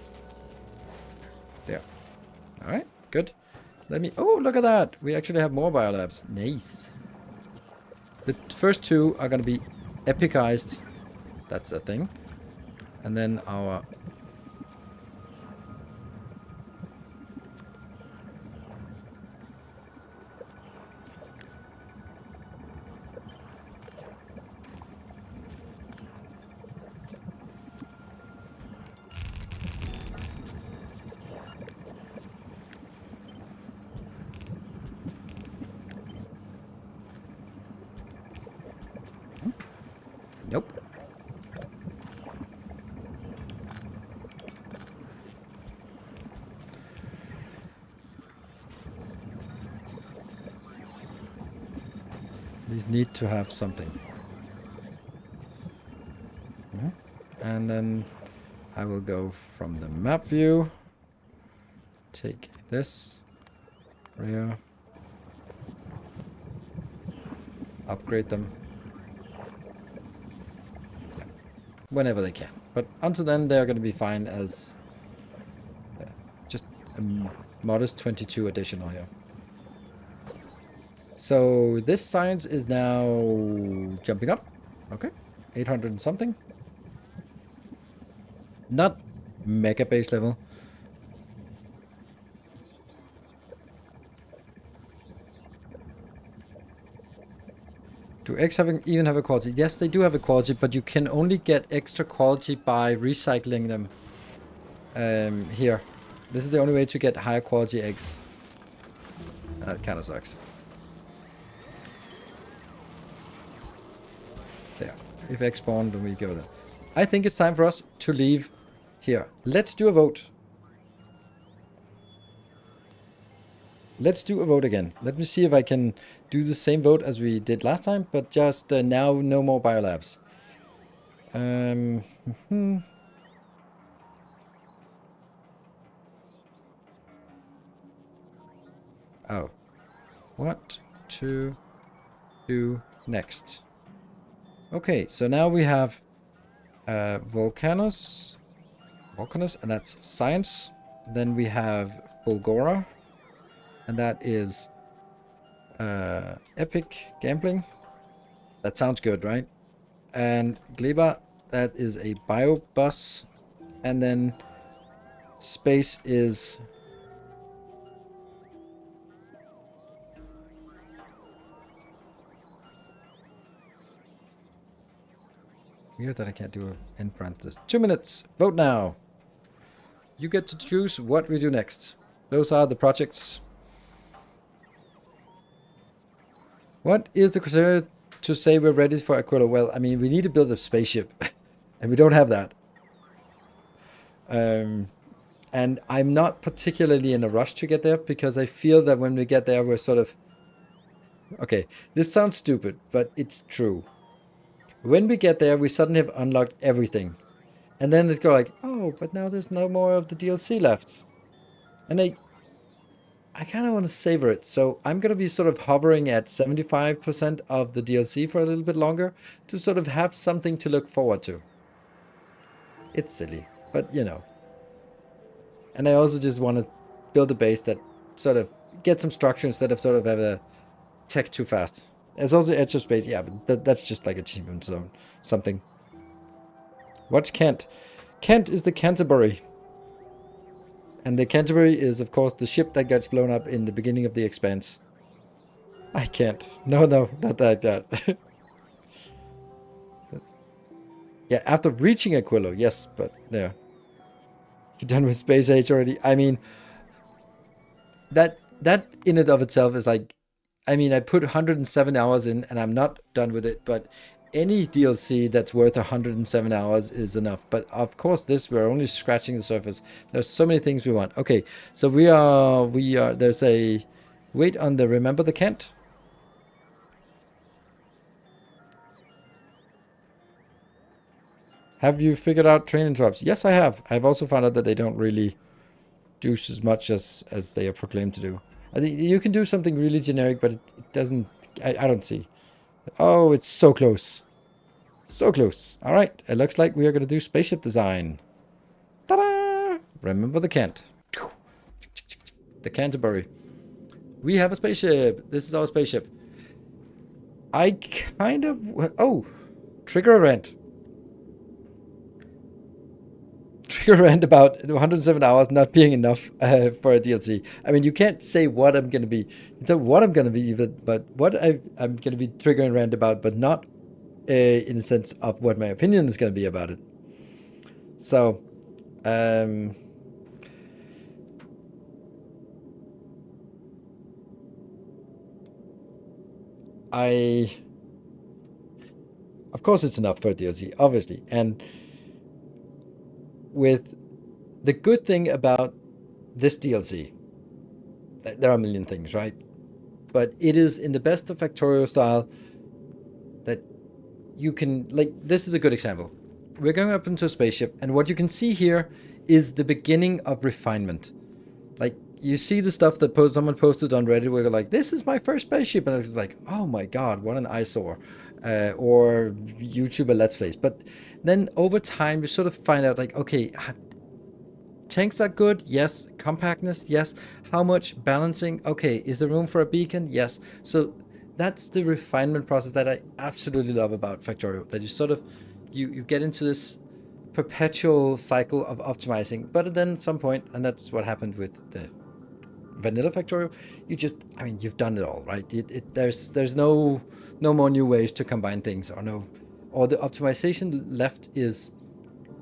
There. Alright, good. Let me... Oh, look at that! We actually have more biolabs. Nice. The first 2 are going to be epicized. That's a thing. And then our These need to have something. And then I will go from the map view. Take this. Rear. Upgrade them. Yeah. Whenever they can. But until then, they're going to be fine as just a modest 22 additional here. So this science is now jumping up. Okay. 800 and something. Not mega base level. Do eggs even have a quality? Yes, they do have a quality, but you can only get extra quality by recycling them. Here. This is the only way to get higher quality eggs. And that kind of sucks. There. If eggs spawn, then we go there. I think it's time for us to leave here. Let's do a vote. Let's do a vote again. Let me see if I can do the same vote as we did last time, but just now no more biolabs. Oh. What to do next? Okay, so now we have Volcanus, and that's science. Then we have Fulgora, and that is epic gambling. That sounds good, right? And Gleba, that is a biobus. And then space is weird that I can't do an end parenthesis. 2 minutes. Vote now. You get to choose what we do next. Those are the projects. What is the criteria to say we're ready for Aquila? Well, I mean, we need to build a spaceship. And we don't have that. And I'm not particularly in a rush to get there, because I feel that when we get there, we're sort of... Okay, this sounds stupid, but it's true. When we get there, we suddenly have unlocked everything. And then it's go like, oh, but now there's no more of the DLC left. And I kind of want to savor it. So I'm going to be sort of hovering at 75% of the DLC for a little bit longer to sort of have something to look forward to. It's silly, but you know. And I also just want to build a base that sort of get some structure instead of sort of have a tech too fast. There's also edge of space. Yeah, but that's just like achievement zone. Something. What's Kent? Kent is the Canterbury. And the Canterbury is, of course, the ship that gets blown up in the beginning of The Expanse. I can't. No, not like that. Yeah, after reaching Aquilo, yes, but yeah. You're done with Space Age already. I mean, that in and of itself is like, I mean, I put 107 hours in and I'm not done with it, but any DLC that's worth 107 hours is enough. But of course, we're only scratching the surface. There's so many things we want. Okay, so we are, there's a, wait on the, remember the Kent? Have you figured out training drops? Yes, I have. I've also found out that they don't really do as much as they are proclaimed to do. I think you can do something really generic, but it doesn't, I don't see. Oh, it's so close. So close. All right. It looks like we are going to do spaceship design. Ta-da! Remember the Kent. The Canterbury. We have a spaceship. This is our spaceship. I kind of... Oh. Trigger event. Trigger event about 107 hours not being enough for a DLC. I mean, you can't say what I'm going to be. You can tell what I'm going to be, even, but what I'm going to be triggering rant about, but not in the sense of what my opinion is going to be about it. So, of course it's enough for a DLC, obviously. And with the good thing about this DLC, there are a million things, right? But it is in the best of Factorio style, that you can, like, this is a good example. We're going up into a spaceship, and what you can see here is the beginning of refinement. Like, you see the stuff that someone posted on Reddit where you're like, this is my first spaceship, and I was like, oh my god, what an eyesore. Or YouTuber Let's Plays. But then over time, you sort of find out, like, okay, tanks are good, yes. Compactness, yes. How much balancing? Okay, is there room for a beacon? Yes. So that's the refinement process that I absolutely love about Factorio. That you sort of, you get into this perpetual cycle of optimizing. But then at some point, and that's what happened with the vanilla Factorio, you just, I mean, you've done it all, right? There's no more new ways to combine things, or the optimization left is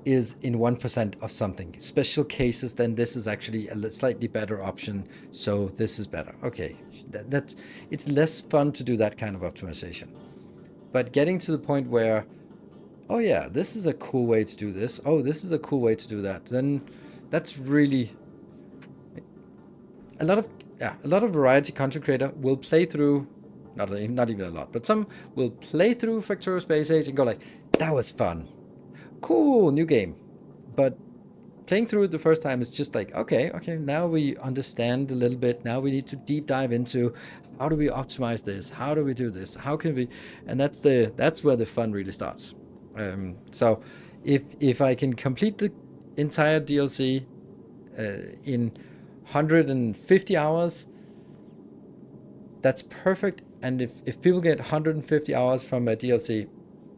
in 1% of something. Special cases, then this is actually a slightly better option, so this is better. Okay, that's it's less fun to do that kind of optimization. But getting to the point where, oh yeah, this is a cool way to do this. Oh, this is a cool way to do that. Then that's really a lot of variety content creator will play through, not even a lot, but some will play through Factorio Space Age and go like, that was fun. Cool, new game. But playing through it the first time is just like, okay, now we understand a little bit. Now we need to deep dive into how do we optimize this? How do we do this? How can we? And that's where the fun really starts. So if I can complete the entire DLC in 150 hours, that's perfect. And if people get 150 hours from a DLC,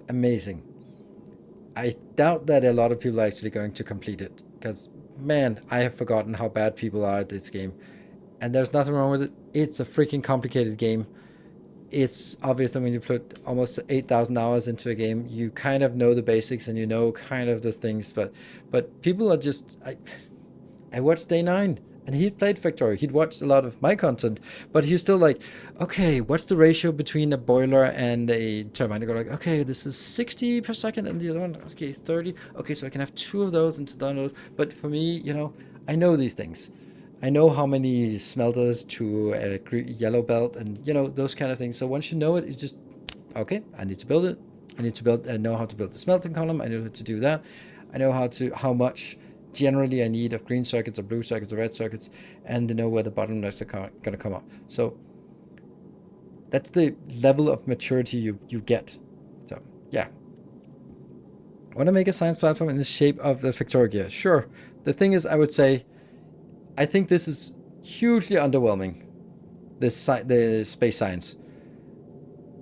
amazing. I doubt that a lot of people are actually going to complete it, because, man, I have forgotten how bad people are at this game. And there's nothing wrong with it. It's a freaking complicated game. It's obvious that when you put almost 8,000 hours into a game, you kind of know the basics and you know kind of the things. But people are just... I watched Day 9. And he'd played Factorio. He'd watched a lot of my content, but he's still like, okay, what's the ratio between a boiler and a turbine? I go like, okay, this is 60 per second, and the other one, okay, 30. Okay, so I can have 2 of those and 2 of those. But for me, I know these things. I know how many smelters to a yellow belt, and those kind of things. So once you know it, it's just, okay, I need to build it. I know how to build the smelting column. I know how to do that. I know how much generally I need of green circuits or blue circuits or red circuits, and to know where the bottlenecks are going to come up. So that's the level of maturity you get. So yeah. Want to make a science platform in the shape of the Factorio gear? Sure. The thing is, I would say, I think this is hugely underwhelming. The space science.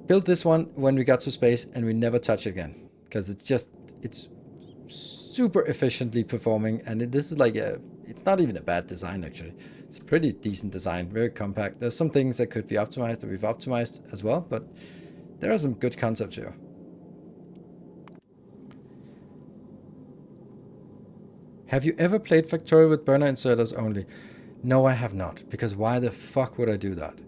Built this one when we got to space, and we never touch it again, because it's super efficiently performing, and this is like it's not even a bad design actually. It's a pretty decent design, very compact. There's some things that could be optimized that we've optimized as well, but there are some good concepts here. Have you ever played Factorio with burner inserters only? No, I have not, because why the fuck would I do that?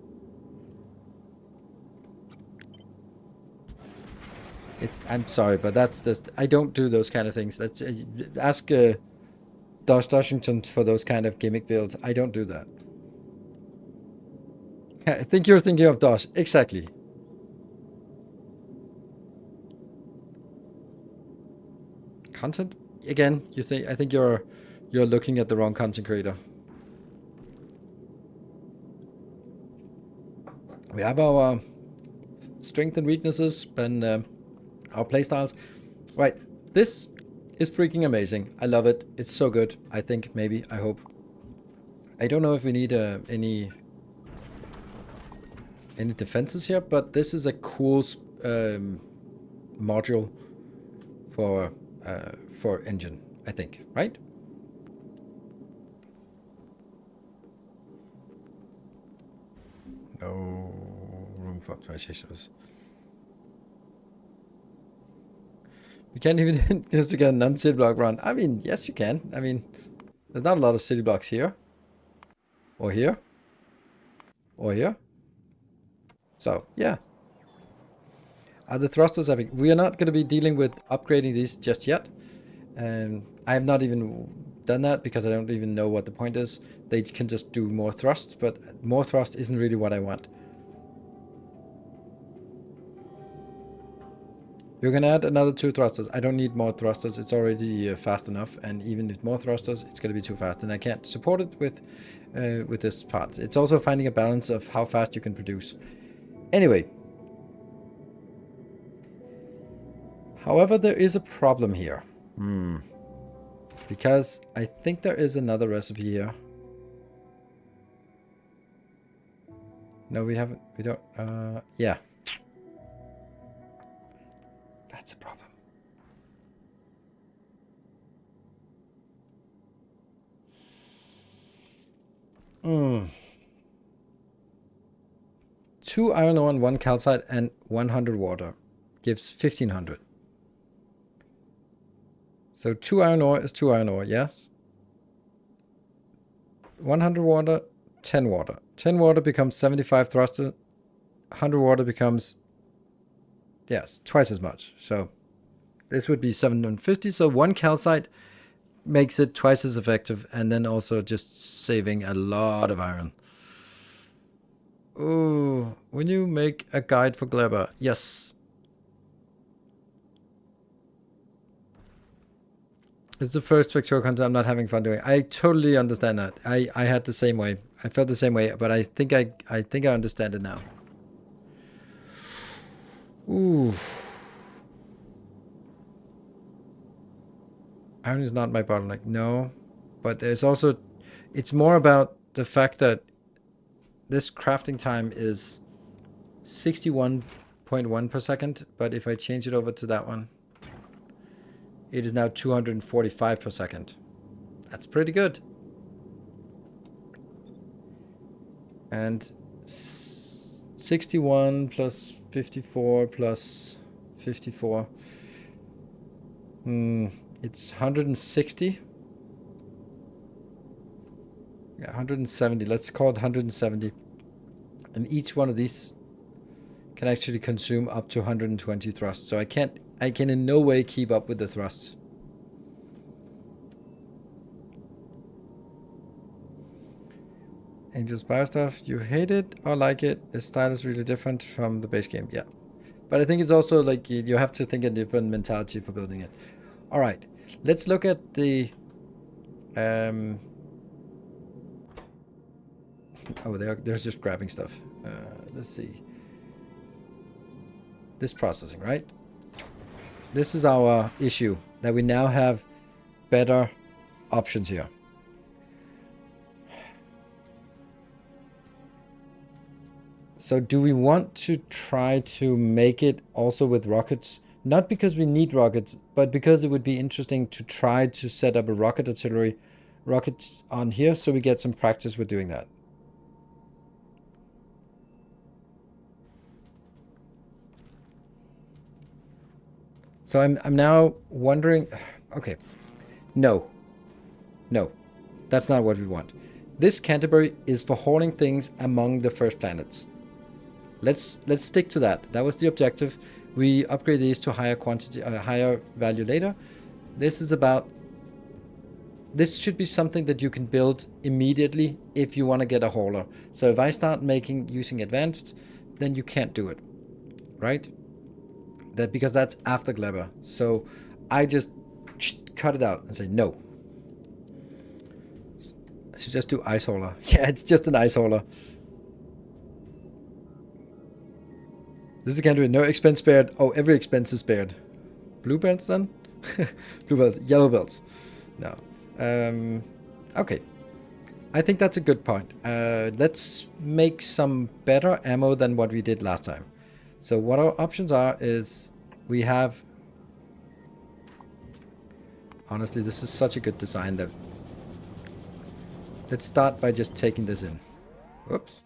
I'm sorry, but that's just, I don't do those kind of things. That's ask Dosh Doshington for those kind of gimmick builds. I don't do that. I think you're thinking of Dosh. Exactly. Content? Again, I think you're looking at the wrong content creator. We have our strengths and weaknesses and our playstyles. Right, this is freaking amazing. I love it. It's so good. I think, maybe, I hope. I don't know if we need any defenses here, but this is a cool module for engine, I think, right? No room for optimizations. You can't even just to get a non-city block run. I mean, yes, you can. I mean, there's not a lot of city blocks here. Or here. Or here. So, yeah. Are the thrusters having... We are not going to be dealing with upgrading these just yet. I have not even done that because I don't even know what the point is. They can just do more thrusts, but more thrust isn't really what I want. We're gonna add another 2 thrusters. I don't need more thrusters. It's already fast enough, and even with more thrusters, it's gonna be too fast, and I can't support it with this part. It's also finding a balance of how fast you can produce. Anyway, however, there is a problem here. Because I think there is another recipe here. No, we haven't. We don't. Yeah. That's a problem. 2 iron ore and 1 calcite and 100 water gives 1500. So 2 iron ore is 2 iron ore, yes. 100 water, 10 water. 10 water becomes 75 thruster. 100 water becomes, yes, twice as much. So this would be 750. So 1 calcite makes it twice as effective, and then also just saving a lot of iron. Oh, when you make a guide for Gleber, yes. It's the first Factorio content I'm not having fun doing. I totally understand that. I had the same way. I felt the same way, but I think I understand it now. Ooh. Iron is not my bottleneck. No. But there's also, it's more about the fact that this crafting time is 61.1 per second, but if I change it over to that one, it is now 245 per second. That's pretty good. And 61 plus 54 plus 54. It's 160. Yeah, 170. Let's call it 170. And each one of these can actually consume up to 120 thrusts. So I can in no way keep up with the thrusts. Angel's Bio stuff, you hate it or like it? The style is really different from the base game. Yeah. But I think it's also like you have to think a different mentality for building it. All right. Let's look at the oh, they're just grabbing stuff. Let's see. This processing, right? This is our issue, that we now have better options here. So do we want to try to make it also with rockets? Not because we need rockets, but because it would be interesting to try to set up a rocket artillery rockets on here so we get some practice with doing that. So I'm now wondering, okay, no, that's not what we want. This Canterbury is for hauling things among the first planets. Let's stick to that. That was the objective. We upgrade these to higher quantity, higher value later. This is about, this should be something that you can build immediately if you want to get a hauler. So if I start using advanced, then you can't do it, right? Because that's after Gleber. So I just cut it out and say no. I should just do ice hauler. Yeah, it's just an ice hauler. This is a country, no expense spared. Oh, every expense is spared. Blue belts then? Blue belts, yellow belts. No. Okay. I think that's a good point. Let's make some better ammo than what we did last time. So what our options are is we have... Honestly, this is such a good design that... Let's start by just taking this in. Whoops.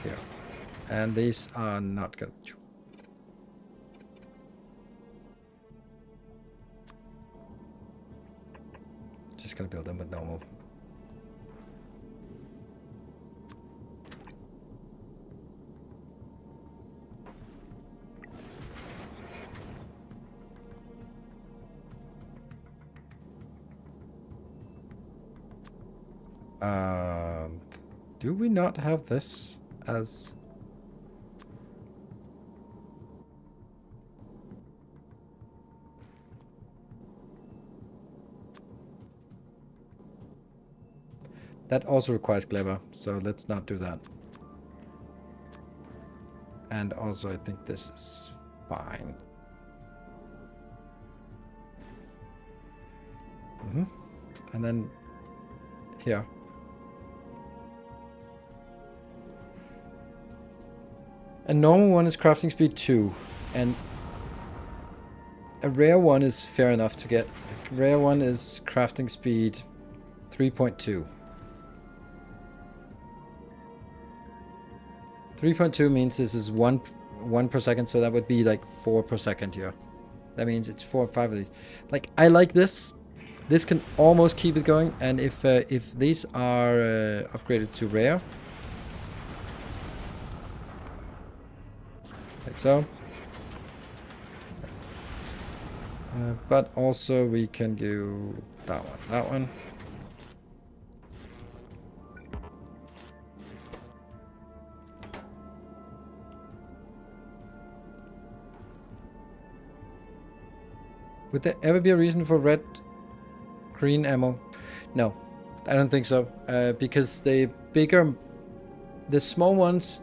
Here. And these are not going to... Just going to build them with normal. Do we not have this as... That also requires clever, so let's not do that. And also I think this is fine. And then here. A normal one is crafting speed 2, and a rare one is fair enough to get. A rare one is crafting speed 3.2. 3.2 means this is one per second, so that would be like 4 per second here. That means it's 4 or 5 of these. Like, I like this. This can almost keep it going, and if these are upgraded to rare, like so. But also we can do that one, that one. Would there ever be a reason for red, green ammo? No, I don't think so. Because the bigger, the small ones.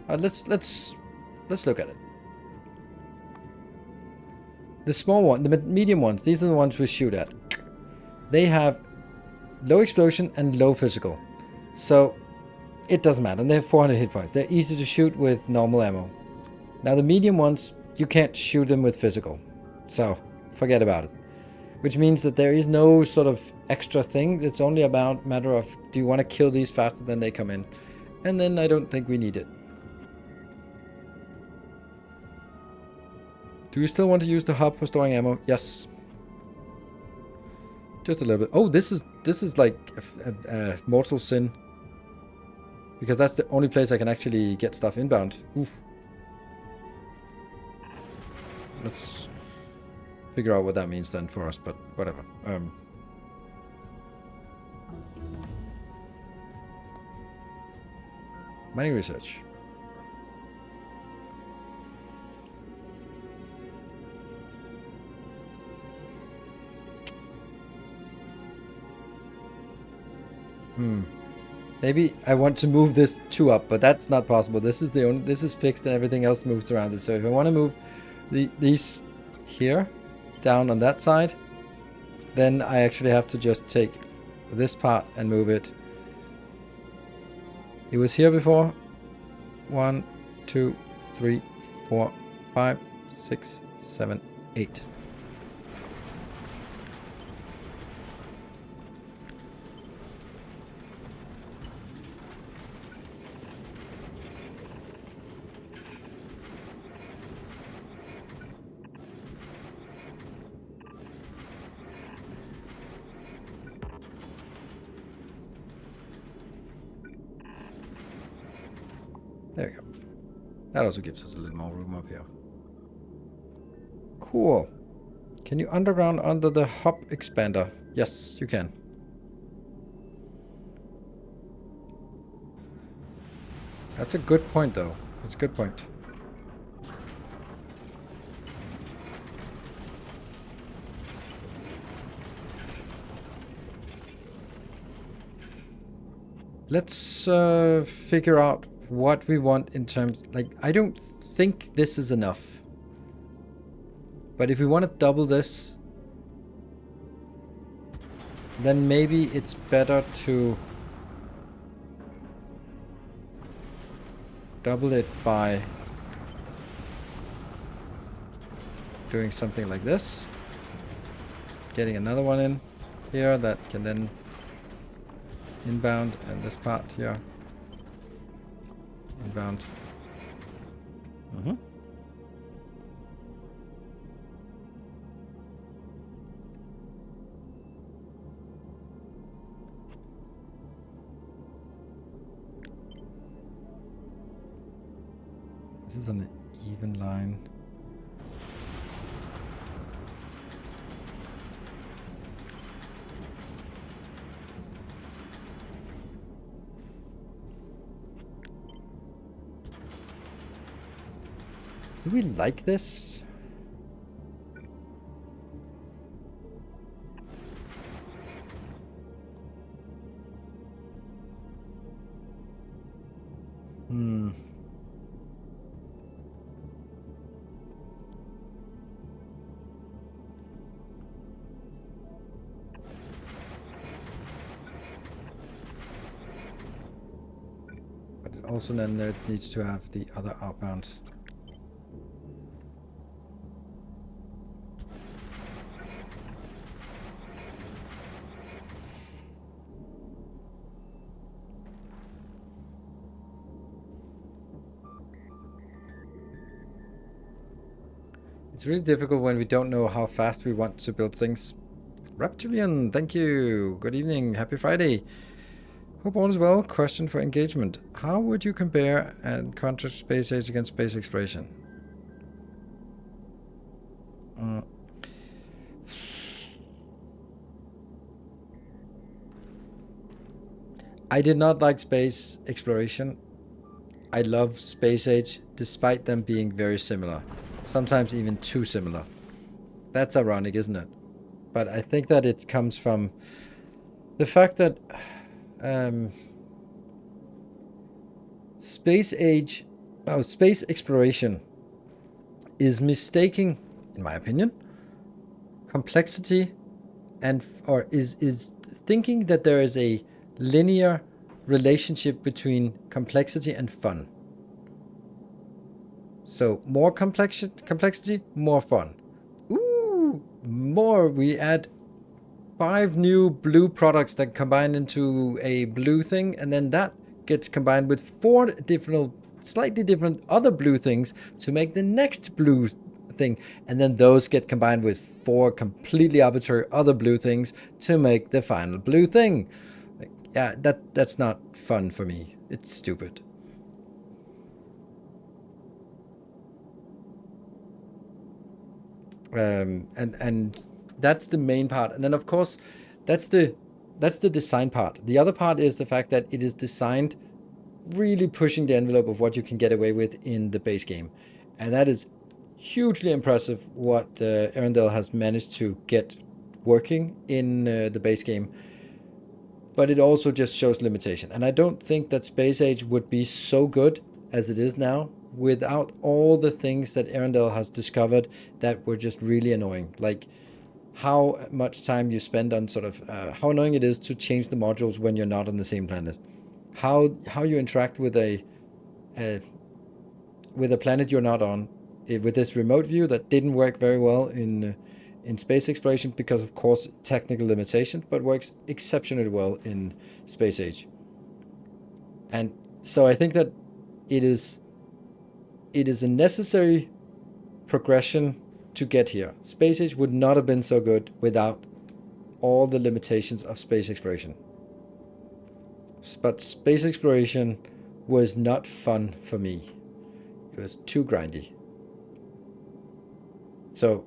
Let's look at it. The small one, the medium ones. These are the ones we shoot at. They have low explosion and low physical, so it doesn't matter. And they have 400 hit points. They're easy to shoot with normal ammo. Now the medium ones, you can't shoot them with physical, so forget about it. Which means that there is no sort of extra thing. It's only about matter of, do you want to kill these faster than they come in? And then I don't think we need it. Do you still want to use the hub for storing ammo? Yes. Just a little bit. Oh, this is like a mortal sin. Because that's the only place I can actually get stuff inbound. Oof. Let's figure out what that means then for us, but whatever. Mining research. Maybe I want to move this 2 up, but that's not possible. This is the only, this is fixed and everything else moves around it. So if I want to move these here down on that side, then I actually have to just take this part and move it. It was here before. 1, 2, 3, 4, 5, 6, 7, 8. There we go. That also gives us a little more room up here. Cool. Can you underground under the hub expander? Yes, you can. That's a good point, though. That's a good point. Let's figure out what we want in terms, like, I don't think this is enough, but if we want to double this, then maybe it's better to double it by doing something like this, getting another one in here that can then inbound, and this part here inbound. This is an even line. Do we like this? Also then it needs to have the other outbounds. It's really difficult when we don't know how fast we want to build things. Reptilian, thank you. Good evening. Happy Friday. Hope all is well. Question for engagement. How would you compare and contrast space age against space exploration? I did not like space exploration. I love space age, despite them being very similar. Sometimes even too similar. That's ironic, isn't it? But I think that it comes from the fact that space exploration is mistaking, in my opinion, complexity or is thinking that there is a linear relationship between complexity and fun. So more complexity, more fun. Ooh, more. We add 5 new blue products that combine into a blue thing, and then that gets combined with 4 different, slightly different other blue things to make the next blue thing, and then those get combined with 4 completely arbitrary other blue things to make the final blue thing. Yeah, that's not fun for me. It's stupid. And that's the main part. And then of course, that's the design part. The other part is the fact that it is designed really pushing the envelope of what you can get away with in the base game. And that is hugely impressive what Arendelle has managed to get working in the base game. But it also just shows limitation. And I don't think that Space Age would be so good as it is now without all the things that Arendelle has discovered that were just really annoying. Like how much time you spend on sort of how annoying it is to change the modules when you're not on the same planet. How you interact with a planet you're not on, with this remote view that didn't work very well in space exploration because of course technical limitations, but works exceptionally well in Space Age. And so I think that it is a necessary progression to get here. Space Age would not have been so good without all the limitations of space exploration. But space exploration was not fun for me. It was too grindy. So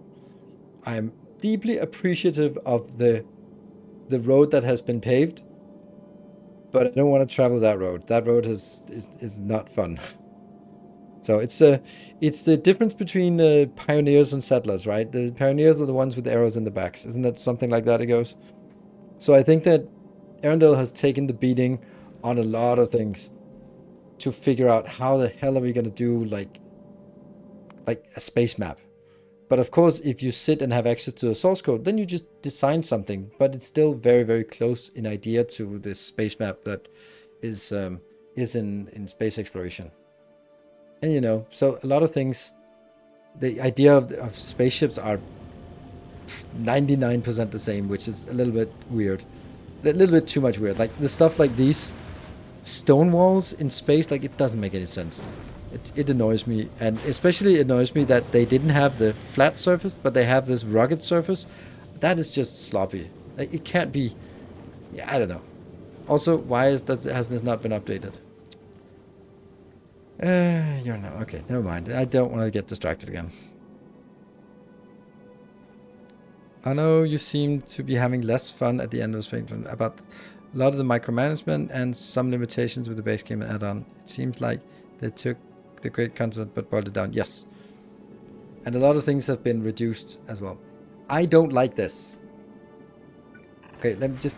I'm deeply appreciative of the road that has been paved, but I don't want to travel that road. That road is not fun. So it's the difference between pioneers and settlers, right? The pioneers are the ones with the arrows in the backs. Isn't that something like that it goes? So I think that Arendelle has taken the beating on a lot of things to figure out how the hell are we going to do like a space map. But of course, if you sit and have access to the source code, then you just design something. But it's still very, very close in idea to this space map that is in space exploration. And you know, so a lot of things, the idea of spaceships are 99% the same, which is a little bit weird. A little bit too much weird. Like the stuff like these stone walls in space, like it doesn't make any sense. It annoys me, and especially it annoys me that they didn't have the flat surface, but they have this rugged surface. That is just sloppy. Like it can't be. Yeah, I don't know. Also, why has this not been updated? You're not okay. Never mind. I don't want to get distracted again. I know you seem to be having less fun at the end of the spectrum about a lot of the micromanagement and some limitations with the base game and add-on. It seems like they took the great concept but boiled it down. Yes. And a lot of things have been reduced as well. I don't like this. Okay, let me just...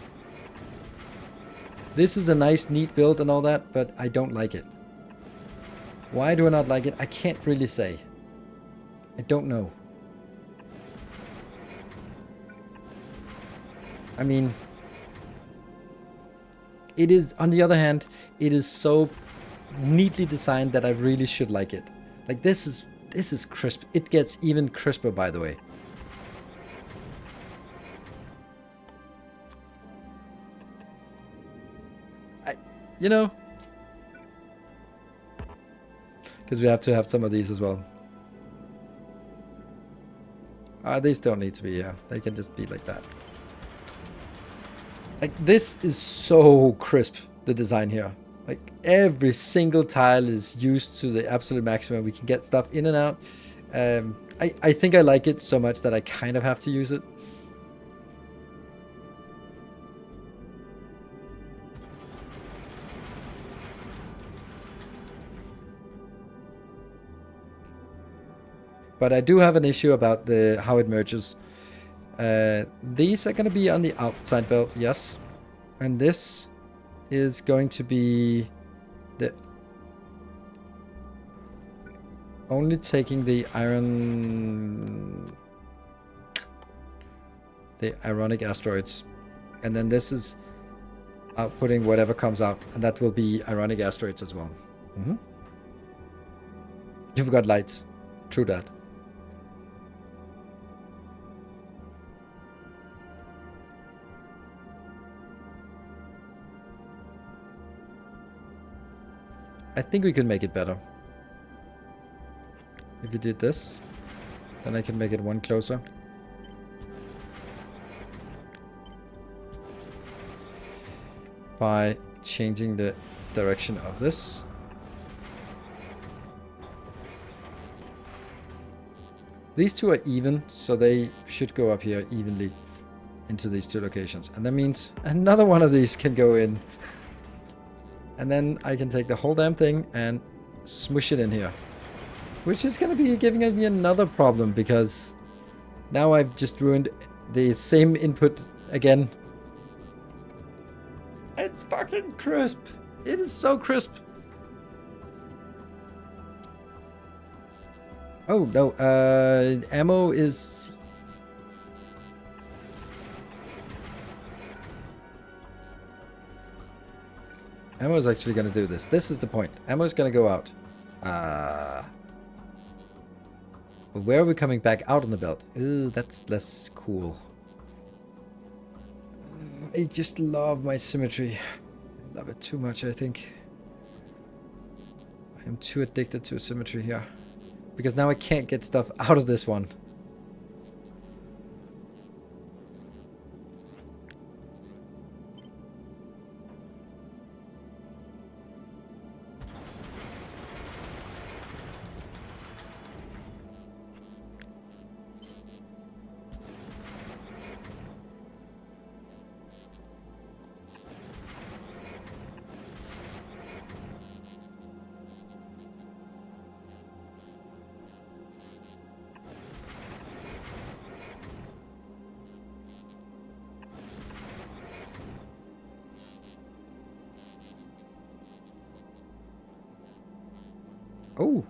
This is a nice, neat build and all that, but I don't like it. Why do I not like it? I can't really say. I don't know. I mean... It is, on the other hand, it is so neatly designed that I really should like it. Like this is crisp. It gets even crisper, by the way. You know, because we have to have some of these as well. These don't need to be here. They can just be like that. Like this is so crisp, the design here. Like every single tile is used to the absolute maximum. We can get stuff in and out. I think I like it so much that I kind of have to use it. But I do have an issue about how it merges. These are going to be on the outside belt, yes. And this is going to be the only taking the ironic asteroids. And then this is outputting whatever comes out. And that will be ironic asteroids as well. You've got lights. True that. I think we can make it better. If we did this, then I can make it one closer. By changing the direction of this. These two are even, so they should go up here evenly into these two locations. And that means another one of these can go in. And then I can take the whole damn thing and smush it in here. Which is going to be giving me another problem because now I've just ruined the same input again. It's fucking crisp. It is so crisp. Oh, no. Ammo is... Ammo is actually going to do this. This is the point. Ammo is going to go out. But where are we coming back out on the belt? Ooh, that's less cool. I just love my symmetry. I love it too much, I think. I am too addicted to symmetry here. Because now I can't get stuff out of this one. Oh,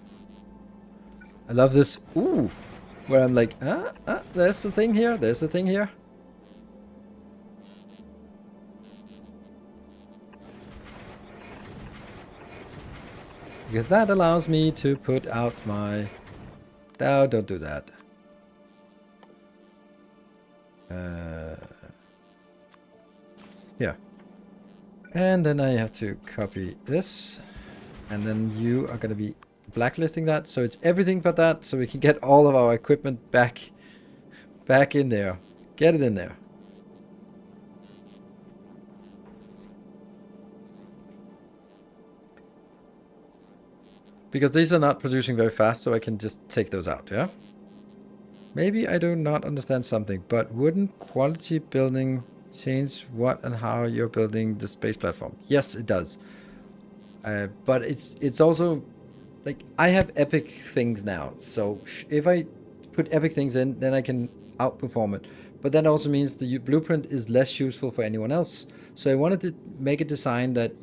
I love this. Ooh, where I'm like, there's a thing here. There's a thing here. Because that allows me to put out my... No, don't do that. Yeah. And then I have to copy this. And then you are going to be blacklisting that. So it's everything but that. So we can get all of our equipment back in there. Get it in there. Because these are not producing very fast, so I can just take those out, yeah? Maybe I do not understand something, but wouldn't quality building change what and how you're building the space platform? Yes, it does. But it's also... Like, I have epic things now, so if I put epic things in, then I can outperform it. But that also means the blueprint is less useful for anyone else. So I wanted to make a design that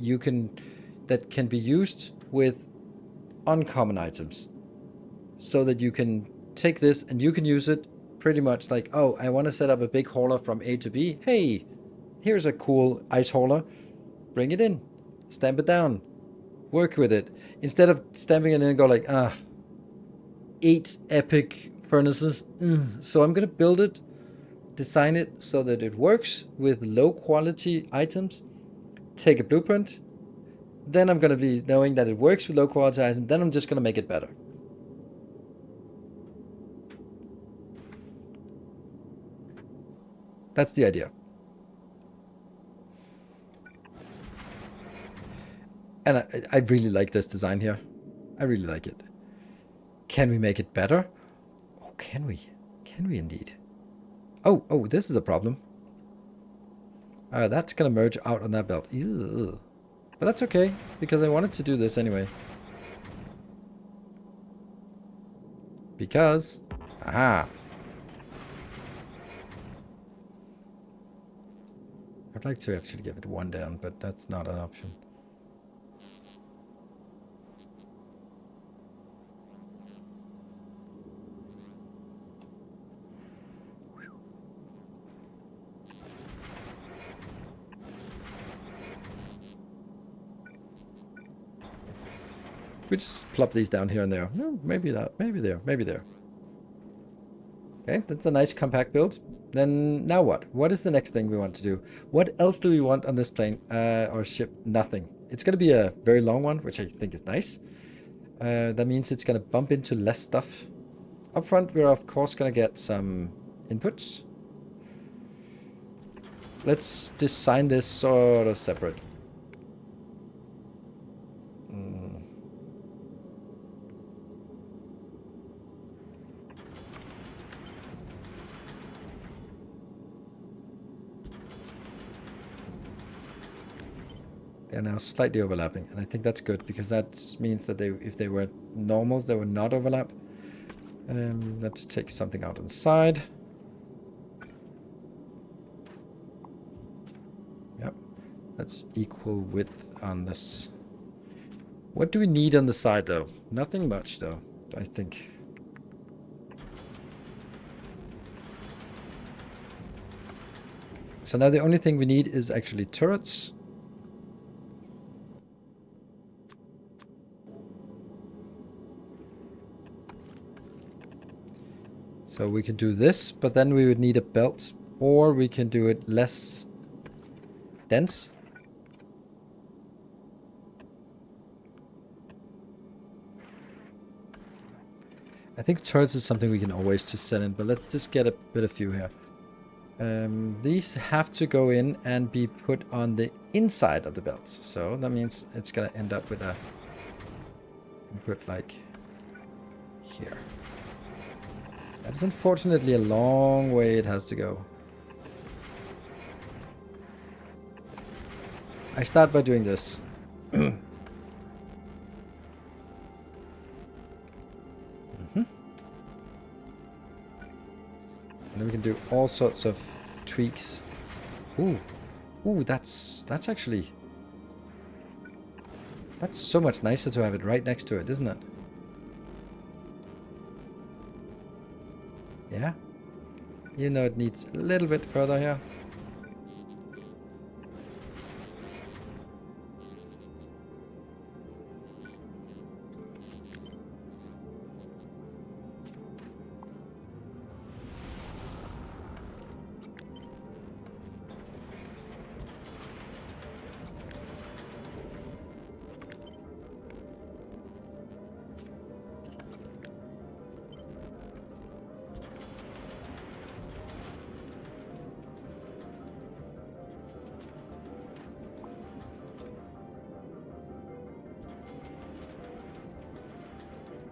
that can be used with uncommon items, so that you can take this and you can use it pretty much like, oh, I want to set up a big hauler from A to B. Hey, here's a cool ice hauler. Bring it in. Stamp it down. work with it. Instead of stamping it in and go like, 8 epic furnaces. So I'm gonna build it, design it so that it works with low quality items, take a blueprint, then I'm gonna be knowing that it works with low quality items, then I'm just gonna make it better. That's the idea. And I really like this design here. I really like it. Can we make it better? Oh, can we? Can we indeed? Oh, this is a problem. That's gonna merge out on that belt. Ew. But that's okay, because I wanted to do this anyway. Because... Aha! I'd like to actually give it 1 down, but that's not an option. We just plop these down here and there. No, maybe that, maybe there, maybe there. Okay, that's a nice compact build. Then now what? What is the next thing we want to do? What else do we want on this plane or ship? Nothing. It's going to be a very long one, which I think is nice. That means it's going to bump into less stuff. Up front, we're of course going to get some inputs. Let's design this sort of separate. They're now slightly overlapping, and I think that's good because that means that if they were normals, they would not overlap. Let's take something out on the side. Yep, that's equal width on this. What do we need on the side though? Nothing much though, I think. So now the only thing we need is actually turrets. So we can do this, but then we would need a belt, or we can do it less dense. I think turrets is something we can always just send in, but let's just get a bit of few here. These have to go in and be put on the inside of the belt. So that means it's gonna end up with a input like here. That is unfortunately a long way it has to go. I start by doing this. And then we can do all sorts of tweaks. Ooh, that's actually... That's so much nicer to have it right next to it, isn't it? Yeah. You know it needs a little bit further here.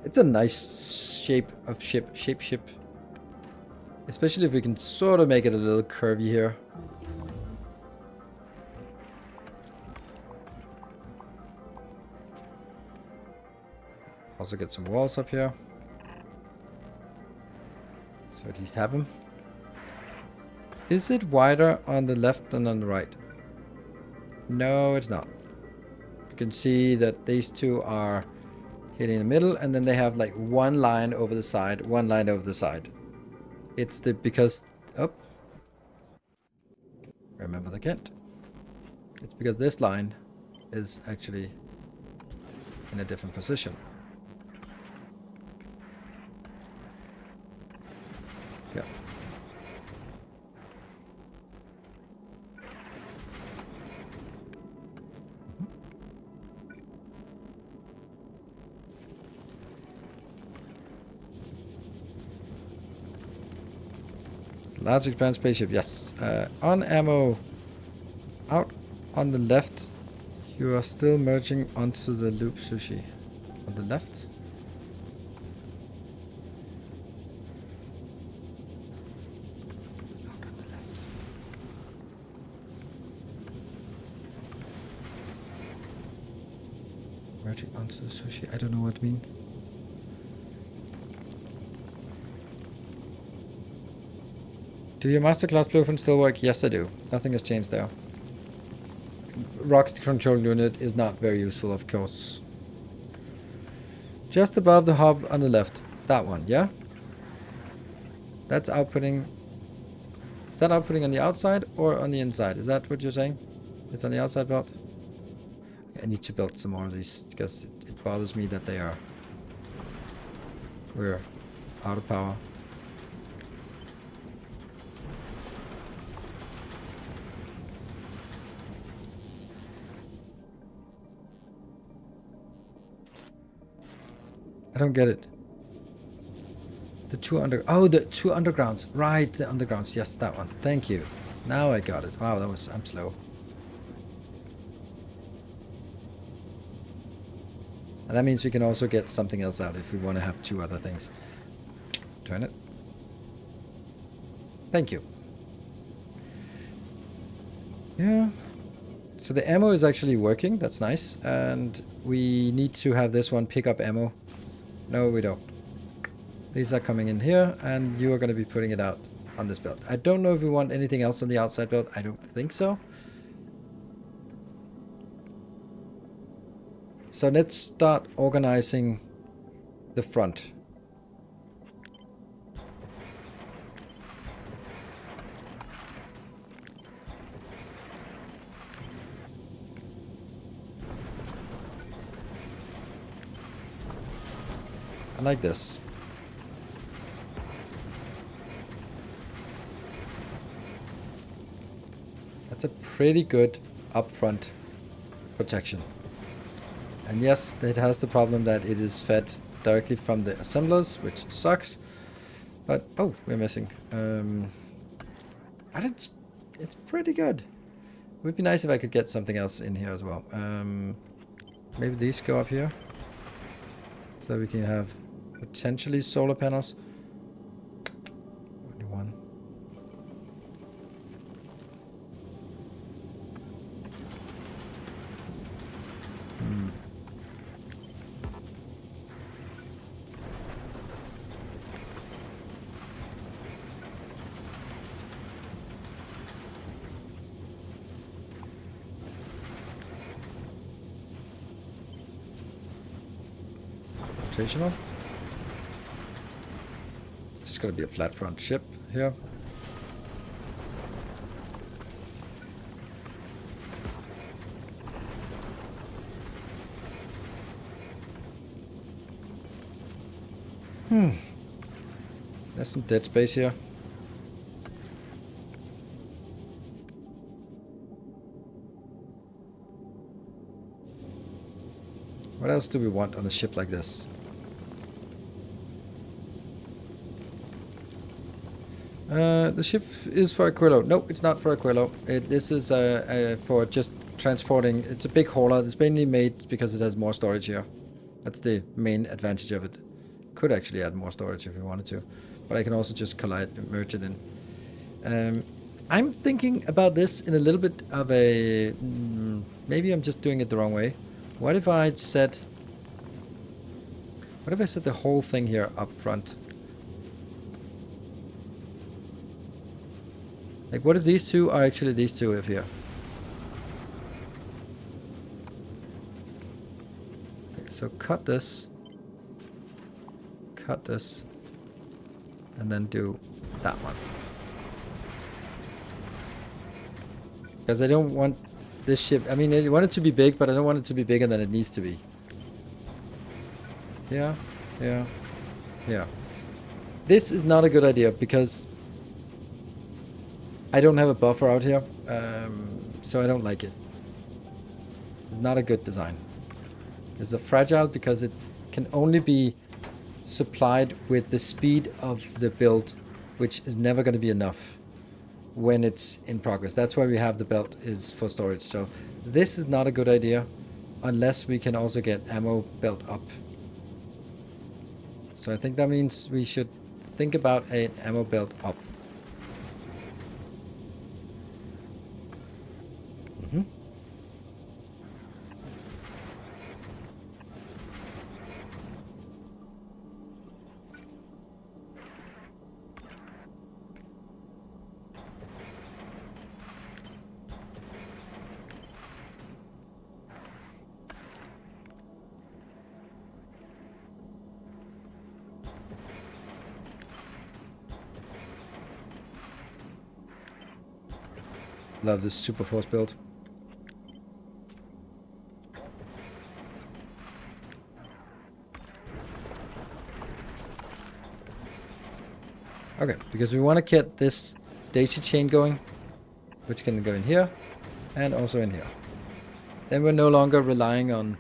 It's a nice shape of ship. Especially if we can sort of make it a little curvy here. Also get some walls up here. So at least have them. Is it wider on the left than on the right? No, it's not. You can see that these two are hitting the middle, and then they have like one line over the side, one line over the side. It's because... Oh. Remember the Kent. It's because this line is actually in a different position. Yeah. Large expand spaceship, yes. On ammo, out on the left, you are still merging onto the loop sushi. On the left? Out on the left. Merging onto the sushi, I don't know what it means. Do your masterclass blueprint still work? Yes, I do. Nothing has changed there. Rocket control unit is not very useful, of course. Just above the hub on the left. That one, yeah? That's outputting. Is that outputting on the outside or on the inside? Is that what you're saying? It's on the outside belt? I need to build some more of these because it bothers me that we're out of power. I don't get it. The two undergrounds. Right, the undergrounds. Yes, that one. Thank you. Now I got it. Wow, I'm slow. And that means we can also get something else out if we want to have two other things. Turn it. Thank you. Yeah. So the ammo is actually working. That's nice. And we need to have this one pick up ammo. No, we don't. These are coming in here, and you are going to be putting it out on this belt. I don't know if we want anything else on the outside belt. I don't think so. So let's start organizing the front. I like this. That's a pretty good upfront protection. And yes, it has the problem that it is fed directly from the assemblers, which sucks. But oh, we're missing. But it's pretty good. It would be nice if I could get something else in here as well. Maybe these go up here, so we can have potentially solar panels. Only one. Rotational. It's just gonna be a flat front ship here. There's some dead space here. What else do we want on a ship like this? The ship is for Aquilo. No, it's not for Aquilo. This is for just transporting. It's a big hauler. It's mainly made because it has more storage here. That's the main advantage of it. Could actually add more storage if we wanted to, but I can also just merge it in. I'm thinking about this in a little bit of a... maybe I'm just doing it the wrong way. What if I said... what if I set the whole thing here up front? Like, what if these two are actually these two up here? Okay, so cut this, and then do that one. Because I don't want this ship... I mean, I want it to be big, but I don't want it to be bigger than it needs to be. Yeah, yeah, yeah. This is not a good idea because I don't have a buffer out here, so I don't like it. Not a good design. It's a fragile because it can only be supplied with the speed of the build, which is never going to be enough when it's in progress. That's why we have the belt is for storage. So this is not a good idea unless we can also get ammo belt up. So I think that means we should think about an ammo belt up. Mm-hmm. Love this super force build. Okay, because we want to get this daisy chain going, which can go in here and also in here. Then we're no longer relying on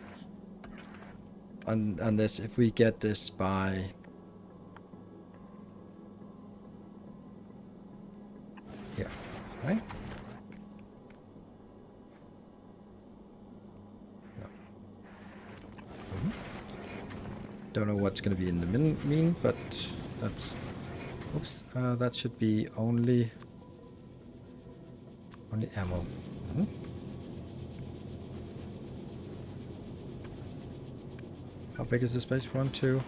this if we get this by here, right? No. Don't know what's going to be in the mean, but that's... Oops, that should be only ammo. How big is this space? 1, 2.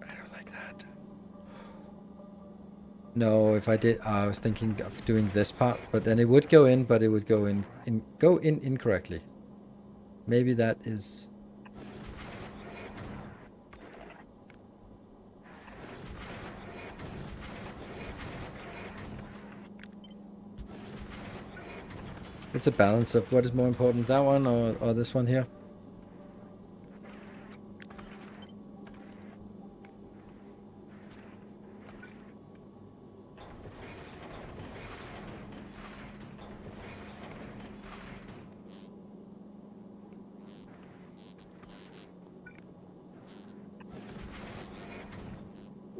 I don't like that. No, if I did, I was thinking of doing this part, but then it would go in, but it would go in incorrectly. Maybe that is... It's a balance of what is more important, that one or this one here.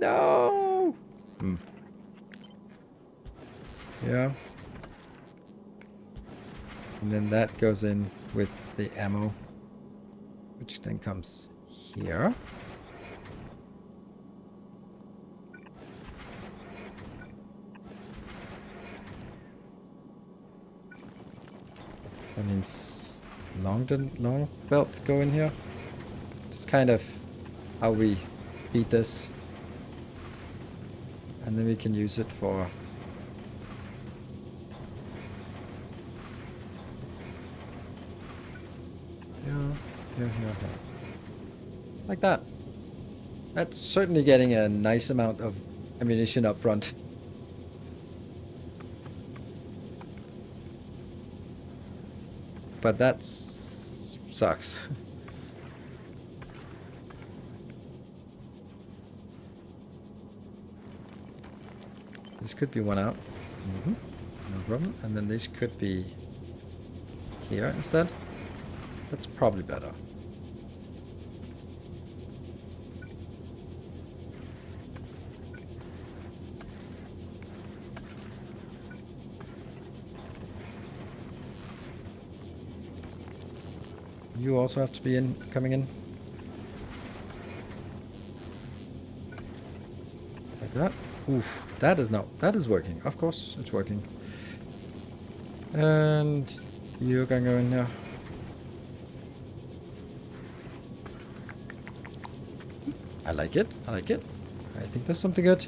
No! Yeah. And then that goes in with the ammo, which then comes here. That means long belt go in here. It's kind of how we beat this. And then we can use it for... Yeah. Like that. That's certainly getting a nice amount of ammunition up front. But that sucks. This could be one out. No problem. And then this could be here instead. That's probably better. You also have to be coming in. Like that. Oof, that is working. Of course, it's working. And you're gonna go in there. I like it. I think there's something good.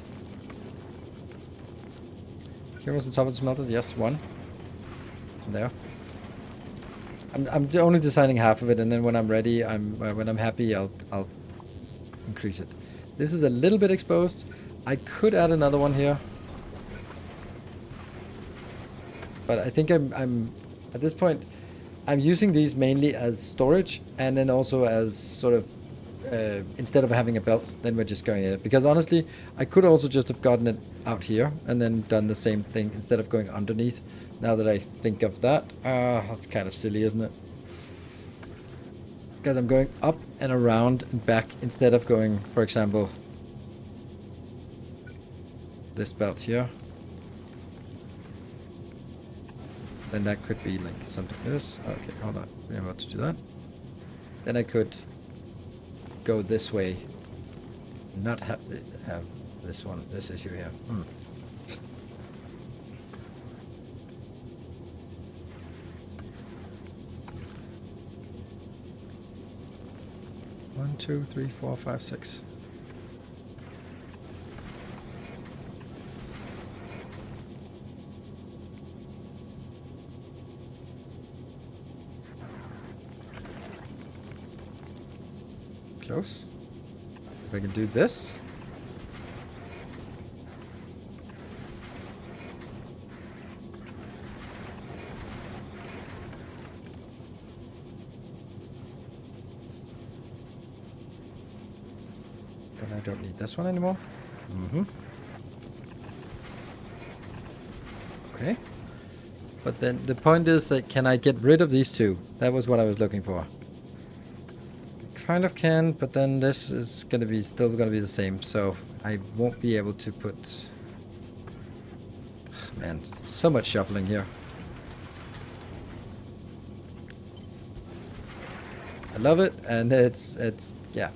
Cameras on top of the smelter. Yes, one. From there. I'm only designing half of it, and then when I'm ready, when I'm happy, I'll increase it. This is a little bit exposed. I could add another one here, But I think I'm at this point, I'm using these mainly as storage, and then also as sort of instead of having a belt, then we're just going in it. Because honestly, I could also just have gotten it out here and then done the same thing instead of going underneath. Now that I think of that, that's kind of silly, isn't it? Because I'm going up and around and back instead of going, for example, this belt here. Then that could be like something like this. Okay, hold on. We're about to do that. Then I could go this way, not have this issue here. 1, 2, 3, 4, 5, 6. Close. If I can do this. Then I don't need this one anymore. Okay. But then the point is that can I get rid of these two? That was what I was looking for. Kind of can, but then this is gonna be still gonna be the same, so I won't be able to put. Man, so much shuffling here. I love it, and it's yeah.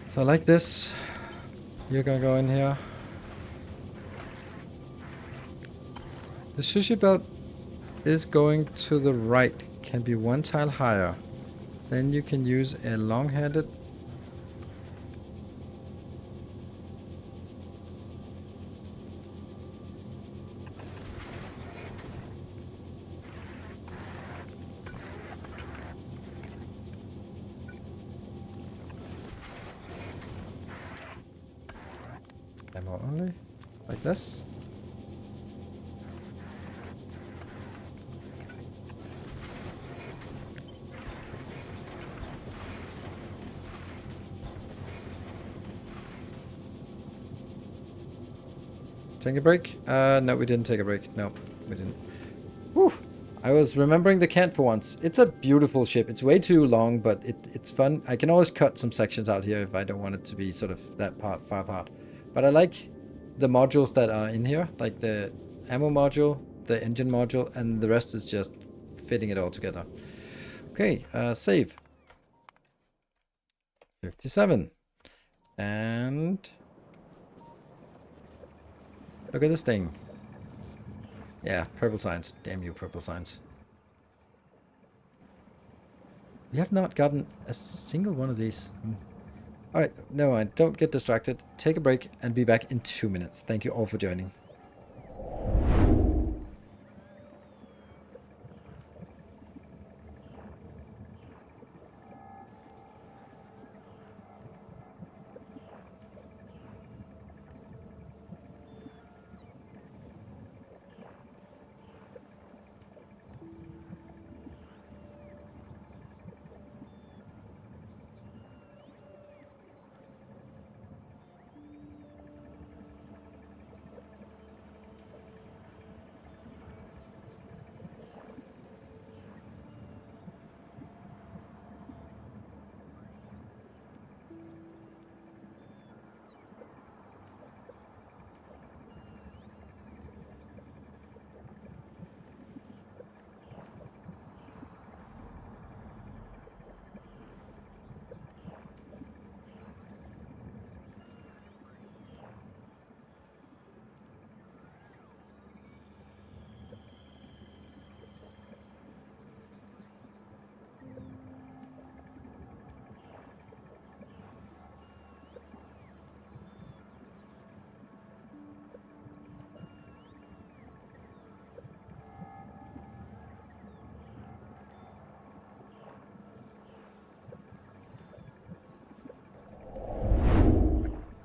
So like this, you're gonna go in here. The sushi belt is going to the right, can be one tile higher. Then you can use a long-handed. Ammo only, like this. Take a break? No, we didn't take a break. No, we didn't. Whew. I was remembering the Kent for once. It's a beautiful ship. It's way too long, but it's fun. I can always cut some sections out here if I don't want it to be sort of that far apart. But I like the modules that are in here, like the ammo module, the engine module, and the rest is just fitting it all together. Okay, save. 57. And look at this thing. Yeah, purple signs. Damn you, purple signs. We have not gotten a single one of these. Alright, never mind. Don't get distracted. Take a break and be back in 2 minutes. Thank you all for joining.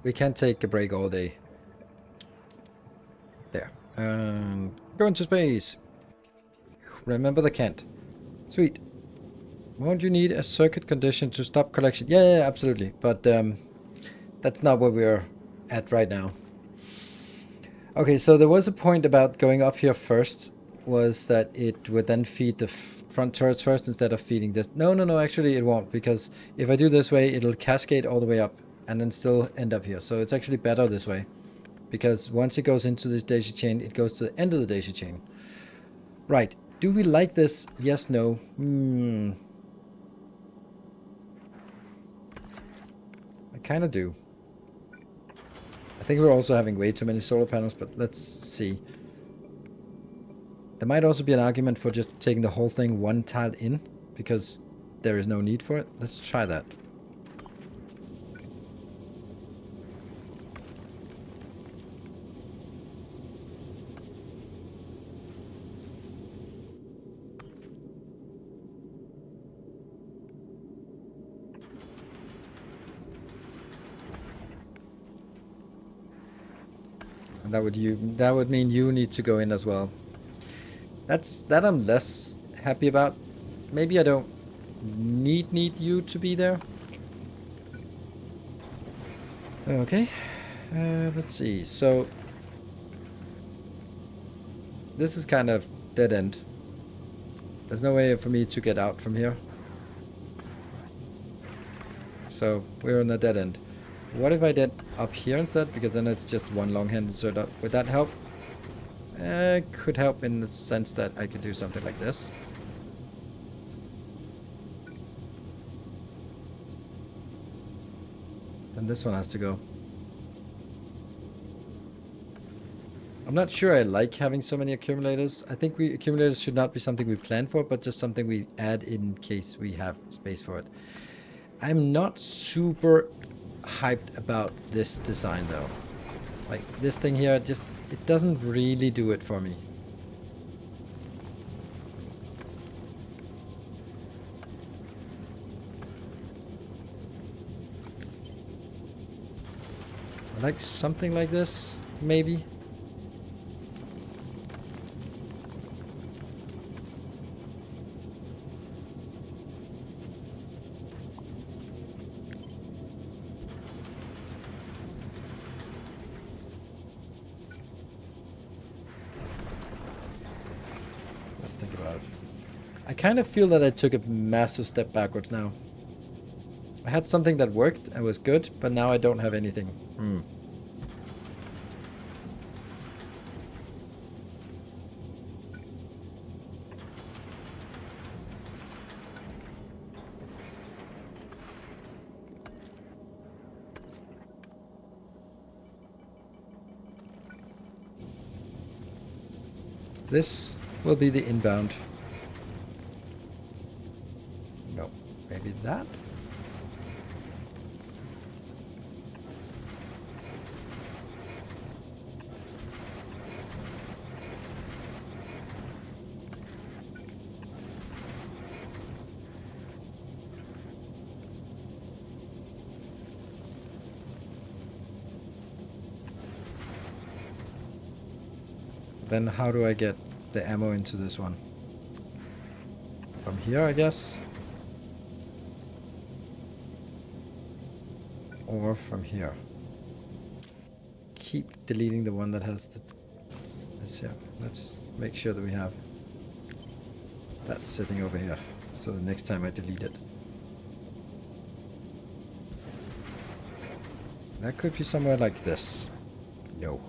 We can't take a break all day. There. Go into space. Remember the can't. Sweet. Won't you need a circuit condition to stop collection? Yeah, absolutely. But that's not where we're at right now. Okay, so there was a point about going up here first, was that it would then feed the front turrets first instead of feeding this. No, actually it won't, because if I do this way, it'll cascade all the way up and then still end up here. So it's actually better this way, because once it goes into this daisy chain, it goes to the end of the daisy chain. Right. Do we like this? Yes, no. I kind of do. I think we're also having way too many solar panels, but let's see. There might also be an argument for just taking the whole thing one tile in, because there is no need for it. Let's try that. And that would mean you need to go in as well. That I'm less happy about. Maybe I don't need you to be there. Okay. Let's see. So this is kind of dead end. There's no way for me to get out from here. So we're on a dead end. What if I did up here instead? Because then it's just one long-handed sword up. Would that help? Could help in the sense that I could do something like this. Then this one has to go. I'm not sure I like having so many accumulators. I think accumulators should not be something we plan for, but just something we add in case we have space for it. I'm not super hyped about this design though. Like this thing here, just it doesn't really do it for me. I like something like this, maybe. Let's think about it. I kind of feel that I took a massive step backwards now. I had something that worked and was good, but now I don't have anything. This will be the inbound. No, maybe that? Then how do I get the ammo into this one? From here, I guess? Or from here? Keep deleting the one that has this here. Let's make sure that we have that sitting over here. So the next time I delete it. That could be somewhere like this. No.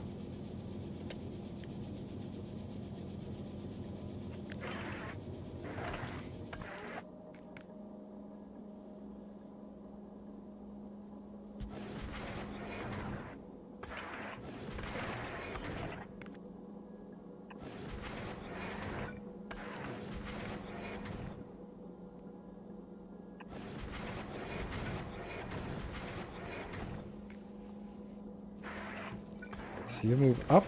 So you move up.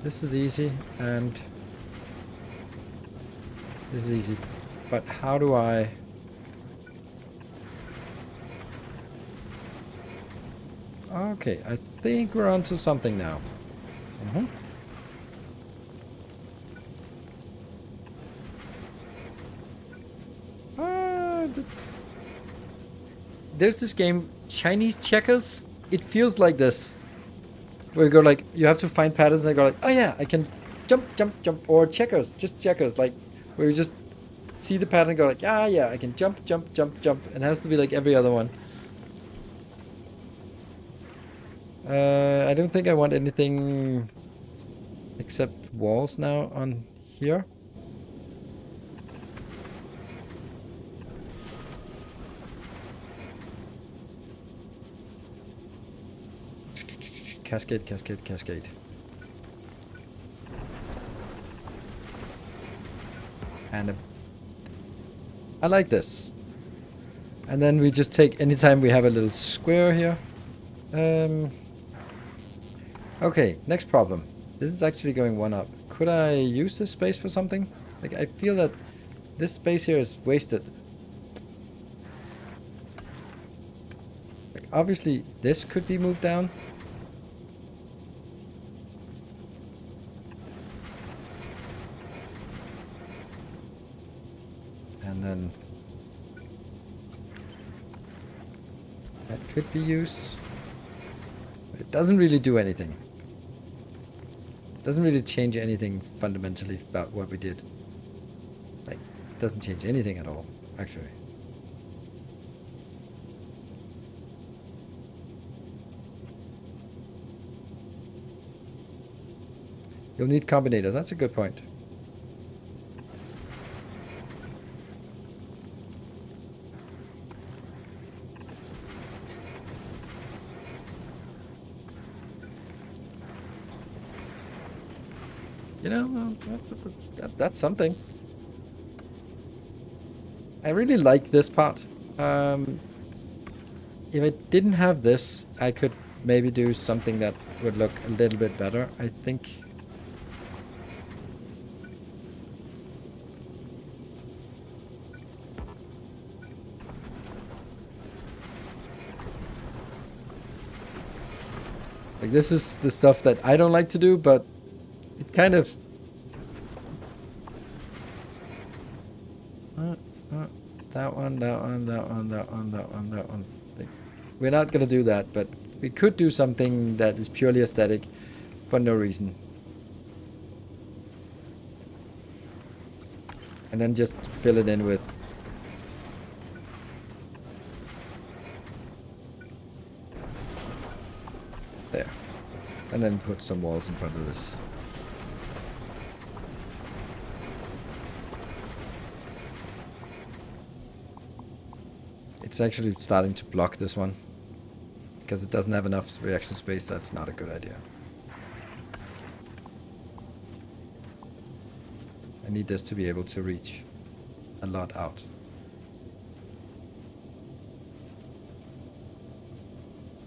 This is easy, and this is easy. But how do I... Okay, I think we're onto something now. Mm-hmm. There's this game, Chinese checkers. It feels like this. Where you go like, you have to find patterns and go like, oh yeah, I can jump, jump, jump. Or checkers, just checkers. Like, where you just see the pattern and go like, ah yeah, I can jump, jump, jump, jump. It has to be like every other one. I don't think I want anything except walls now on here. Cascade, cascade, cascade. And I like this. And then we just take, anytime we have a little square here. Okay, next problem. This is actually going one up. Could I use this space for something? Like, I feel that this space here is wasted. Like, obviously, this could be moved down. And then that could be used. But it doesn't really do anything. It doesn't really change anything fundamentally about what we did. Like, it doesn't change anything at all, actually. You'll need combinators. That's a good point. You know, that's something. I really like this part. If I didn't have this, I could maybe do something that would look a little bit better, I think. Like, this is the stuff that I don't like to do, but it kind of... that one, that one, that one, that one, that one, that one. Like, we're not going to do that, but we could do something that is purely aesthetic for no reason. And then just fill it in with... there. And then put some walls in front of this. It's actually starting to block this one. Because it doesn't have enough reaction space, that's not a good idea. I need this to be able to reach a lot out.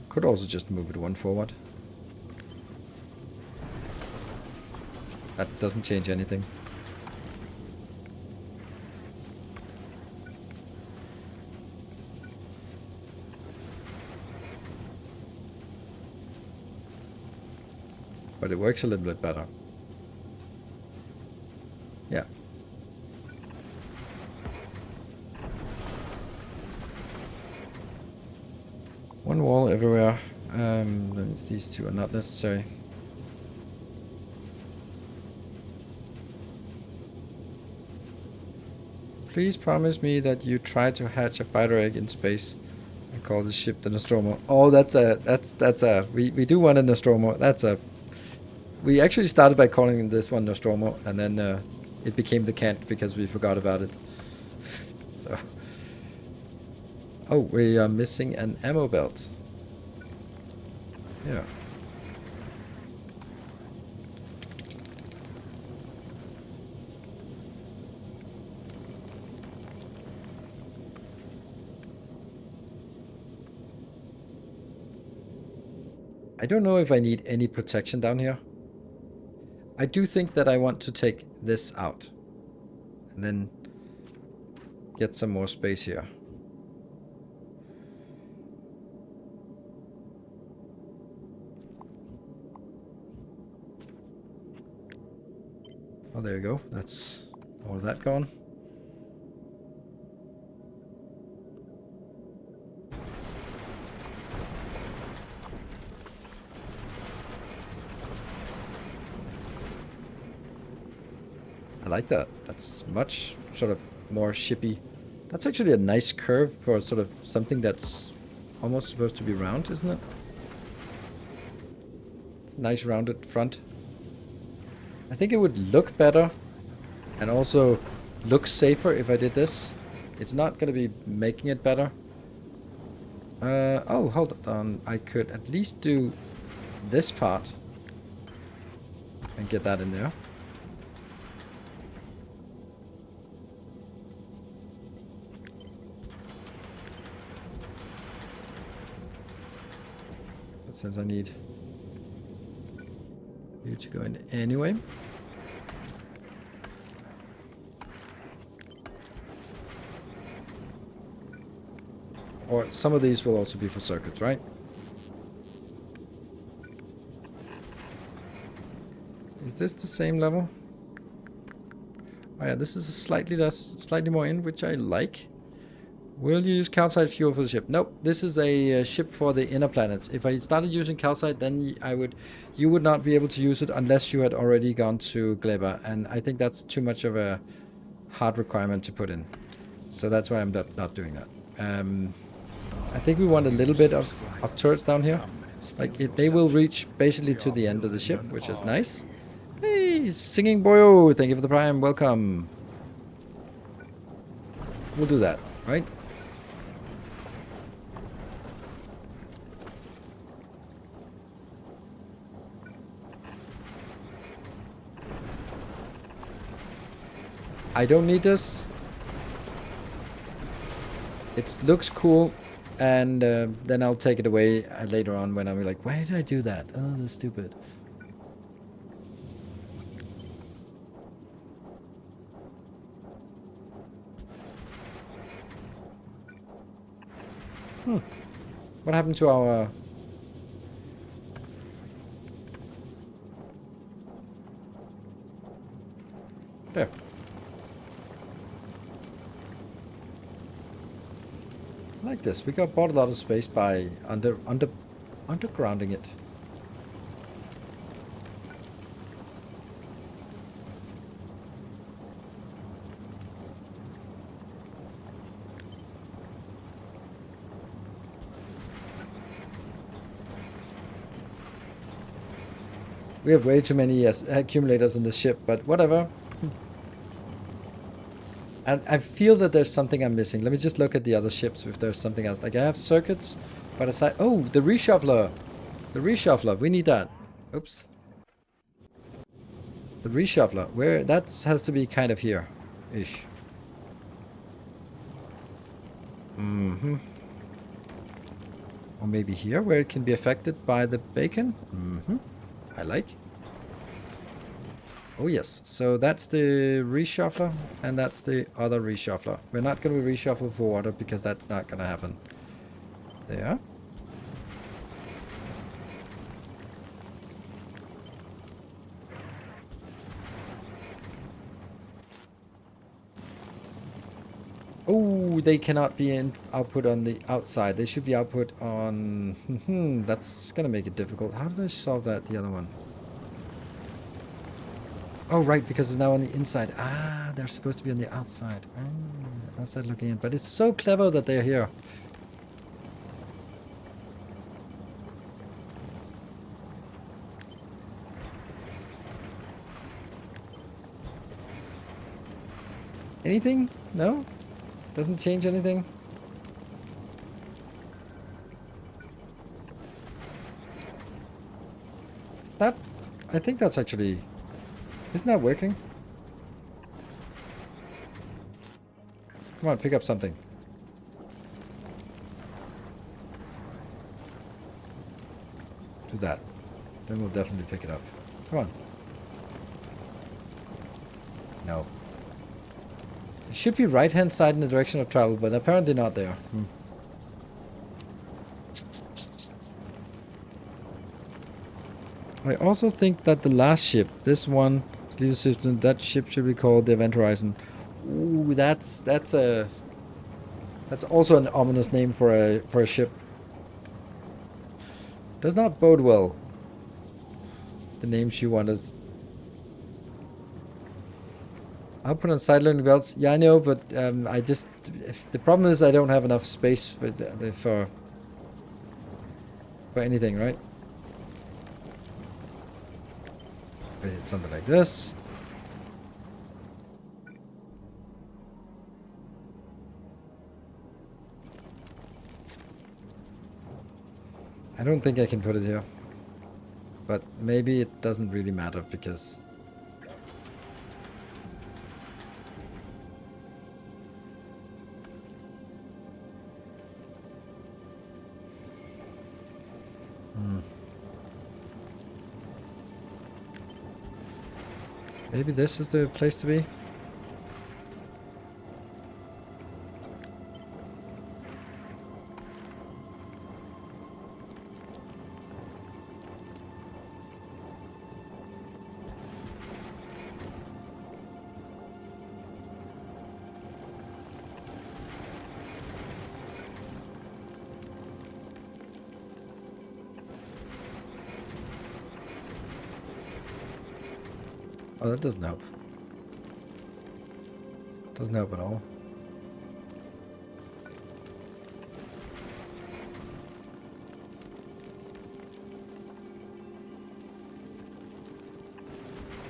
Could also just move it one forward. That doesn't change anything. But it works a little bit better. Yeah. One wall everywhere. These two are not necessary. Please promise me that you try to hatch a fighter egg in space and call the ship the Nostromo. Oh, that's a we do want a Nostromo. We actually started by calling this one Nostromo, and then it became the Kent because we forgot about it. So, oh, we are missing an ammo belt. Yeah. I don't know if I need any protection down here. I do think that I want to take this out. And then get some more space here. Oh, there you go. That's all of that gone. I like that. That's much sort of more shippy. That's actually a nice curve for sort of something that's almost supposed to be round, isn't it? Nice rounded front. I think it would look better and also look safer if I did this. It's not going to be making it better. Oh, hold on. I could at least do this part and get that in there. But since I need you to go in anyway. Or some of these will also be for circuits, right? Is this the same level? Oh yeah, this is a slightly more in, which I like. Will you use calcite fuel for the ship? Nope, this is a ship for the inner planets. If I started using calcite, then you would not be able to use it unless you had already gone to Gleba, and I think that's too much of a hard requirement to put in. So that's why I'm not doing that. I think we want a little bit of turrets down here. Like, they will reach basically to the end of the ship, which is nice. Hey, Singing Boyo, thank you for the prime, welcome. We'll do that, right? I don't need this. It looks cool, and then I'll take it away later on when I'm like, why did I do that? Oh, that's stupid. What happened to our... There. Like this. We bought a lot of space by undergrounding it. We have way too many accumulators in this ship, but whatever. And I feel that there's something I'm missing. Let me just look at the other ships if there's something else. Like, I have circuits, but aside... Oh, the reshuffler! The reshuffler, we need that. Oops. The reshuffler, where... That has to be kind of here-ish. Mm-hmm. Or maybe here, where it can be affected by the bacon. Mm-hmm. I like. Oh yes, so that's the reshuffler, and that's the other reshuffler. We're not going to reshuffle for water because that's not going to happen. There. Oh, they cannot be in output on the outside. They should be output on... that's going to make it difficult. How did I solve that, the other one? Oh, right, because it's now on the inside. Ah, they're supposed to be on the outside. Outside looking in. But it's so clever that they're here. Anything? No? Doesn't change anything? That... I think that's actually... Isn't that working? Come on, pick up something. Do that. Then we'll definitely pick it up. Come on. No. It should be right-hand side in the direction of travel, but apparently not there. I also think that the last ship, this one, Leader system. That ship should be called the Event Horizon. Ooh, that's also an ominous name for a ship. Does not bode well. The names you want us. I'll put on side loading belts. Yeah, I know, but I just the problem is I don't have enough space for anything, right? It's something like this. I don't think I can put it here. But maybe it doesn't really matter because... Maybe this is the place to be? Oh, that doesn't help. Doesn't help at all.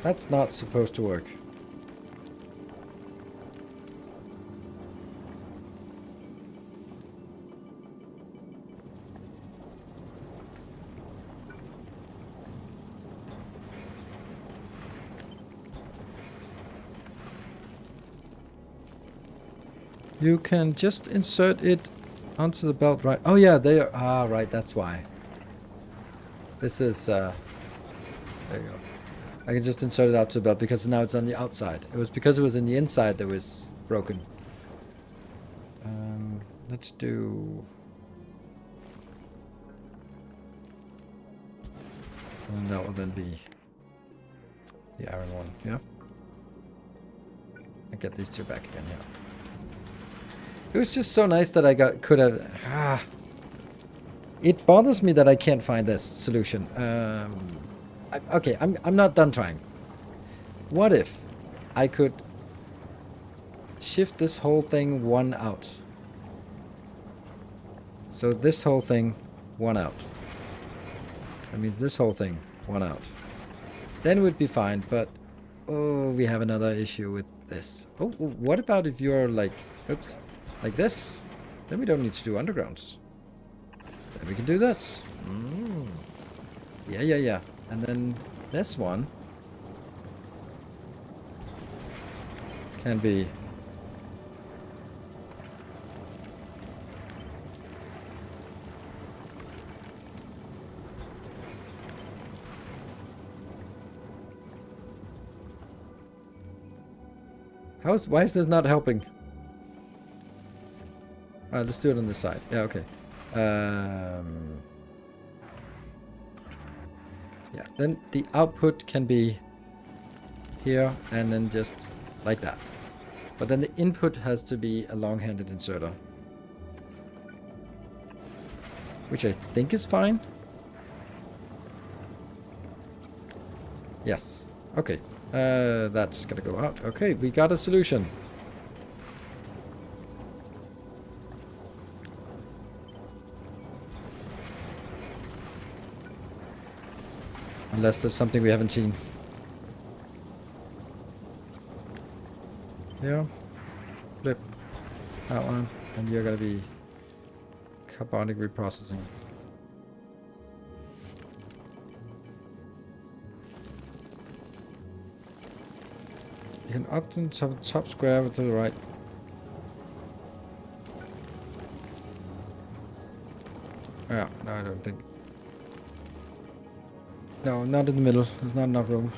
That's not supposed to work. You can just insert it onto the belt, right? Oh yeah, they are. Ah, right, that's why. This is, there you go. I can just insert it out to the belt because now it's on the outside. It was because it was in the inside that was broken. Let's do... And that will then be the iron one, yeah? I get these two back again, yeah. It was just so nice that I could have... It bothers me that I can't find this solution. Okay, I'm not done trying. What if I could shift this whole thing one out? So this whole thing one out. That means this whole thing one out. Then we'd be fine, but... Oh, we have another issue with this. Oh, what about if you're like... Oops. Like this, then we don't need to do undergrounds. Then we can do this. Yeah. And then this one can be... Why is this not helping? Alright, let's do it on this side. Yeah, okay. Yeah, then the output can be here and then just like that. But then the input has to be a long-handed inserter. Which I think is fine. Yes. Okay. That's gonna go out. Okay, we got a solution. Unless there's something we haven't seen. Yeah. Flip. That one. And you're gonna be carbonic reprocessing. You can up to the top square to the right. Yeah, no, I don't think. No, not in the middle. There's not enough room.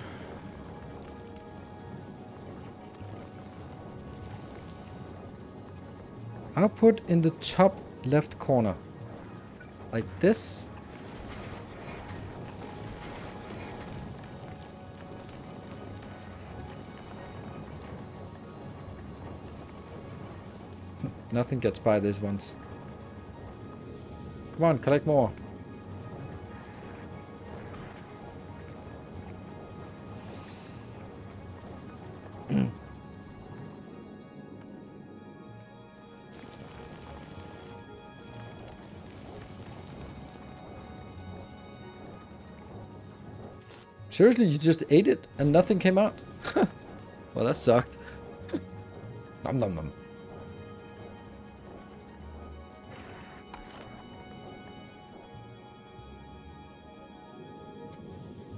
Output in the top left corner. Like this. Nothing gets by these ones. Come on, collect more. Seriously, you just ate it and nothing came out? Well, that sucked. Nom nom nom.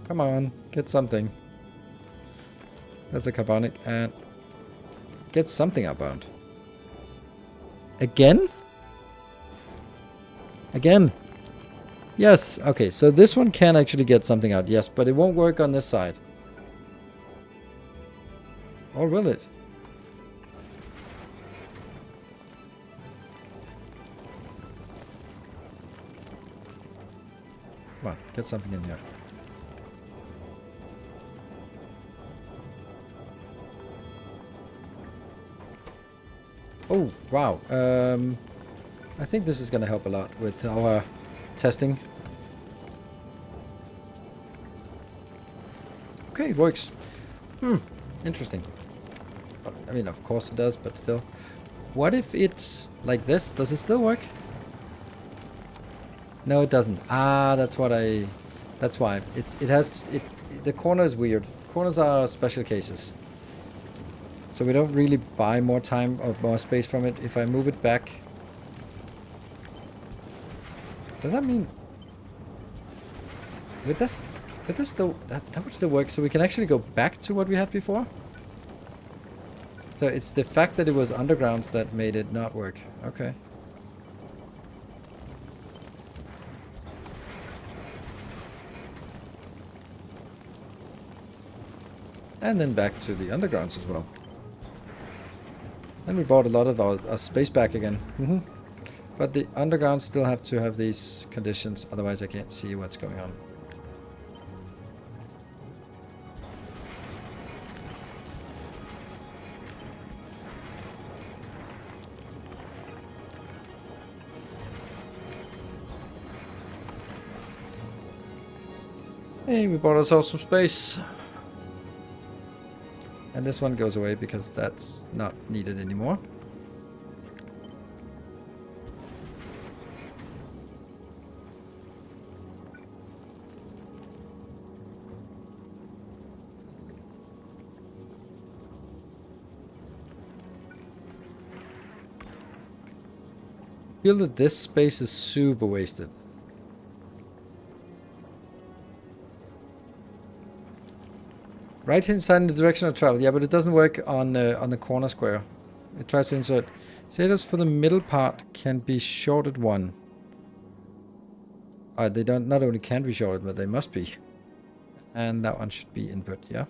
Come on, get something. That's a carbonic and get something outbound. Again? Again. Yes, okay, so this one can actually get something out, yes, but it won't work on this side. Or will it? Come on, get something in here. Oh, wow. I think this is going to help a lot with our testing. Okay, it works. Interesting. I mean, of course it does, but still. What if it's like this? Does it still work? No, it doesn't. Ah, that's what I... That's why. The corner is weird. Corners are special cases. So we don't really buy more time or more space from it. If I move it back... Does that mean... With this though, that would still work. So we can actually go back to what we had before? So it's the fact that it was undergrounds that made it not work. Okay. And then back to the undergrounds as well. Then we bought a lot of our space back again. But the undergrounds still have to have these conditions, otherwise I can't see what's going on. Hey, we bought ourselves some space. And this one goes away because that's not needed anymore. I feel that this space is super wasted. Right hand side in the direction of travel. Yeah, but it doesn't work on the corner square. It tries to insert. Shaders for the middle part can be shorted one. They don't not only can be shorted, but they must be. And that one should be input, yeah.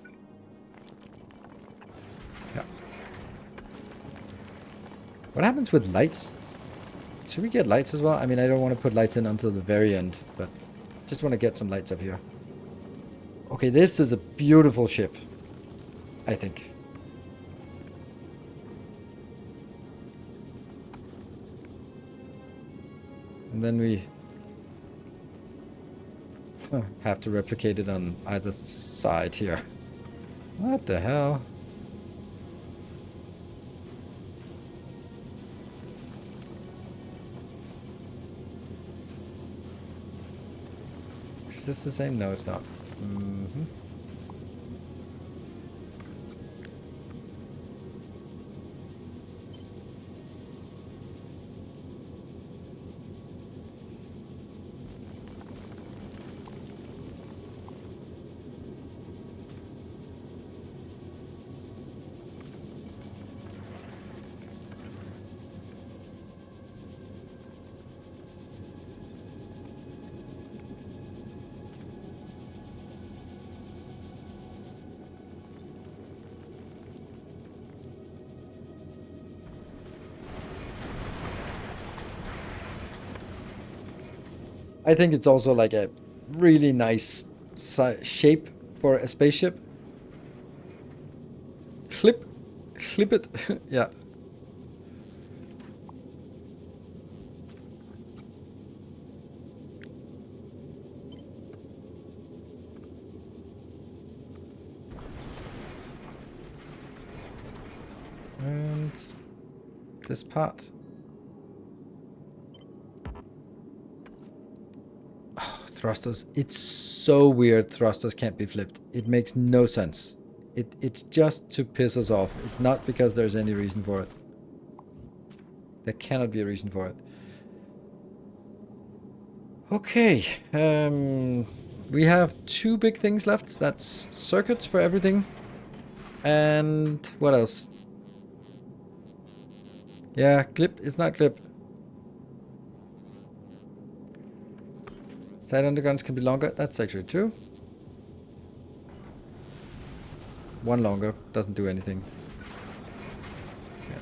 Yeah. What happens with lights? Should we get lights as well? I mean, I don't want to put lights in until the very end, but just want to get some lights up here. Okay, this is a beautiful ship, I think. And then we have to replicate it on either side here. What the hell? Is this the same? No, it's not. I think it's also like a really nice shape for a spaceship. Clip it. Yeah. and this part. Oh, thrusters. It's so weird thrusters can't be flipped. It makes no sense. It's just to piss us off. It's not because there's any reason for it. There cannot be a reason for it. Okay. We have 2 big things left. That's circuits for everything. And what else? Yeah, clip. It's not clip. Side undergrounds can be longer. That's actually true. 1 longer. Doesn't do anything. Yeah.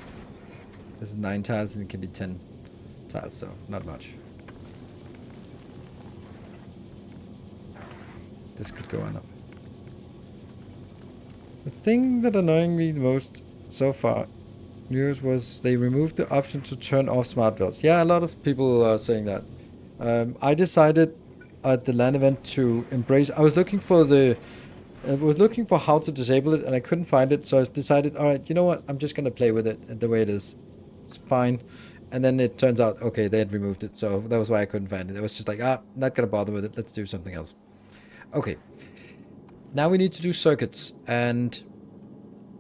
This is 9 tiles and it can be 10 tiles, so not much. This could go on up. The thing that annoyed me the most so far news was they removed the option to turn off smart belts. Yeah, a lot of people are saying that. I decided at the LAN event to embrace. I was looking for how to disable it, and I couldn't find it. So I decided, all right, you know what? I'm just gonna play with it the way it is. It's fine. And then it turns out, okay, they had removed it, so that was why I couldn't find it. I was just like, not gonna bother with it. Let's do something else. Okay. Now we need to do circuits, and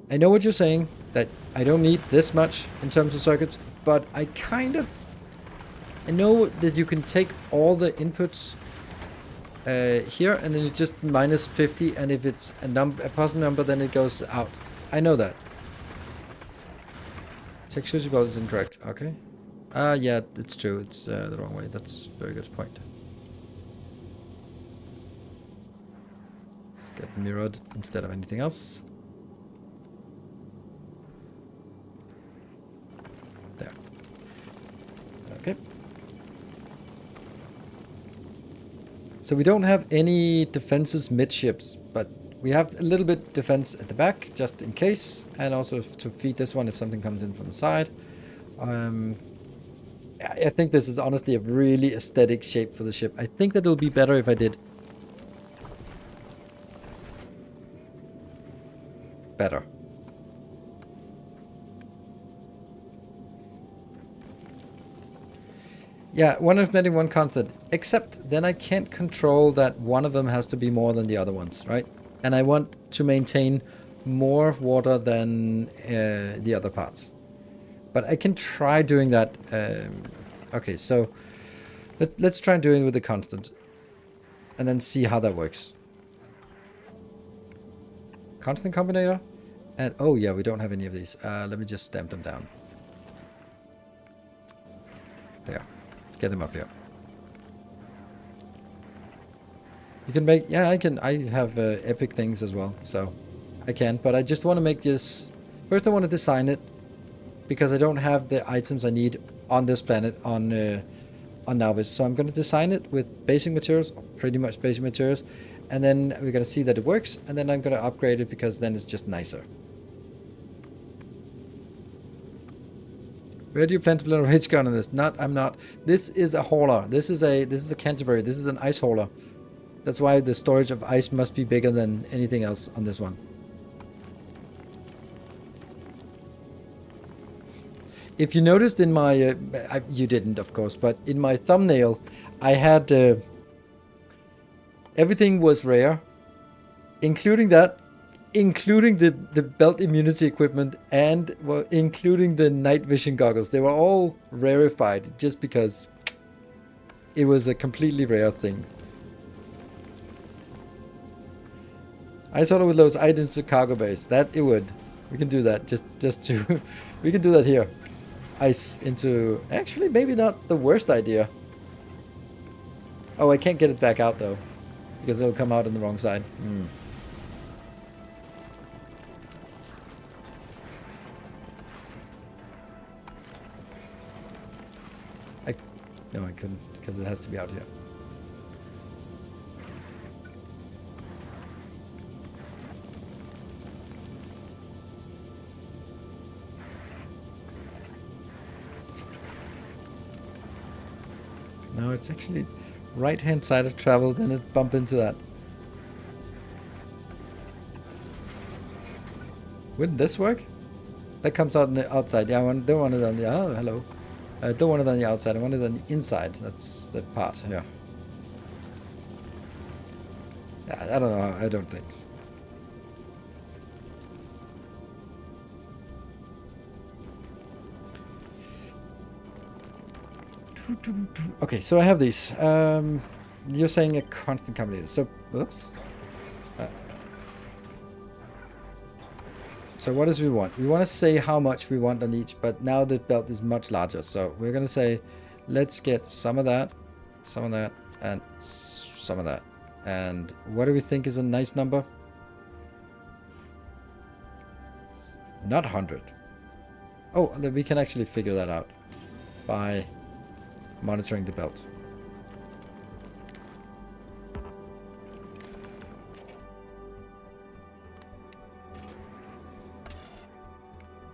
I know what you're saying, that I don't need this much in terms of circuits, but I know that you can take all the inputs here, and then you just minus 50, and if it's a positive number, then it goes out. I know that. Texture belt is incorrect. Okay. Yeah, it's true. It's the wrong way. That's a very good point. Let's get mirrored instead of anything else. There. Okay. So we don't have any defenses midships, but we have a little bit defense at the back, just in case, and also to feed this one if something comes in from the side. I think this is honestly a really aesthetic shape for the ship. I think that it'll be better if I did better. Yeah, one implementing one constant. Except then I can't control that one of them has to be more than the other ones, right? And I want to maintain more water than the other parts. But I can try doing that. Okay, so let's try doing it with the constant. And then see how that works. Constant combinator. And oh yeah, we don't have any of these. Let me just stamp them down. There. Get them up here. You can make, yeah, I have epic things as well, so I can, but I just want to make this, first I want to design it, because I don't have the items I need on this planet on Nauvis, so I'm going to design it with basic materials, pretty much basic materials, and then we're going to see that it works, and then I'm going to upgrade it, because then it's just nicer. Where do you plan to build a rage gun on this? I'm not. This is a hauler. This is a Canterbury. This is an ice hauler. That's why the storage of ice must be bigger than anything else on this one. If you noticed in my, you didn't of course, but in my thumbnail, I had everything was rare, including that. Including the belt immunity equipment and well, including the night vision goggles. They were all rarefied just because it was a completely rare thing. I thought it would load items to cargo base. That it would. We can do that. Just to we can do that here. Ice into actually maybe not the worst idea. Oh, I can't get it back out though, because it'll come out on the wrong side. No, I couldn't, because it has to be out here. No, it's actually right-hand side of travel, then it bump into that. Wouldn't this work? That comes out on the outside. Yeah, don't want it on the... Oh, hello. I don't want it on the outside. I want it on the inside. That's the part, yeah. Yeah, I don't know. I don't think. Okay, so I have these. You're saying a constant combinator. So, oops. So what does we want? We want to say how much we want on each, but now the belt is much larger. So we're going to say, let's get some of that, and some of that. And what do we think is a nice number? Not 100. Oh, we can actually figure that out by monitoring the belt.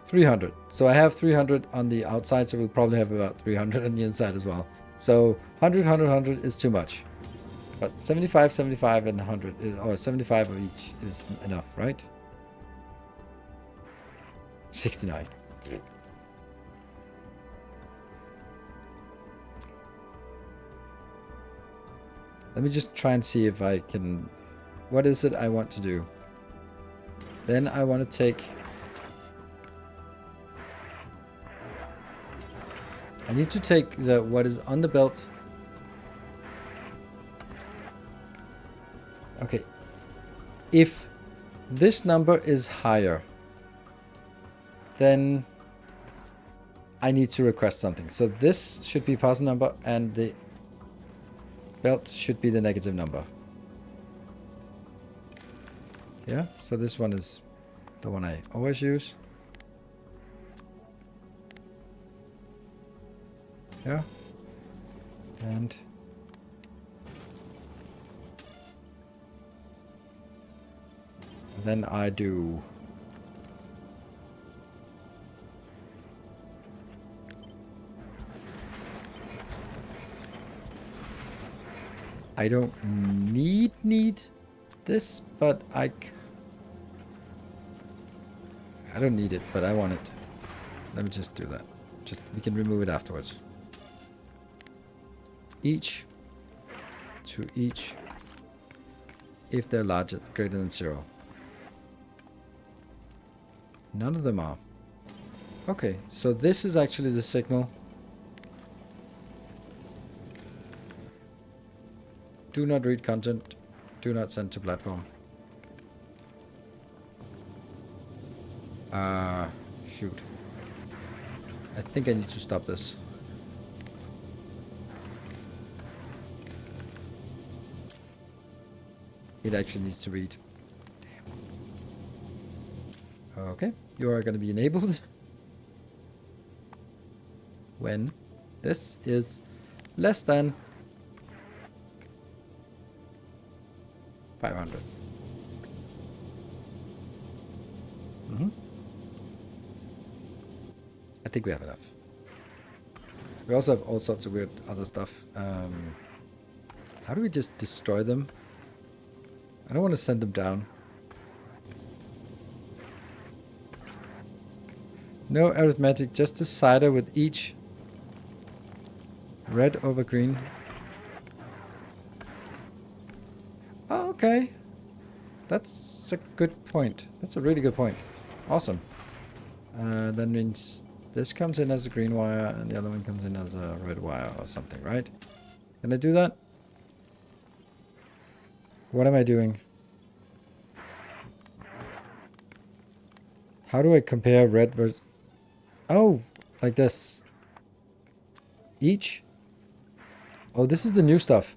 $300. So I have 300 on the outside, so we'll probably have about 300 on the inside as well. So 100, 100, 100 is too much. But 75, 75, and 100, or 75 of each is enough, right? 69. Let me just try and see if I can... What is it I want to do? Then I want to take... I need to take the what is on the belt. Okay. If this number is higher, then I need to request something. So this should be positive number and the belt should be the negative number. Yeah, so this one is the one I always use. Yeah. And then I do I don't need this, but I don't need it, but I want it. Let me just do that. Just we can remove it afterwards. Each to each if they're larger, greater than 0. None of them are. Okay, so this is actually the signal. Do not read content. Do not send to platform. Shoot. I think I need to stop this. It actually needs to read. Okay, you are going to be enabled when this is less than 500. I think we have enough. We also have all sorts of weird other stuff. How do we just destroy them? I don't want to send them down. No arithmetic, just a decider with each red over green. Oh, okay. That's a good point. That's a really good point. Awesome. That means this comes in as a green wire and the other one comes in as a red wire or something, right? Can I do that? What am I doing? How do I compare red versus... Oh, like this. Each? Oh, this is the new stuff.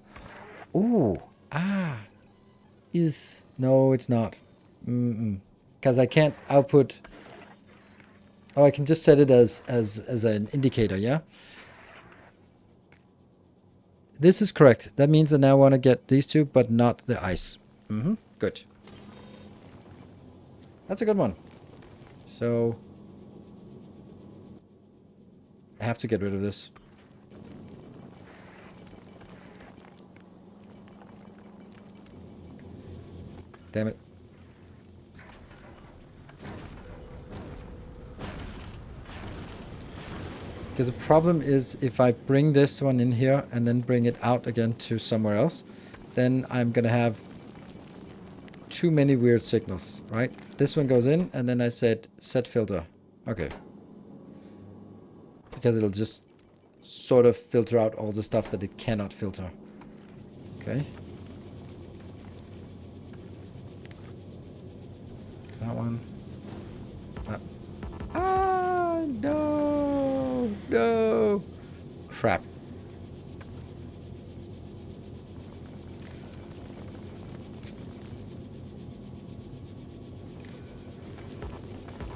Oh, is... No, it's not. Because I can't output... Oh, I can just set it as an indicator, yeah? This is correct. That means I now want to get these two, but not the ice. Good. That's a good one. So... I have to get rid of this. Damn it. Because the problem is if I bring this one in here and then bring it out again to somewhere else, then I'm going to have too many weird signals, right? This one goes in and then I said set filter. Okay. Because it'll just sort of filter out all the stuff that it cannot filter. Okay. That one. That. Ah, no. No. Crap.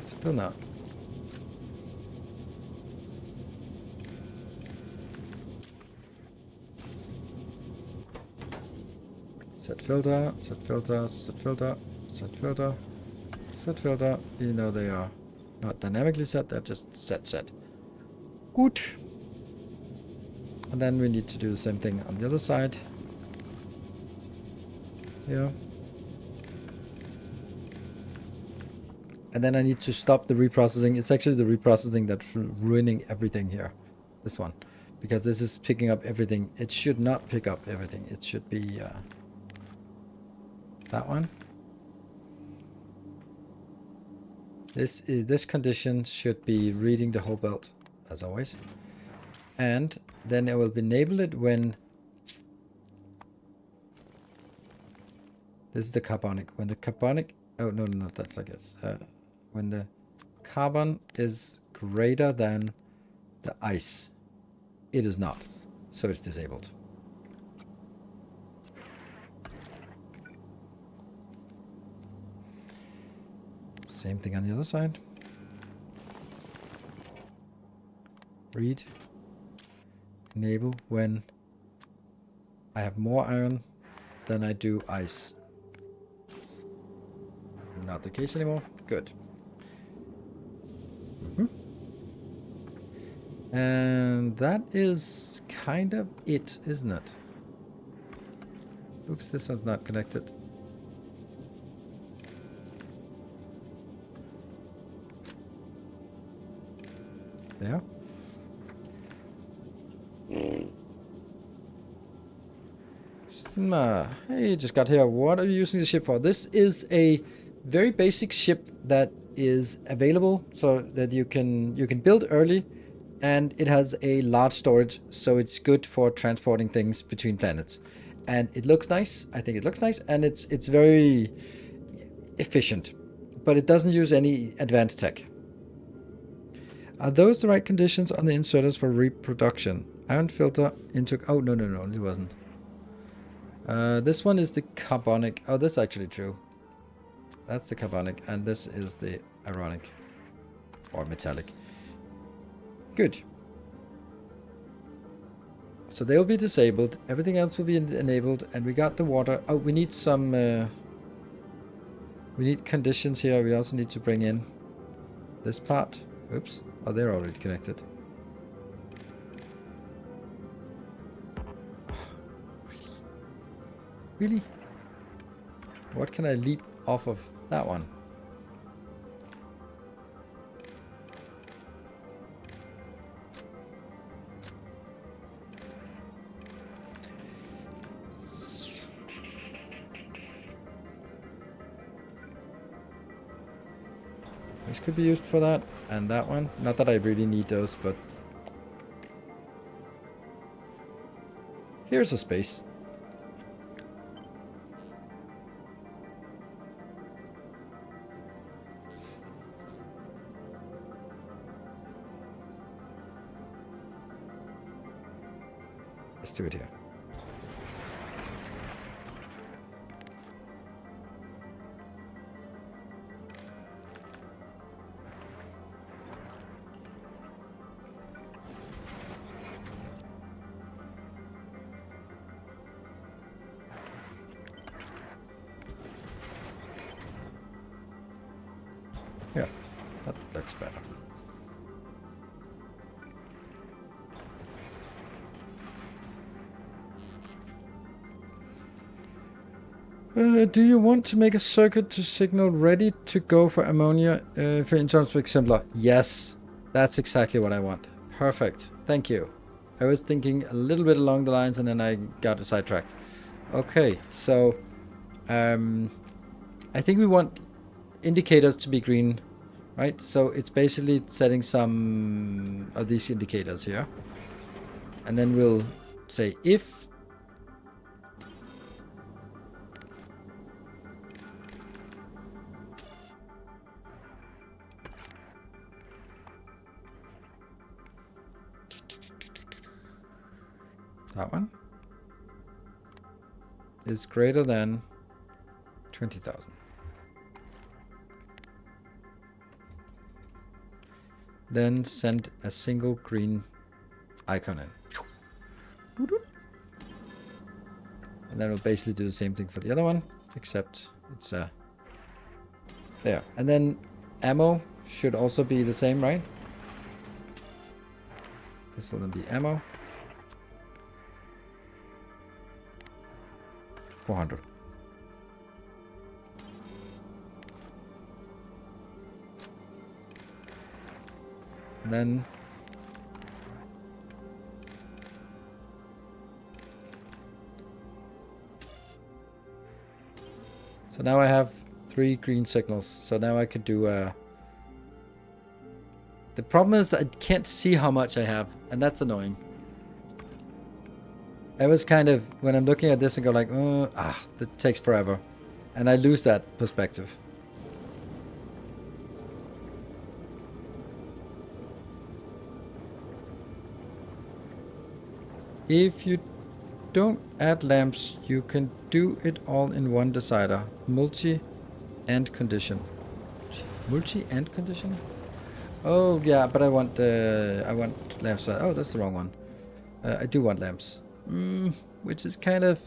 Still not. Set filter, set filter, set filter, set filter, set filter. Even though they are not dynamically set, they're just set. Good. And then we need to do the same thing on the other side. Here. And then I need to stop the reprocessing. It's actually the reprocessing that's ruining everything here. This one. Because this is picking up everything. It should not pick up everything. It should be that one. This condition should be reading the whole belt, as always. And then I will enable it when this is the carbonic. When the carbonic, oh no, that's like this. When the carbon is greater than the ice, it is not, so it's disabled. Same thing on the other side. Read. Enable when I have more iron than I do ice. Not the case anymore. Good. And that is kind of it, isn't it? Oops, this one's not connected. There. Hey, just got here. What are you using the ship for? This is a very basic ship that is available so that you can build early, and it has a large storage, so it's good for transporting things between planets. And it looks nice. I think it looks nice, and it's very efficient, but it doesn't use any advanced tech. Are those the right conditions on the inserters for reproduction? Iron filter into... Oh, no, it wasn't. This one is the carbonic. Oh, that's actually true. That's the carbonic, and this is the ironic. Or metallic. Good. So they'll be disabled. Everything else will be enabled, and we got the water. Oh, we need some... we need conditions here. We also need to bring in this part. Oops. Oh, they're already connected. Really? What can I leap off of that one? This could be used for that, and that one. Not that I really need those, but... Here's a space. Let's do it here. Yeah, that looks better. Do you want to make a circuit to signal ready to go for ammonia for in terms of exemplar? Yes, that's exactly what I want. Perfect. Thank you. I was thinking a little bit along the lines and then I got sidetracked. Okay, so I think we want indicators to be green, right? So it's basically setting some of these indicators here. And then we'll say if that one is greater than 20,000. Then send a single green icon in. And then we'll basically do the same thing for the other one, except it's there. And then ammo should also be the same, right? This will then be ammo. 400. And then so now I have 3 green signals. So now I could do the problem is I can't see how much I have, and that's annoying. I was kind of, when I'm looking at this and go like, that takes forever. And I lose that perspective. If you don't add lamps, you can do it all in one decider. Multi and condition. Multi and condition? Oh yeah, but I want lamps. Oh, that's the wrong one. I do want lamps. Which is kind of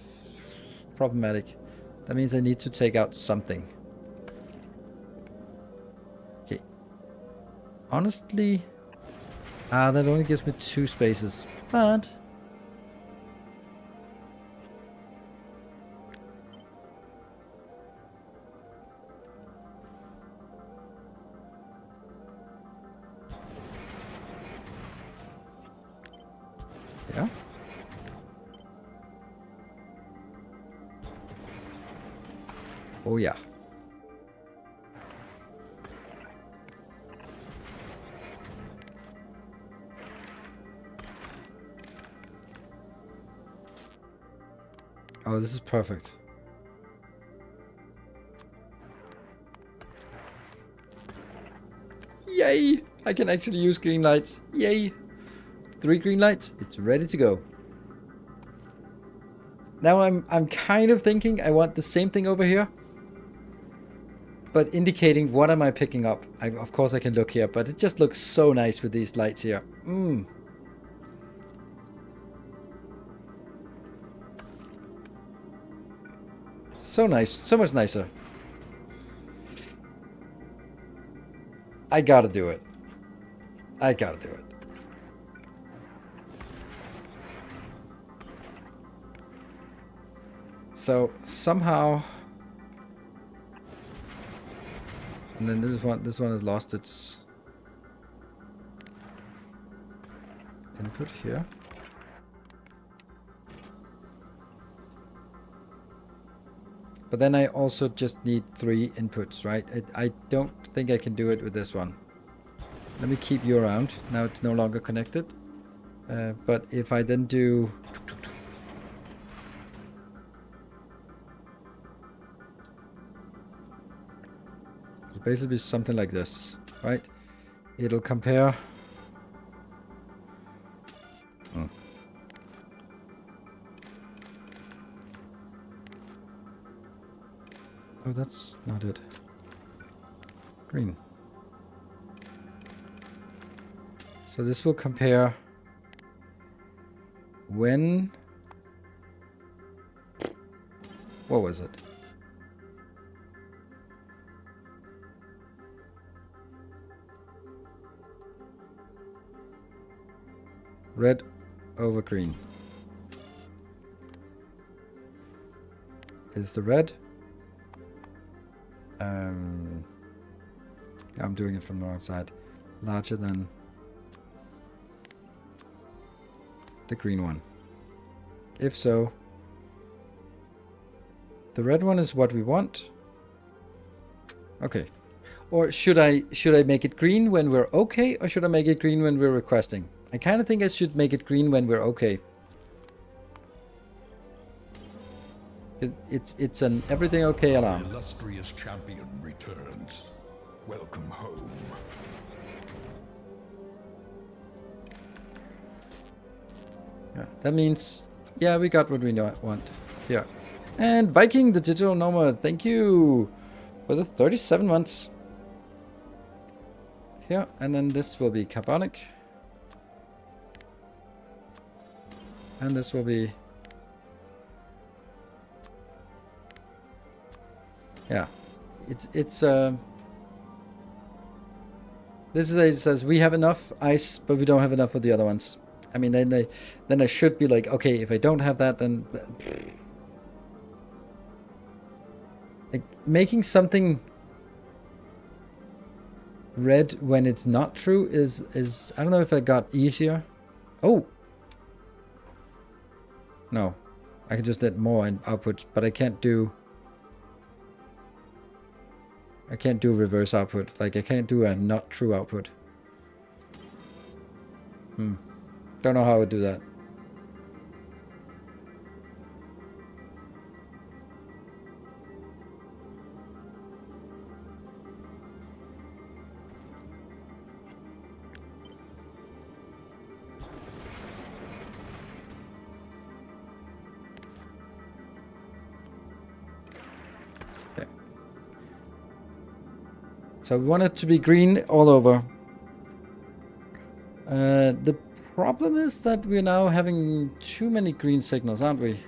problematic. That means I need to take out something. Okay. Honestly, that only gives me 2 spaces, but yeah. Oh yeah. Oh, this is perfect. Yay! I can actually use green lights. Yay! 3 green lights. It's ready to go. Now I'm kind of thinking I want the same thing over here, but indicating what am I picking up. Of course I can look here, but it just looks so nice with these lights here. So nice, so much nicer. I gotta do it. I gotta do it. So somehow, and then this one has lost its input here. But then I also just need 3 inputs, right? I don't think I can do it with this one. Let me keep you around. Now it's no longer connected. But if I then do... It'll basically be something like this, right? It'll compare... Oh, that's not it. Green. So this will compare when... What was it? Red over green. Is the red? I'm doing it from the wrong side. Larger than the green one? If so, the red one is what we want. Okay. Or should I make it green when we're okay, or should I make it green when we're requesting? I kind of think I should make it green when we're okay. It's an everything okay alarm. The illustrious champion returns. Welcome home. Yeah, that means, yeah, we got what we want. Yeah. And Viking, the digital nomad, thank you for the 37 months. Yeah, and then this will be carbonic. And this will be... Yeah. This is it says we have enough ice, but we don't have enough of the other ones. I mean, then I should be like, okay, if I don't have that, then... Like, making something red when it's not true is I don't know if it got easier. Oh! No. I can just add more in output, but I can't do reverse output. Like, I can't do a not true output. Don't know how I would do that. Okay. So we want it to be green all over. The problem is that we're now having too many green signals, aren't we?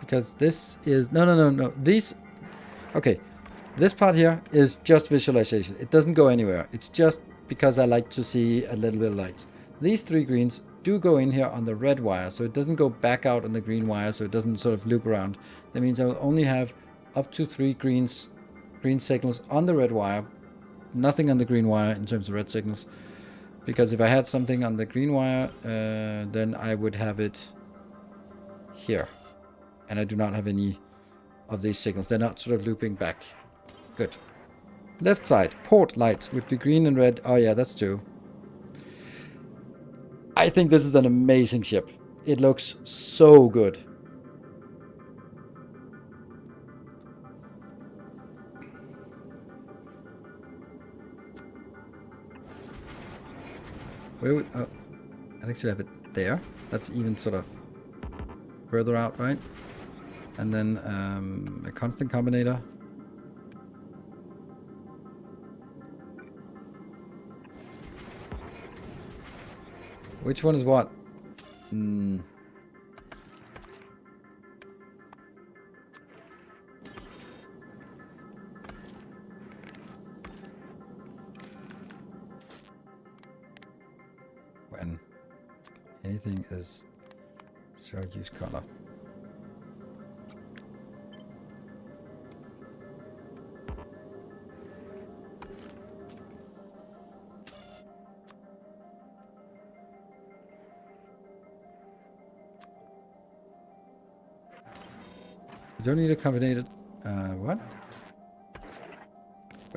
Because this is... No. These... Okay. This part here is just visualization. It doesn't go anywhere. It's just because I like to see a little bit of light. These three greens do go in here on the red wire, so it doesn't go back out on the green wire, so it doesn't sort of loop around. That means I will only have up to 3 green signals on the red wire. Nothing on the green wire in terms of red signals. Because if I had something on the green wire, then I would have it here. And I do not have any of these signals. They're not sort of looping back. Good. Left side, port lights would be green and red. Oh yeah, that's true. I think this is an amazing ship. It looks so good. Where would... Oh, I actually have it there. That's even sort of further out, right? And then a constant combinator. Which one is what? When anything is zero use color. You don't need a combinated... what?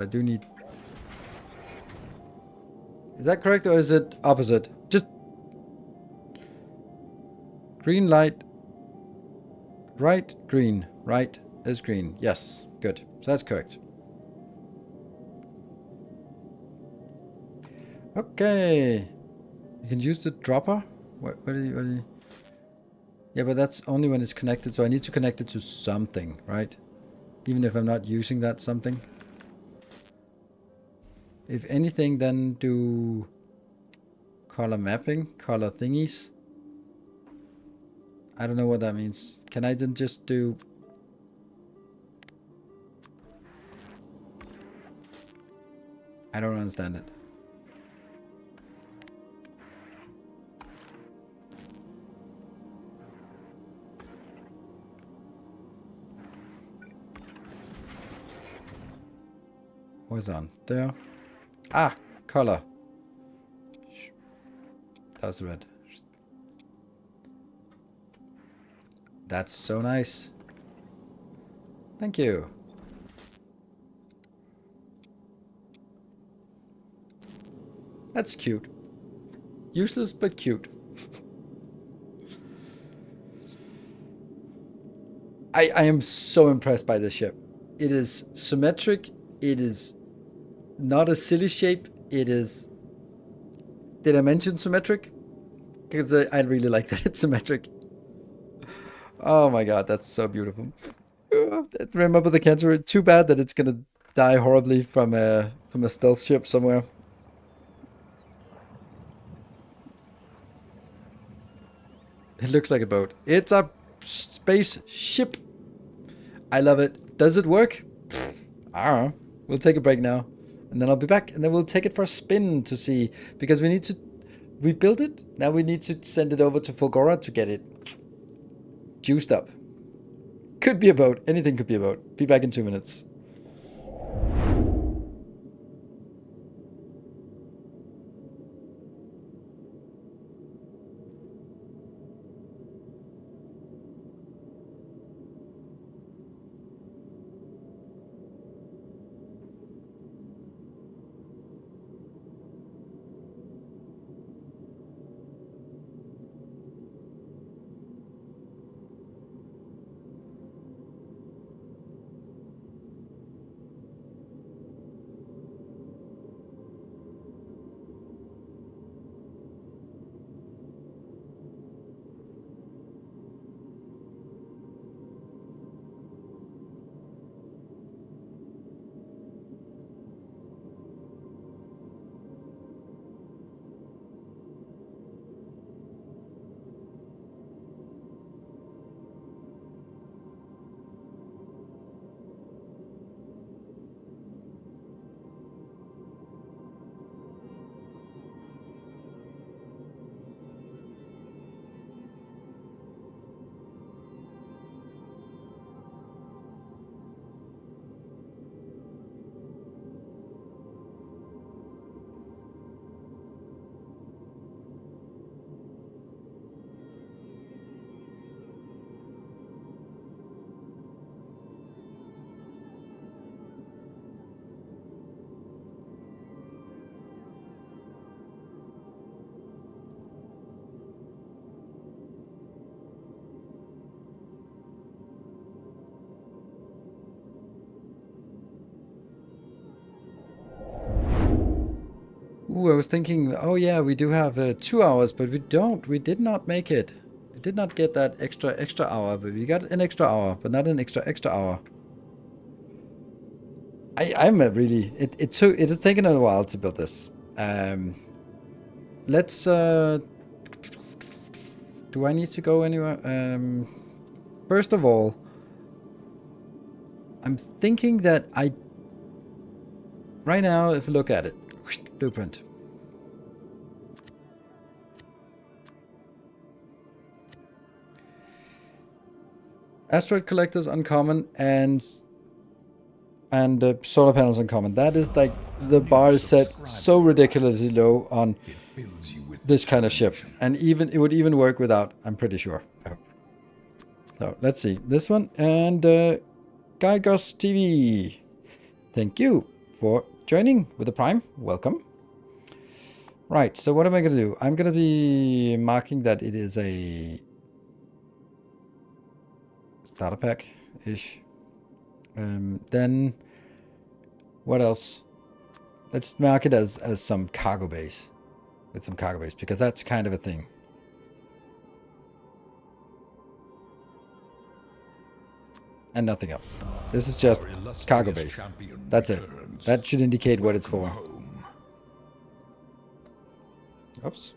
I do need... Is that correct or is it opposite? Just... Green light. Right, green. Right is green. Yes, good. So that's correct. Okay. You can use the dropper. What do you... Yeah, but that's only when it's connected, so I need to connect it to something, right? Even if I'm not using that something. If anything, then do color mapping, color thingies. I don't know what that means. Can I then just do... I don't understand it. What's on? There. Ah, color. That was red. That's so nice. Thank you. That's cute. Useless, but cute. I am so impressed by this ship. It is symmetric. It is not a silly shape. It is... Did I mention symmetric? Because I really like that it's symmetric. Oh my god, that's so beautiful. Remember the cancer? Too bad that it's gonna die horribly from a stealth ship somewhere. It looks like a boat. It's a space ship. I love it. Does it work? I don't know. We'll take a break now. And then I'll be back. And then we'll take it for a spin to see. Because we need to... We built it. Now we need to send it over to Fulgora to get it juiced up. Could be a boat. Anything could be a boat. Be back in 2 minutes. Ooh, I was thinking, oh yeah, we do have 2 hours, but we don't. We did not make it. We did not get that extra hour, but we got an extra hour, but not an extra hour. I'm a really... It has taken a while to build this. Let's... do I need to go anywhere? First of all, I'm thinking that right now, if you look at it, blueprint. Asteroid collectors uncommon and solar panels uncommon. That is like the bar is set so ridiculously low on this kind of ship, and even it would even work without. I'm pretty sure. I hope. So let's see this one and Gygos TV. Thank you for joining with the Prime. Welcome. Right. So what am I going to do? I'm going to be marking that it is a starter pack-ish. Then what else? Let's mark it as some cargo base. With some cargo base, because that's kind of a thing. And nothing else. This is just cargo base. That's it. That should indicate what it's for. Oops.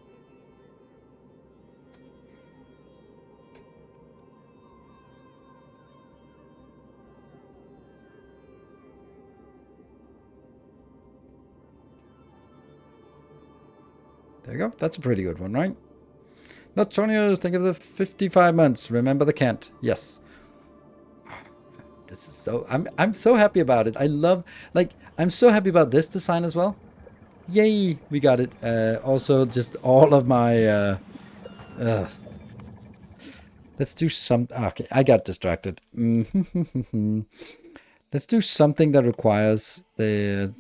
There you go. That's a pretty good one, right? Not Tonio's. Think of the 55 months. Remember the Kent. Yes. This is so, I'm so happy about it. I love, like, I'm so happy about this design as well. Yay, we got it. Also, just all of my, let's do some, okay, I got distracted. Let's do something that requires the,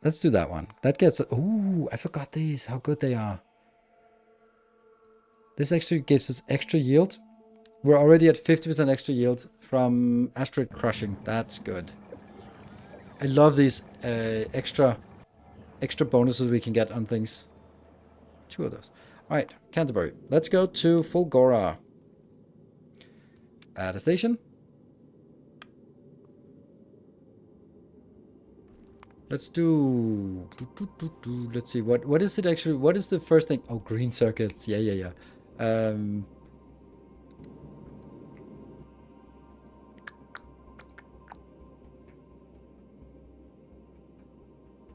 let's do that one. That gets, ooh, I forgot these, how good they are. This actually gives us extra yield. We're already at 50% extra yield from asteroid crushing. That's good. I love these extra bonuses we can get on things. 2 of those. All right, Canterbury. Let's go to Fulgora. At a station. Let's do. Let's see. What is it actually? What is the first thing? Oh, green circuits. Yeah.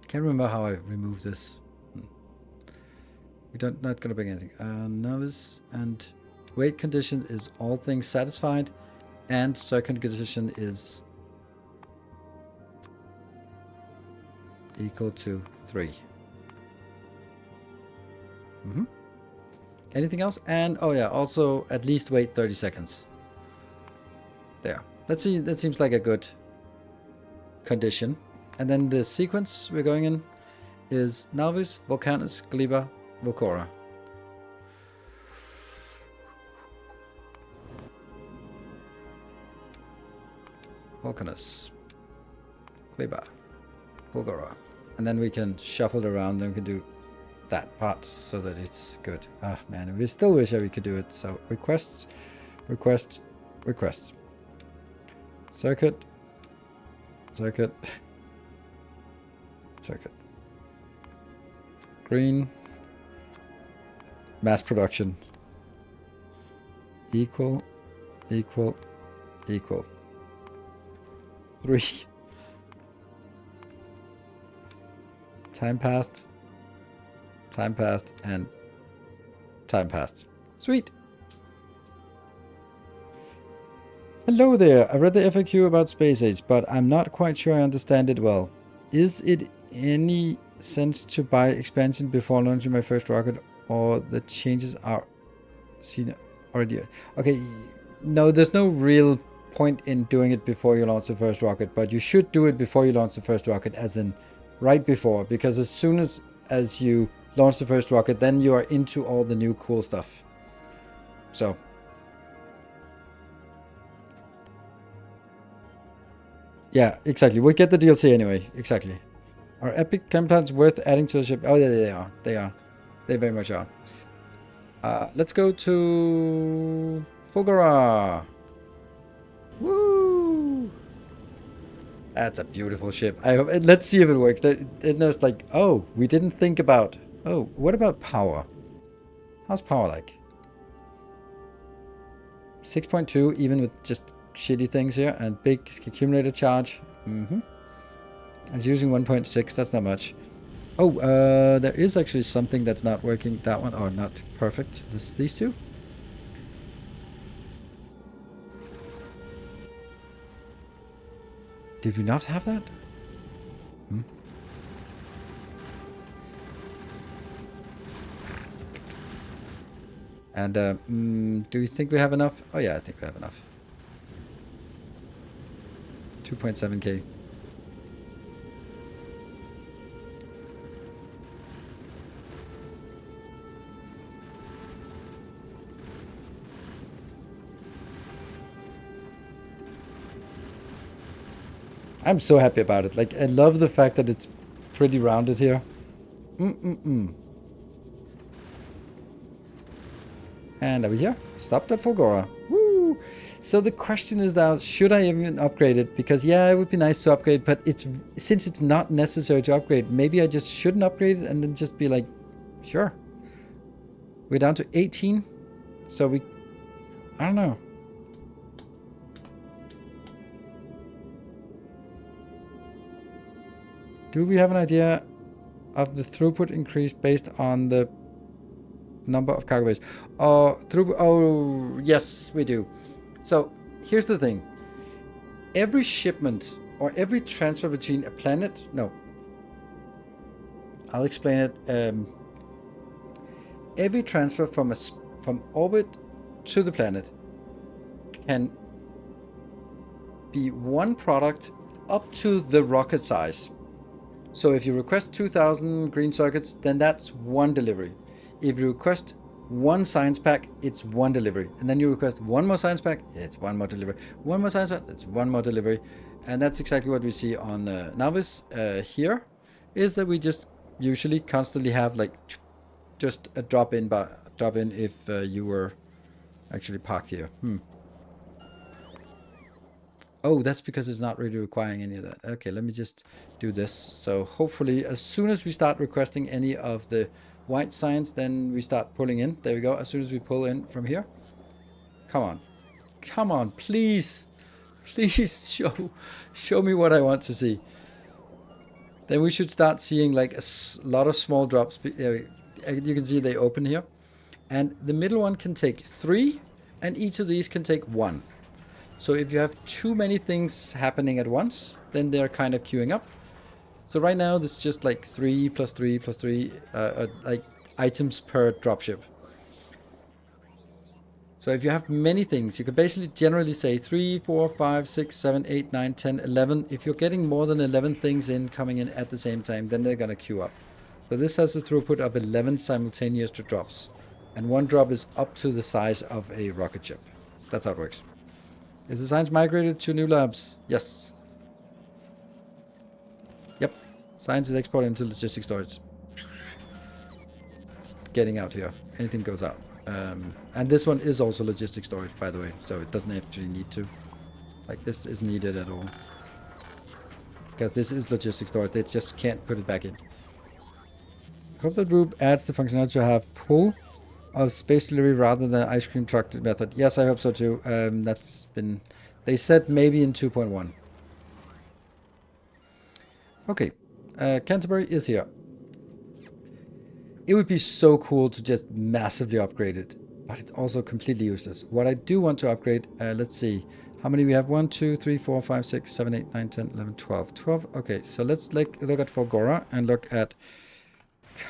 Can't remember how I removed this. We're not gonna bring anything. Novice and weight condition is all things satisfied, and circuit condition is equal to 3. Anything else? And oh yeah, also at least wait 30 seconds. There. Let's see. That seems like a good condition. And then the sequence we're going in is Novice, Volcanus, Gleba, Volcora. Volcanus, Gleba, Volcora. And then we can shuffle it around and we can do that part so that it's good. Ah, man, we still wish that we could do it. So requests, requests, requests. Circuit, circuit, circuit. Green. Mass production. Equal, equal, equal. 3. Time passed. Time passed and time passed. Sweet. Hello there. I read the FAQ about space age, but I'm not quite sure I understand it well. Is it any sense to buy expansion before launching my first rocket, or the changes are seen already? Okay, no, there's no real point in doing it before you launch the first rocket, but you should do it before you launch the first rocket, as in right before, because as soon as you launch the first rocket, then you are into all the new cool stuff. So yeah, exactly. We'll get the DLC anyway. Exactly. Are epic chem plants worth adding to the ship? Oh, yeah, they are. They are. They very much are. Let's go to Fulgora. Woo! That's a beautiful ship. Let's see if it works. There's like, oh, we didn't think about. Oh, what about power? How's power like? 6.2, even with just shitty things here, and big accumulator charge. And using 1.6, that's not much. Oh, there is actually something that's not working. That one, or not perfect. These two. Did we not have that? And do you think we have enough? Oh yeah, I think we have enough. 2.7k. I'm so happy about it. Like, I love the fact that it's pretty rounded here. And over here, stopped at Fulgora. Woo! So the question is now, should I even upgrade it? Because yeah, it would be nice to upgrade, but since it's not necessary to upgrade, maybe I just shouldn't upgrade it and then just be like, sure. We're down to 18. So I don't know. Do we have an idea of the throughput increase based on the number of cargo bays? Oh, yes, we do. So here's the thing. every shipment or every transfer between a planet, no, I'll explain it. Every transfer from orbit to the planet can be one product up to the rocket size. So if you request 2,000 green circuits, then that's one delivery. If you request one science pack, it's one delivery. And then you request one more science pack, it's one more delivery. One more science pack, it's one more delivery. And that's exactly what we see on Navis here, is that we just usually constantly have like just a drop in if you were actually parked here. Oh, that's because it's not really requiring any of that. Okay, let me just do this. So hopefully as soon as we start requesting any of the white signs, then we start pulling in. There we go. As soon as we pull in from here. Come on. Come on, please. Please show me what I want to see. Then we should start seeing like a lot of small drops. You can see they open here. And the middle one can take 3, and each of these can take 1. So if you have too many things happening at once, then they're kind of queuing up. So right now, it's just like 3 plus 3 plus 3, like items per dropship. So if you have many things, you can basically generally say 3, 4, 5, 6, 7, 8, 9, 10, 11. If you're getting more than 11 things coming in at the same time, then they're going to queue up. So this has a throughput of 11 simultaneous drops. And one drop is up to the size of a rocket ship. That's how it works. Is the science migrated to new labs? Yes. Yep. Science is exported into logistics storage. Getting out here. Anything goes out. And this one is also logistics storage, by the way. So it doesn't actually need to. Like, this isn't needed at all. Because this is logistics storage. They just can't put it back in. I hope that group adds the functionality to have pull of space delivery rather than ice cream truck method. Yes, I hope so too. That's been... They said maybe in 2.1. Okay. Canterbury is here. It would be so cool to just massively upgrade it. But it's also completely useless. What I do want to upgrade... let's see. How many we have? 1, 2, 3, 4, 5, 6, 7, 8, 9, 10, 11, 12. 12. Okay, so let's look at Fulgora and look at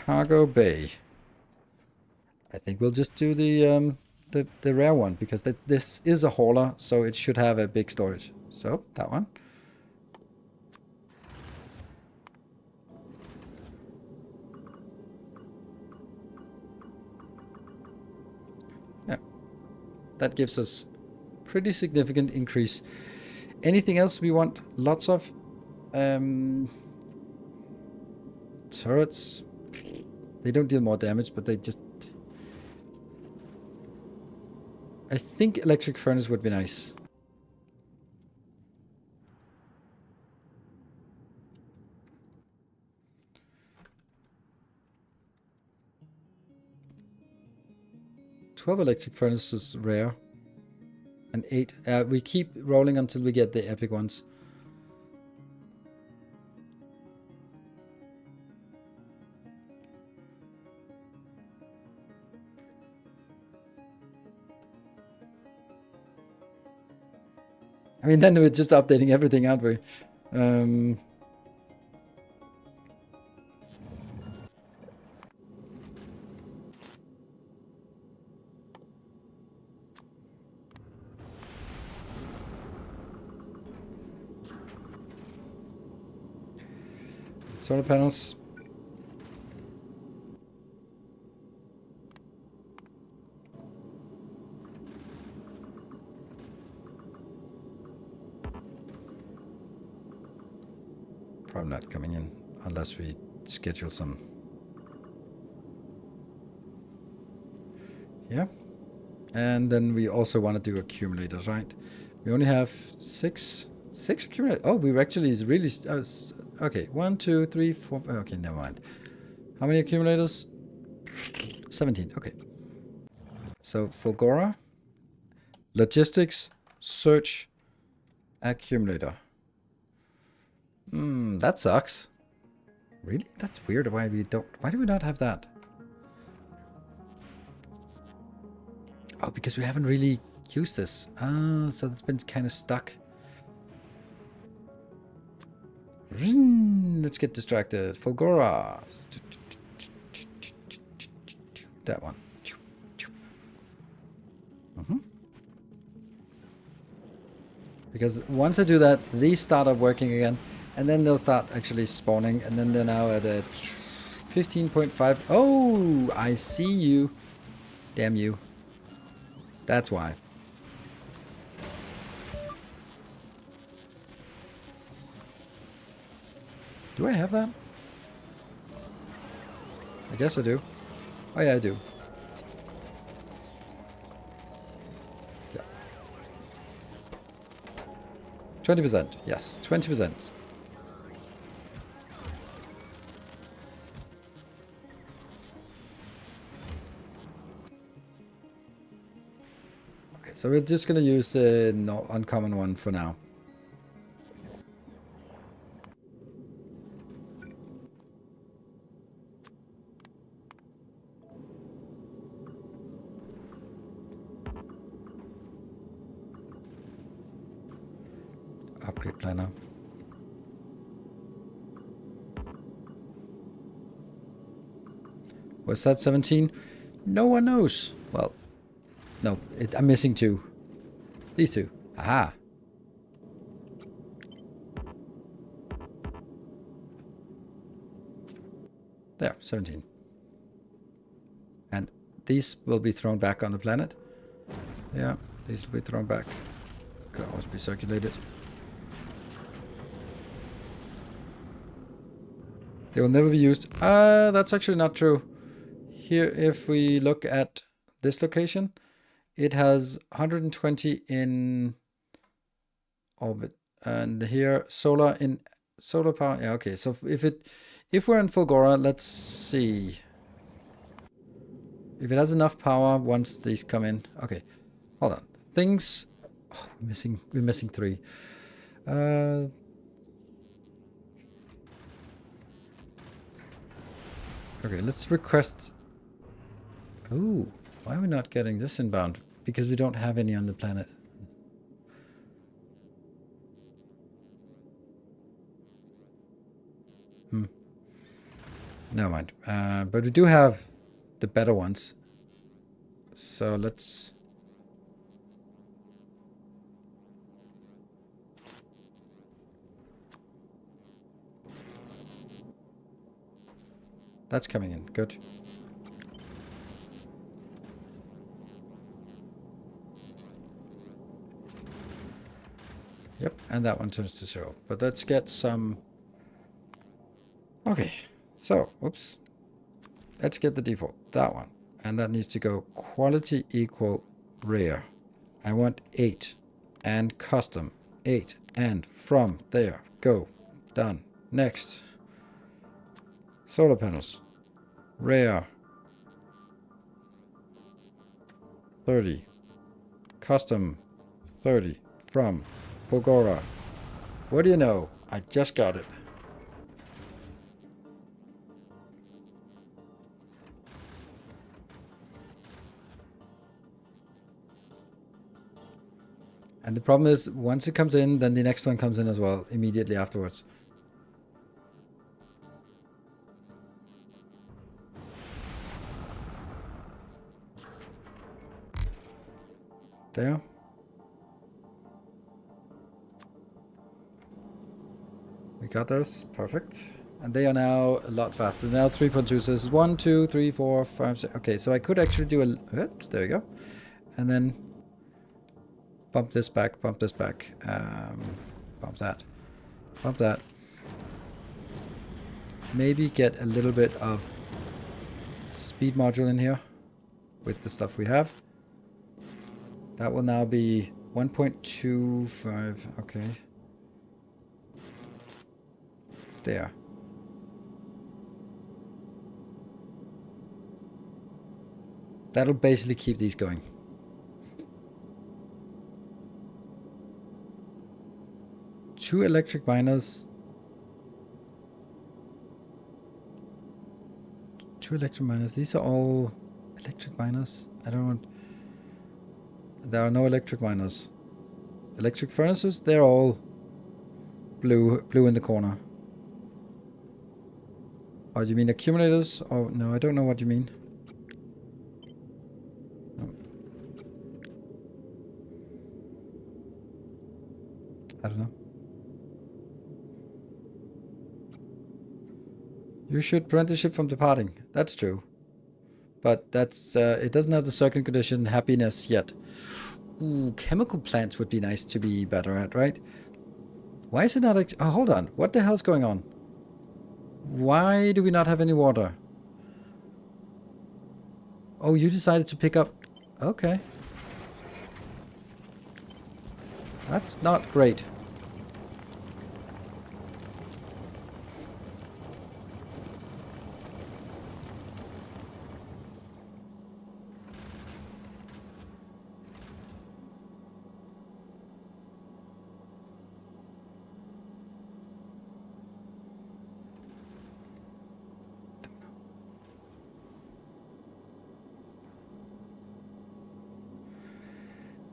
Cargo Bay. I think we'll just do the rare one, because this is a hauler, so it should have a big storage. So, that one. Yeah. That gives us pretty significant increase. Anything else we want? Lots of turrets. They don't deal more damage, but they just... I think electric furnace would be nice. "12 electric furnaces rare. And 8. We keep rolling until we get the epic ones. I mean, then we're just updating everything, aren't we? Solar panels. Probably not coming in unless we schedule some. Yeah. And then we also want to do accumulators, right? We only have 6 accumulators. Oh, we actually really... okay, 1, 2, 3, 4... Okay, never mind. How many accumulators? 17, okay. So, Fulgora, logistics, search, accumulator. That sucks. Really? That's weird. Why do we not have that? Oh, because we haven't really used this. So it's been kind of stuck. Let's get distracted. Fulgora. That one. Because once I do that, these start up working again, and then they'll start actually spawning, and then they're now at a 15.5. Oh, I see you. Damn you. That's why. Do I have that? I guess I do. Oh yeah, I do. Yeah. 20%. Yes, 20%. Okay, so we're just gonna use the uncommon one for now. Upgrade planner. Was that 17? No one knows. Well, no, I'm missing 2. These 2. Aha. There, 17. And these will be thrown back on the planet. Yeah, these will be thrown back. Could always be circulated. They will never be used. That's actually not true. Here, if we look at this location, it has 120 in orbit, and here solar power. Yeah, okay. So if we're in Fulgora, let's see if it has enough power once these come in. Okay, hold on. Things. Oh, we're missing 3. Okay, let's request. Oh, why are we not getting this inbound? Because we don't have any on the planet. Never mind. But we do have the better ones. So let's... That's coming in. Good. Yep, and that one turns to 0. But let's get some... Okay, so, oops. Let's get the default. That one. And that needs to go quality equal rare. I want 8. And custom 8. And from there. Go. Done. Next. Solar panels. Rare. 30. Custom 30. From Fulgora. What do you know? I just got it. And the problem is, once it comes in, then the next one comes in as well, immediately afterwards. There. We got those. Perfect. And they are now a lot faster. Now 3.2. So this is 1, 2, 3, 4, 5, 6. Okay, so I could actually do a... Oops, there you go. And then bump this back, bump this back. Bump that. Bump that. Maybe get a little bit of speed module in here with the stuff we have. That will now be 1.25. Okay. There. That'll basically keep these going. Two electric miners. Two electric miners. These are all electric miners. I don't want... There are no electric miners. Electric furnaces, they're all blue in the corner. Oh, you mean accumulators? Oh, no, I don't know what you mean. No. I don't know. You should prevent the ship from departing. That's true. But that's, it doesn't have the circuit condition happiness yet. Ooh, chemical plants would be nice to be better at, right? Why is it not... Oh, hold on. What the hell's going on? Why do we not have any water? Oh, you decided to pick up... Okay. That's not great.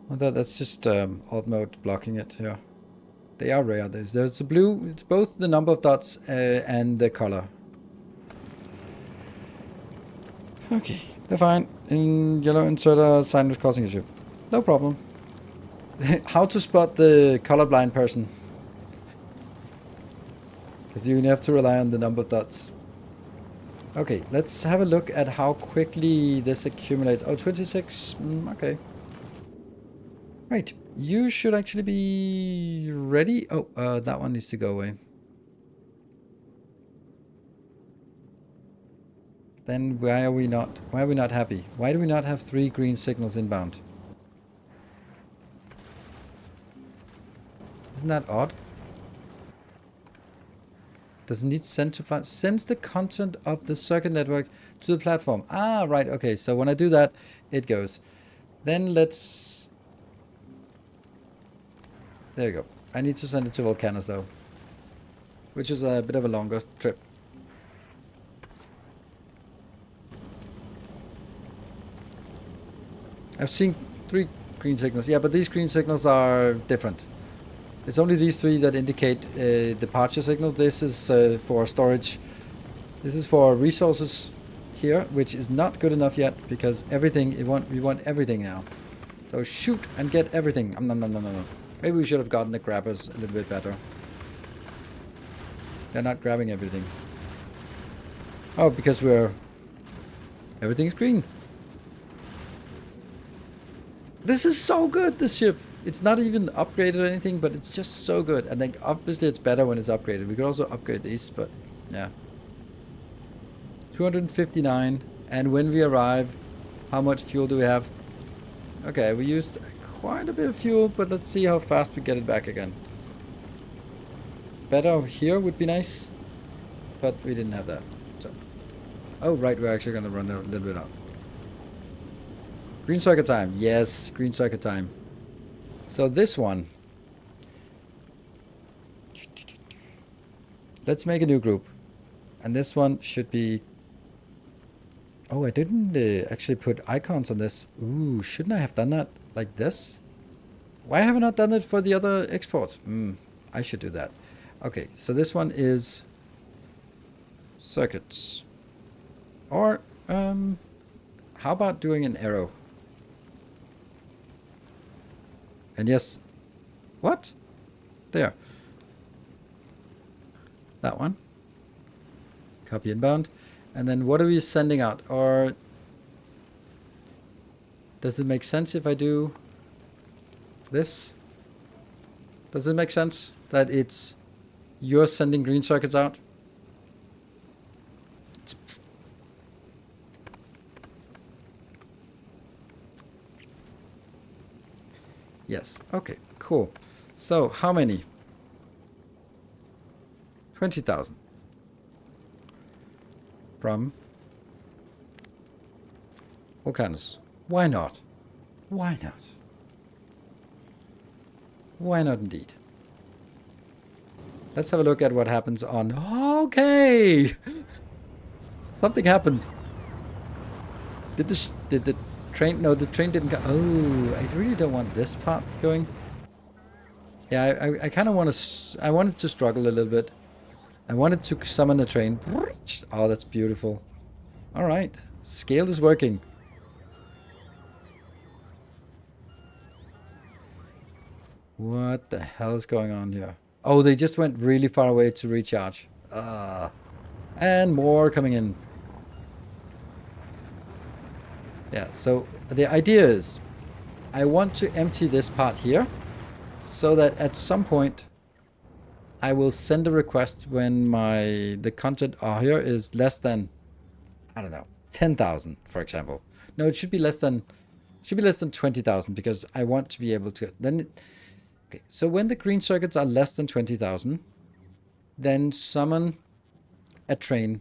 Well, that's just alt mode blocking it, yeah. They are rare. There's a blue, it's both the number of dots and the color. Okay, they're fine. In yellow, insert a sign was causing issue. No problem. How to spot the colorblind person? Because you have to rely on the number of dots. Okay, let's have a look at how quickly this accumulates. Oh, 26, okay. Right, you should actually be ready. Oh, that one needs to go away. Then why are we not happy? Why do we not have 3 green signals inbound? Isn't that odd? Does it need send to platform? Sends the content of the circuit network to the platform. Ah, right, okay. So when I do that, it goes. Then let's... There you go. I need to send it to Volcanus though, which is a bit of a longer trip. I've seen 3 green signals. Yeah, but these green signals are different. It's only these 3 that indicate departure signal. This is for storage. This is for resources here, which is not good enough yet because everything we want everything now. So shoot and get everything. No. Maybe we should have gotten the grabbers a little bit better. They're not grabbing everything. Oh, because everything's green. This is so good, this ship. It's not even upgraded or anything, but it's just so good. And then obviously it's better when it's upgraded. We could also upgrade these, but yeah. 259. And when we arrive, how much fuel do we have? Okay, we used quite a bit of fuel, but let's see how fast we get it back again. Better here would be nice, but we didn't have that. So, oh right, we're actually gonna run a little bit out. Green circuit time, yes, green circuit time. So this one, let's make a new group, and this one should be. Oh, I didn't actually put icons on this. Ooh, shouldn't I have done that like this? Why haven't I done it for the other exports? I should do that. Okay, so this one is circuits. Or, how about doing an arrow? And yes, what? There. That one. Copy inbound. And then what are we sending out? Or does it make sense if I do this? Does it make sense that you're sending green circuits out? Yes. Okay, cool. So how many? 20,000. From Volcanus. Why not? Why not? Why not indeed? Let's have a look at what happens on... Okay! Something happened. Did the train... No, the train didn't go... Oh, I really don't want this part going. Yeah, I kind of want to... I wanted to struggle a little bit. I wanted to summon a train. Oh, that's beautiful. Alright. Scale is working. What the hell is going on here? Oh, they just went really far away to recharge. And more coming in. Yeah, so the idea is I want to empty this part here so that at some point I will send a request when the content here is less than, I don't know, 10,000, for example. No, it should be less than 20,000 because I want to be able to okay, so when the green circuits are less than 20,000, then summon a train.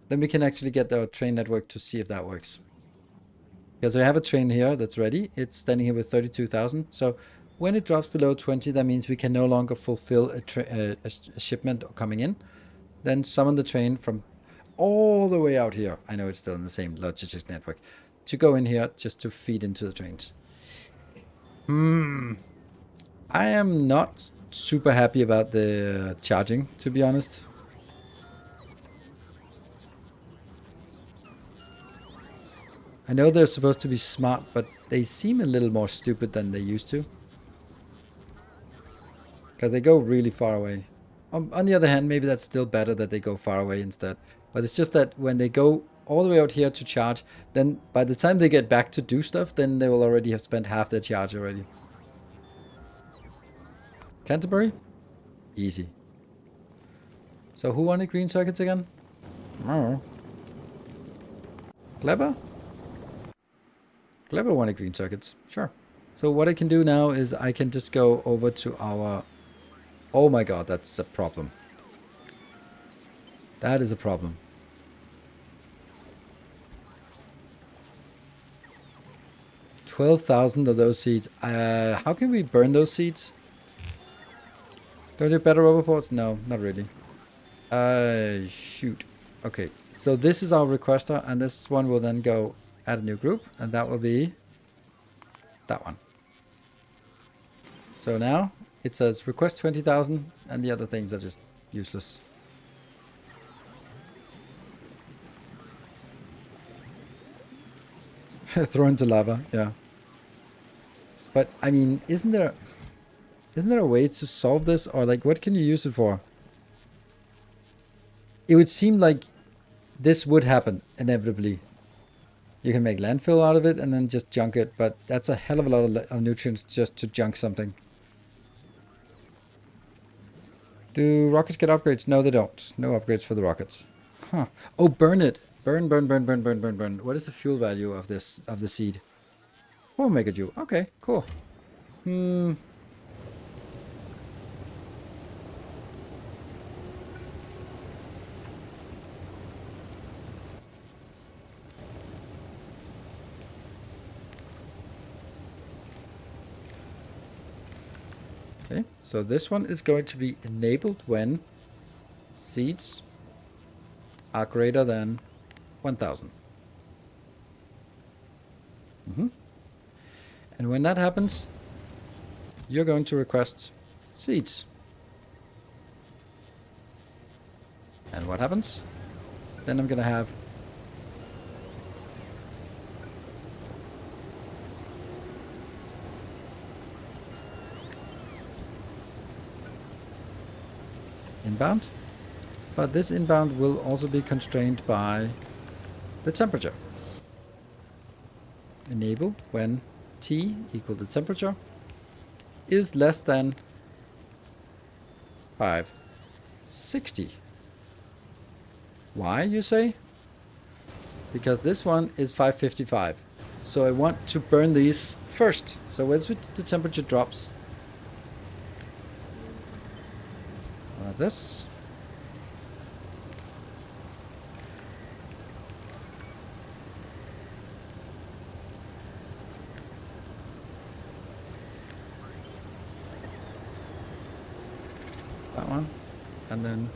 Then we can actually get the train network to see if that works. Because I have a train here that's ready. It's standing here with 32,000. So when it drops below 20, that means we can no longer fulfill a shipment coming in. Then summon the train from all the way out here. I know it's still in the same logistics network. To go in here just to feed into the trains. I am not super happy about the charging, to be honest. I know they're supposed to be smart, but they seem a little more stupid than they used to. Because they go really far away. On the other hand, maybe that's still better that they go far away instead. But it's just that when they go all the way out here to charge, then by the time they get back to do stuff, then they will already have spent half their charge already. Canterbury? Easy. So who wanted green circuits again? Oh. Clever? Clever wanted green circuits. Sure. So what I can do now is I can just go over to our... Oh my god, that's a problem. That is a problem. $12,000 of those seeds. How can we burn those seeds? Don't you have better rubber ports? No, not really. Shoot. Okay, so this is our requester, and this one will then go add a new group, and that will be that one. So now it says request 20,000, and the other things are just useless. Throw into lava, yeah. But I mean, isn't there a way to solve this, or like what can you use it for? It would seem like this would happen inevitably. You can make landfill out of it and then just junk it, but that's a hell of a lot of nutrients just to junk something. Do rockets get upgrades? No, they don't. No upgrades for the rockets. Huh. Oh, burn it. Burn, burn, burn, burn, burn, burn, burn. What is the fuel value of this, of the seed? 4 megajoule. Okay, cool. Okay, so this one is going to be enabled when seeds are greater than 1,000. And when that happens, you're going to request seeds. And what happens? Then I'm going to have inbound, but this inbound will also be constrained by the temperature. Enable when T equal the temperature is less than 560. Why, you say? Because this one is 555. So I want to burn these first. So as the temperature drops, I'll have this. That one. And then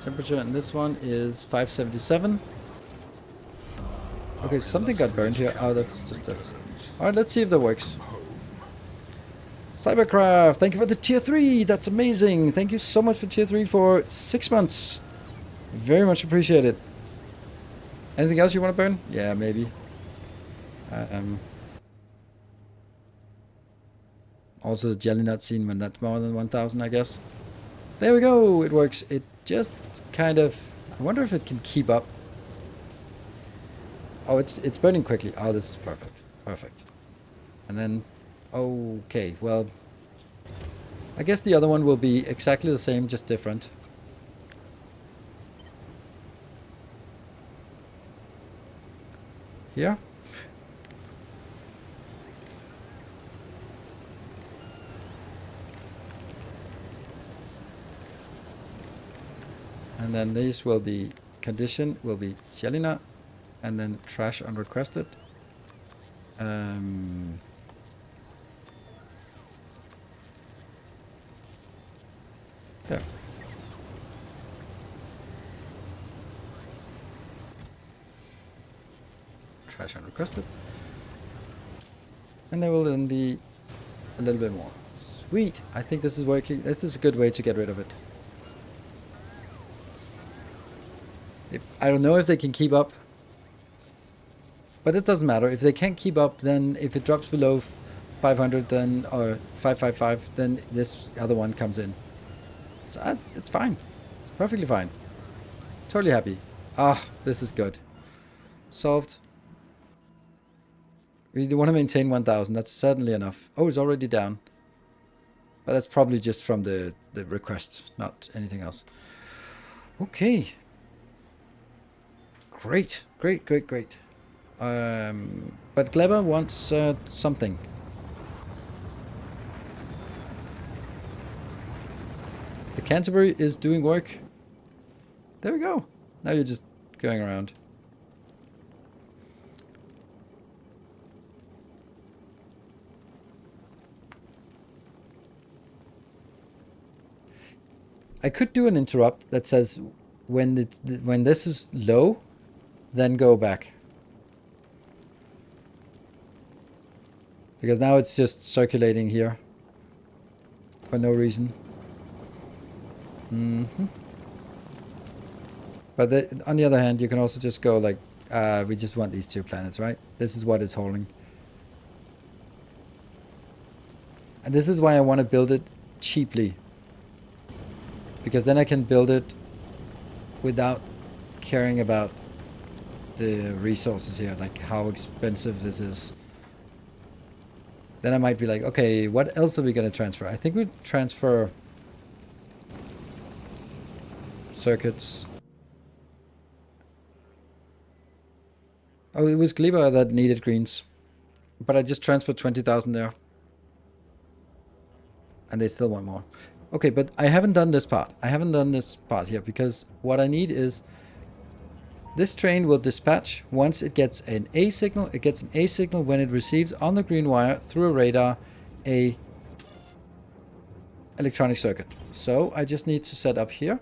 temperature in this one is 577. Okay, something got burned here. Oh, that's just this. Alright, let's see if that works. Cybercraft, thank you for the tier 3. That's amazing. Thank you so much for tier 3 for 6 months. Very much appreciated. Anything else you want to burn? Yeah, maybe. Also the jelly nut scene when that's more than 1000, I guess. There we go. It works. It just kind of... I wonder if it can keep up. Oh, it's burning quickly. Oh, this is perfect. Perfect. And then... Okay, well... I guess the other one will be exactly the same, just different. Here. And then these will be... Condition will be jelly nut. And then trash unrequested. There. Trash unrequested. And there will then be a little bit more. Sweet! I think this is working. This is a good way to get rid of it. I don't know if they can keep up. But it doesn't matter. If they can't keep up, then if it drops below 500 then, or 555, then this other one comes in. So it's fine. It's perfectly fine. Totally happy. Ah, this is good. Solved. We want to maintain 1000. That's certainly enough. Oh, it's already down. But that's probably just from the request, not anything else. Okay. Great. Great, great, great. But Kleber wants something. The Canterbury is doing work. There we go. Now you're just going around. I could do an interrupt that says when this is low, then go back. Because now it's just circulating here for no reason. But on the other hand, you can also just go like, we just want these 2 planets, right? This is what it's holding. And this is why I want to build it cheaply. Because then I can build it without caring about the resources here, like how expensive this is. Then I might be like, okay, what else are we going to transfer? I think we transfer circuits. Oh, it was Gleba that needed greens. But I just transferred 20,000 there. And they still want more. Okay, but I haven't done this part. I haven't done this part here because what I need is this train will dispatch once it gets an A signal. It gets an A signal when it receives on the green wire through a radar a electronic circuit. So I just need to set up here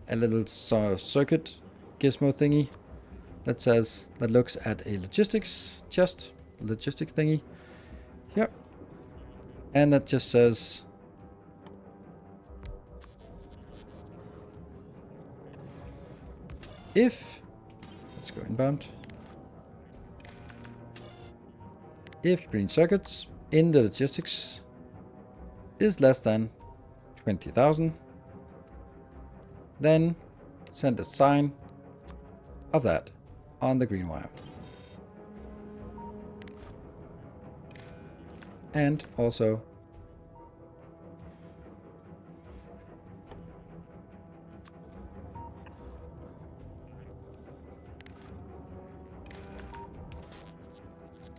a little sort of circuit gizmo thingy that says, that looks at a logistics chest, logistic thingy here. And that just says if, let's go inbound, if green circuits in the logistics is less than 20,000, then send a sign of that on the green wire. And also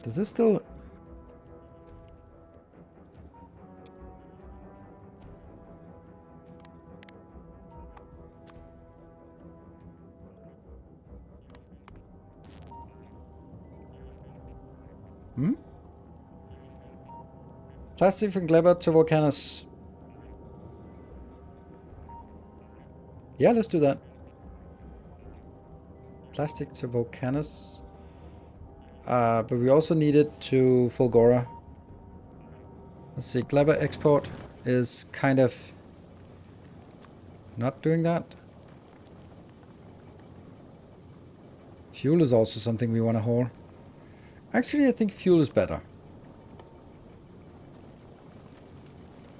does this still... Plastic from Gleber to Volcanus. Yeah, let's do that. plastic to Volcanus. But we also need it to Fulgora. Let's see, Clever Export is kind of not doing that. Fuel is also something we want to haul. Actually, I think fuel is better.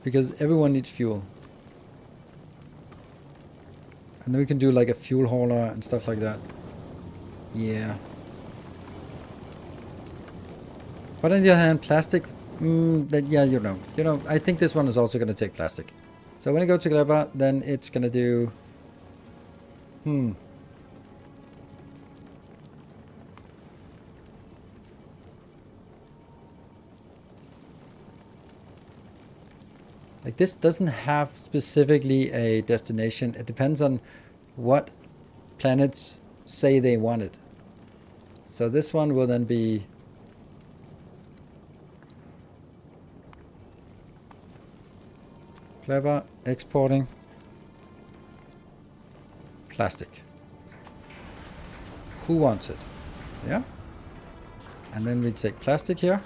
Because everyone needs fuel. And then we can do like a fuel hauler and stuff like that. Yeah. But on the other hand, plastic, that, yeah, you know, I think this one is also going to take plastic. So when I go to Gleba, then it's going to do, like this doesn't have specifically a destination. It depends on what planets say they want it. So this one will then be Clever exporting plastic. Who wants it? Yeah. And then we take plastic here.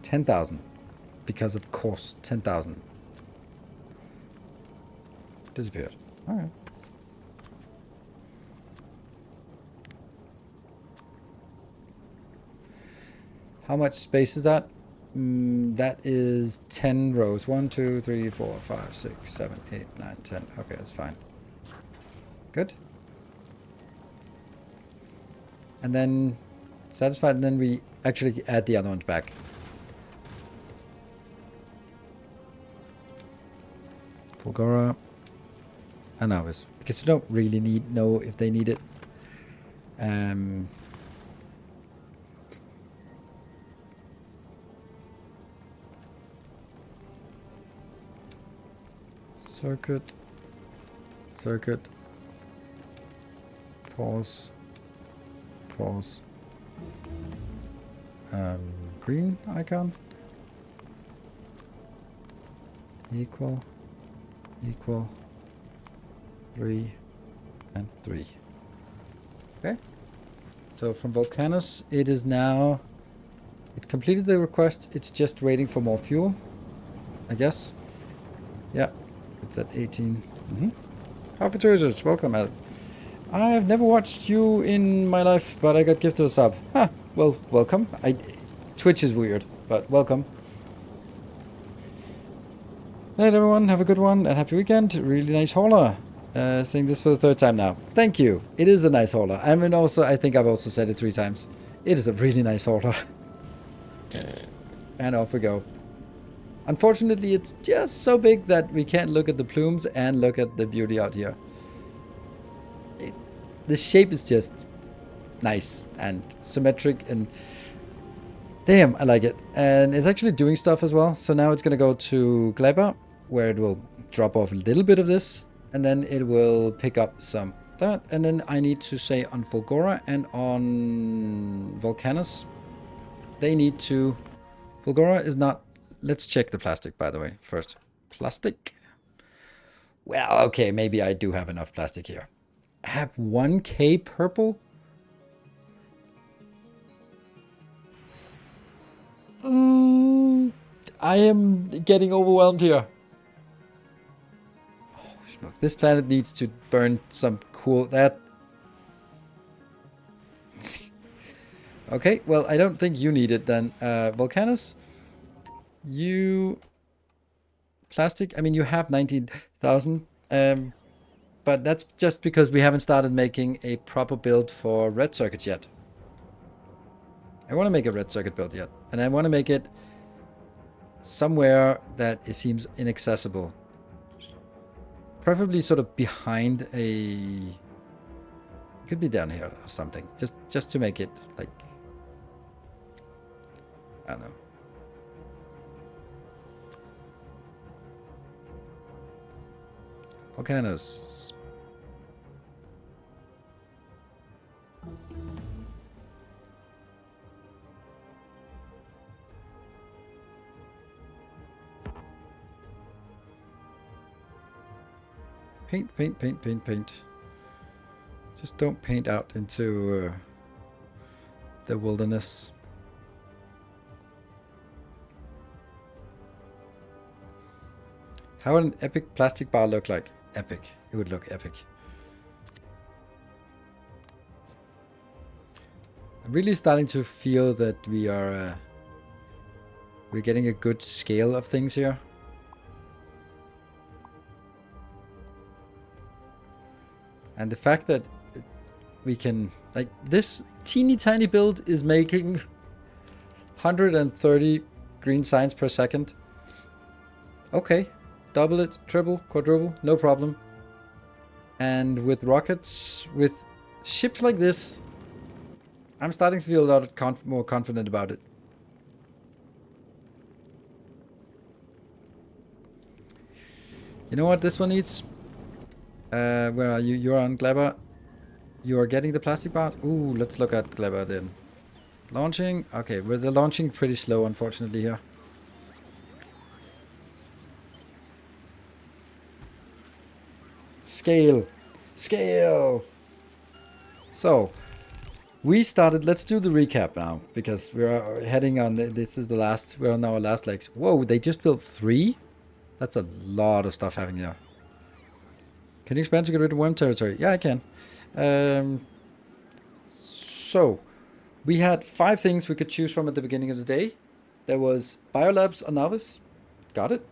10,000. Because of course, 10,000. Disappeared. Alright. How much space is that? That is 10 rows. 1, 2, 3, 4, 5, 6, 7, 8, 9, 10. Okay, that's fine. Good. And then satisfied, and then we actually add the other ones back. Fulgora and Avis. Because you don't really know if they need it. Circuit, pause, green icon, equal, 3 and 3. Okay, so from Volcanus it is now, it completed the request, it's just waiting for more fuel, I guess. Yeah, it's at 18. Alpha Traders, welcome, Adam. I've never watched you in my life, but I got gifted a sub. Huh, well, welcome. Twitch is weird, but welcome. Hey everyone, have a good one and happy weekend. Really nice hauler. Saying this for the 3rd time now. Thank you. It is a nice hauler. I mean, also, I think I've also said it 3 times. It is a really nice hauler. And off we go. Unfortunately, it's just so big that we can't look at the plumes and look at the beauty out here. The shape is just nice and symmetric and damn, I like it. And it's actually doing stuff as well. So now it's going to go to Gleba, where it will drop off a little bit of this. And then it will pick up some of that. And then I need to say on Fulgora and on Volcanus, they need to... Fulgora is not... Let's check the plastic, by the way, first. Plastic? Well, okay, maybe I do have enough plastic here. I have 1K purple? I am getting overwhelmed here. Oh, smoke. This planet needs to burn some cool... That... Okay, well, I don't think you need it then. Volcanus? You... Plastic? I mean, you have 19,000. But that's just because we haven't started making a proper build for red circuits yet. I want to make a red circuit build yet. And I want to make it somewhere that it seems inaccessible. Preferably sort of behind a... It could be down here or something. Just to make it like... I don't know. Volcanoes. Paint, paint, paint, paint, paint. Just don't paint out into the wilderness. How would an epic plastic bar look like? Epic. It would look epic. I'm really starting to feel that we're getting a good scale of things here. And the fact that we can, like, this teeny tiny build is making 130 green signs per second. Okay, double it, triple, quadruple, no problem. And with rockets, with ships like this, I'm starting to feel a lot more confident about it. You know what this one needs? Where are you? You're on Gleba. You are getting the plastic bar. Ooh, let's look at Gleba then. Launching. Okay, well, they're launching pretty slow, unfortunately, here. Scale. Scale. So, we started, let's do the recap now, because we're heading on, this is the last, we're on our last legs. Whoa, they just built 3? That's a lot of stuff happening there. Can you expand to get rid of worm territory? Yeah, I can. So, we had 5 things we could choose from at the beginning of the day. There was Biolabs or Novice. Got it.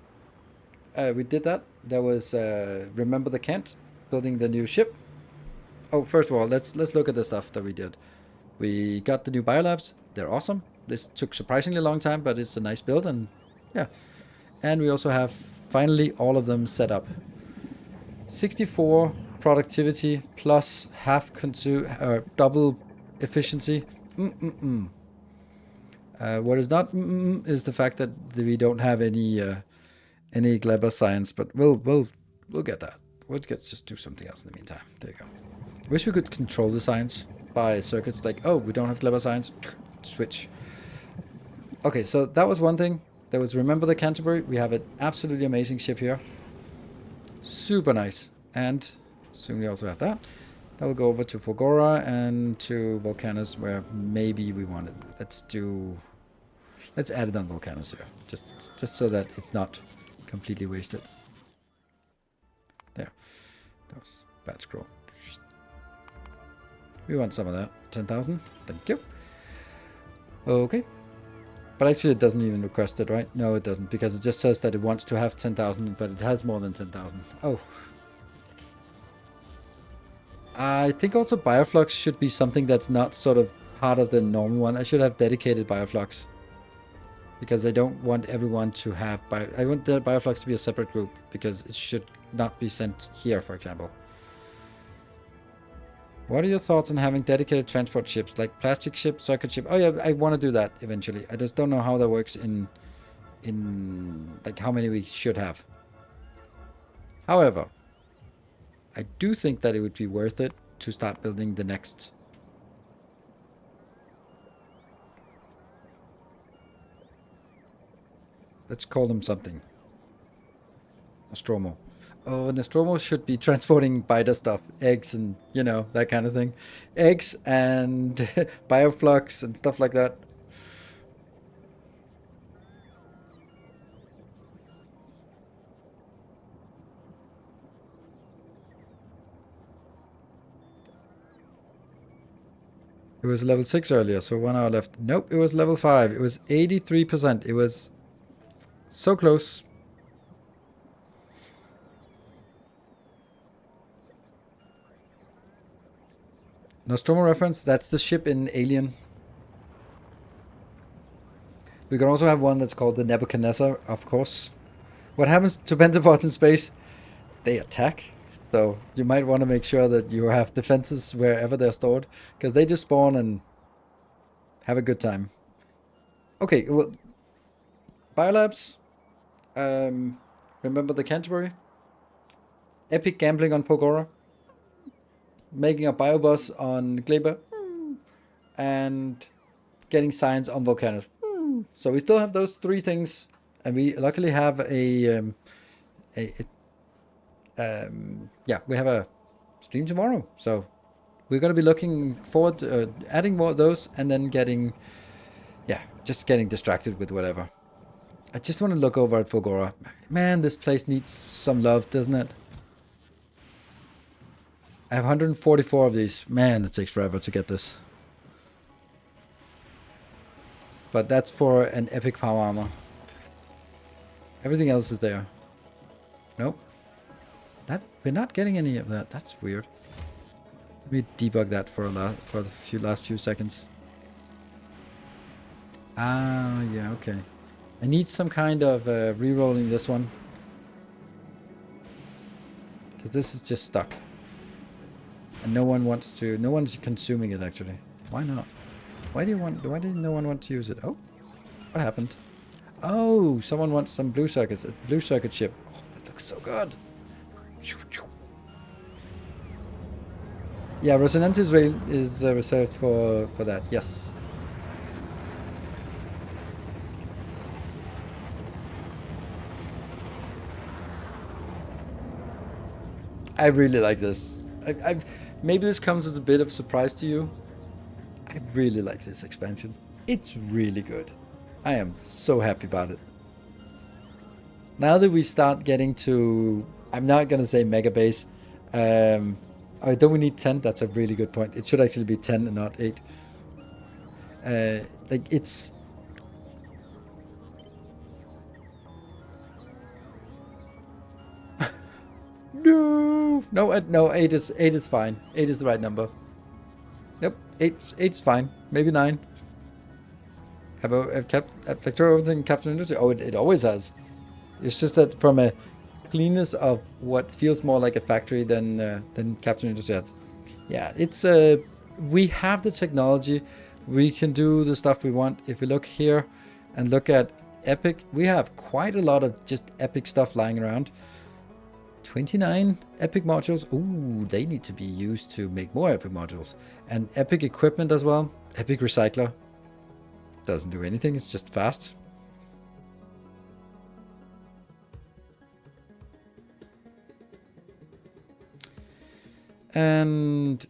We did that. There was Remember the Kent, building the new ship. Oh, first of all, let's look at the stuff that we did. We got the new Biolabs. They're awesome. This took surprisingly long time, but it's a nice build, and yeah. And we also have finally all of them set up. 64 productivity plus half double efficiency. What is not is the fact that we don't have any Gleba science, but we'll get that. We'll just do something else in the meantime. There you go. Wish we could control the science by circuits like, oh, we don't have Gleba science, switch. Okay, so that was one thing. There was Remember the Canterbury. We have an absolutely amazing ship here. Super nice. And soon we also have that. That will go over to Fogora and to Volcanus, where maybe we want it. Let's add it on Volcanus here. Just so that it's not completely wasted. There. That was bad scroll. We want some of that. 10,000. Thank you. Okay. But actually it doesn't even request it, right? No, it doesn't, because it just says that it wants to have 10,000, but it has more than 10,000. Oh. I think also Bioflux should be something that's not sort of part of the normal one. I should have dedicated Bioflux. Because I don't want everyone to have... I want the Bioflux to be a separate group, because it should not be sent here, for example. What are your thoughts on having dedicated transport ships, like plastic ship, circuit ship? Oh yeah, I want to do that eventually. I just don't know how that works in like how many we should have. However, I do think that it would be worth it to start building the next. Let's call them something. Nostromo. Oh, Nostromo should be transporting biter stuff. Eggs and, you know, that kind of thing. Eggs and Bioflux and stuff like that. It was level 6 earlier, so 1 hour left. Nope, it was level 5. It was 83%. It was so close. Nostromo reference, that's the ship in Alien. We can also have one that's called the Nebuchadnezzar, of course. What happens to pentapods in space? They attack. So you might want to make sure that you have defenses wherever they're stored, because they just spawn and have a good time. Okay, well, Biolabs. Remember the Canterbury? Epic gambling on Fogora. Making a biobus on Gleba. And getting science on Volcanus. So we still have those 3 things. And we luckily have a yeah, we have a stream tomorrow, so we're going to be looking forward to adding more of those, and then just getting distracted with whatever. I just want to look over at Fulgora. Man, this place needs some love, doesn't it? I have 144 of these. Man, it takes forever to get this. But that's for an epic power armor. Everything else is there. Nope. We're not getting any of that. That's weird. Let me debug that for the last few seconds. Ah, yeah, okay. I need some kind of re-rolling this one. Because this is just stuck. And no one's consuming it actually. Why not? Why did no one want to use it? Oh, what happened? Oh, someone wants some blue circuits. A blue circuit chip. Oh, that looks so good. Yeah, Resonance is reserved for that. Yes. I really like this. Maybe this comes as a bit of surprise to you. I really like this expansion. It's really good. I am so happy about it. Now that we start getting to, I'm not gonna say mega base. Don't we need 10? That's a really good point. It should actually be 10 and not 8. Like it's. No, 8 is fine. 8 is the right number. Nope, 8's fine. Maybe 9. Have kept Factorio everything Captain Industry? Oh, it always has. It's just that from a cleanness of what feels more like a factory than Captain Industry has. Yeah, it's we have the technology. We can do the stuff we want. If we look here and look at Epic, we have quite a lot of just Epic stuff lying around. 29 Epic modules. Ooh, they need to be used to make more Epic modules. And Epic equipment as well. Epic Recycler. Doesn't do anything, it's just fast. And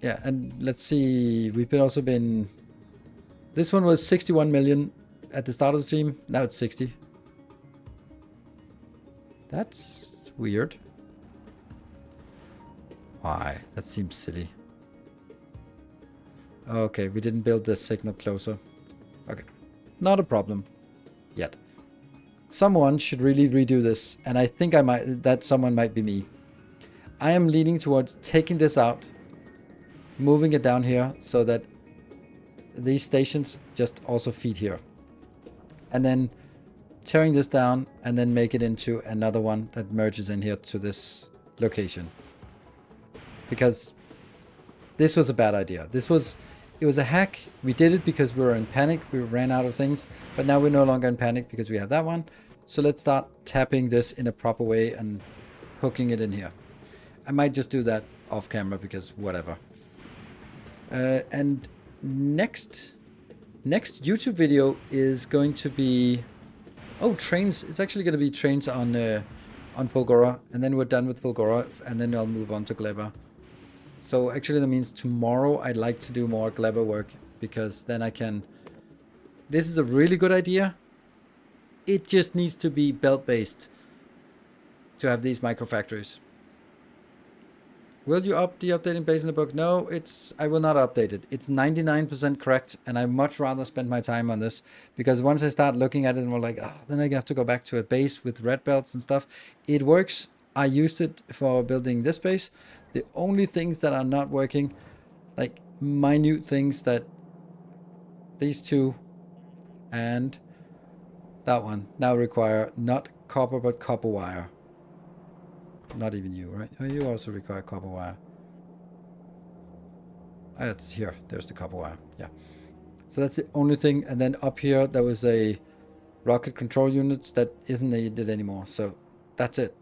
yeah, and let's see, we've also been, this one was 61 million at the start of the stream, now it's 60. That's weird. Why? That seems silly. Okay, we didn't build the signal closer. Okay, not a problem yet. Someone should really redo this, and I think that someone might be me. I am leaning towards taking this out, moving it down here so that these stations just also feed here. And then tearing this down and then make it into another one that merges in here to this location. Because this was a bad idea. It was a hack. We did it because we were in panic. We ran out of things, but now we're no longer in panic because we have that one. So let's start tapping this in a proper way and hooking it in here. I might just do that off camera because whatever. And next YouTube video is going to be, trains. It's actually going to be trains on Fulgora, and then we're done with Fulgora, and then I'll move on to Gleba. So actually that means tomorrow I'd like to do more Gleba work, because then I can, this is a really good idea. It just needs to be belt based to have these micro factories. Will you up the updating base in the book? No, I will not update it. It's 99% correct, and I much rather spend my time on this, because once I start looking at it and we're like, then I have to go back to a base with red belts and stuff. It works. I used it for building this base. The only things that are not working, like minute things, that these two and that one now require not copper but copper wire. Not even you, right? Oh, you also require copper wire. It's here. There's the copper wire. Yeah. So that's the only thing. And then up here, there was a rocket control unit that isn't needed anymore. So that's it.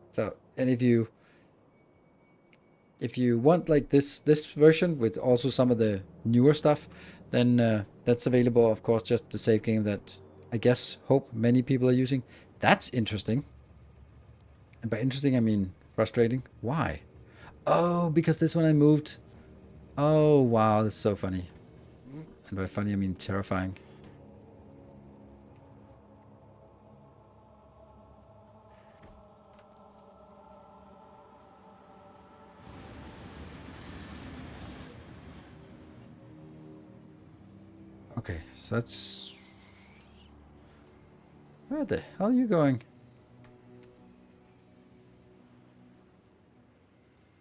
So, and if you want like this version with also some of the newer stuff, then that's available, of course, just the save game that I guess, hope many people are using. That's interesting. And by interesting, I mean frustrating. Why? Oh, because this one I moved. Oh, wow, that's so funny. And by funny, I mean terrifying. Okay, so that's... Where the hell are you going?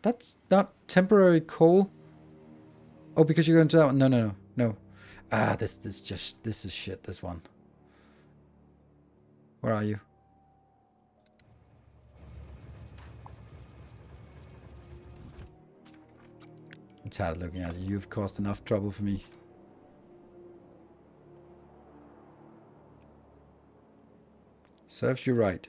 That's not temporary coal. Oh, because you're going to that one. No, no, no, no. Ah, this is shit, this one. Where are you? I'm tired of looking at you. You've caused enough trouble for me. Serves you right.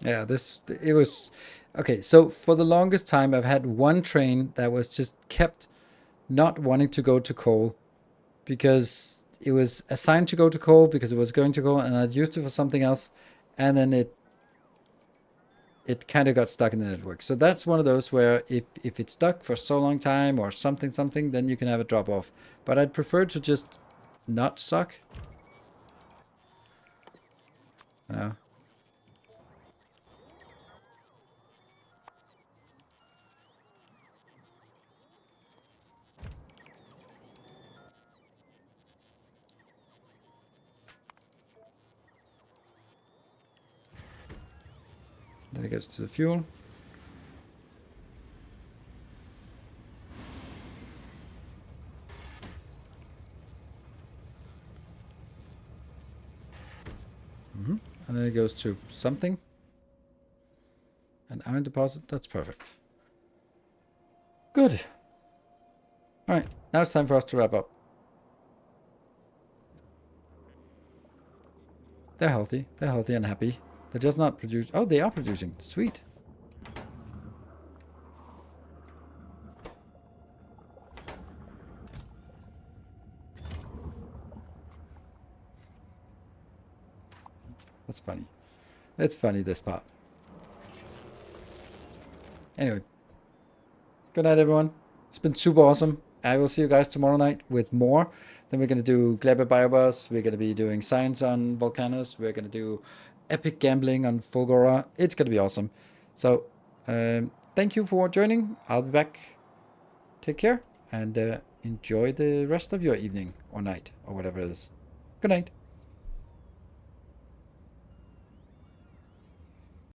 Yeah, it was... Okay, so for the longest time, I've had one train that was just kept not wanting to go to coal because it was assigned to go to coal because it was going to coal and I'd used it for something else. And then it kind of got stuck in the network. So that's one of those where if it's stuck for so long time or something, then you can have a drop off. But I'd prefer to just not suck. You know? Then it gets to the fuel. And then it goes to something. An iron deposit. That's perfect. Good. Alright, now it's time for us to wrap up. They're healthy. They're healthy and happy. They're just not produced. Oh, they are producing. Sweet. That's funny. That's funny, this part. Anyway. Good night, everyone. It's been super awesome. I will see you guys tomorrow night with more. Then we're going to do Gleba Biobus. We're going to be doing science on Volcanus. We're going to do epic gambling on Fulgora. It's going to be awesome. So, thank you for joining. I'll be back. Take care and enjoy the rest of your evening or night or whatever it is. Good night.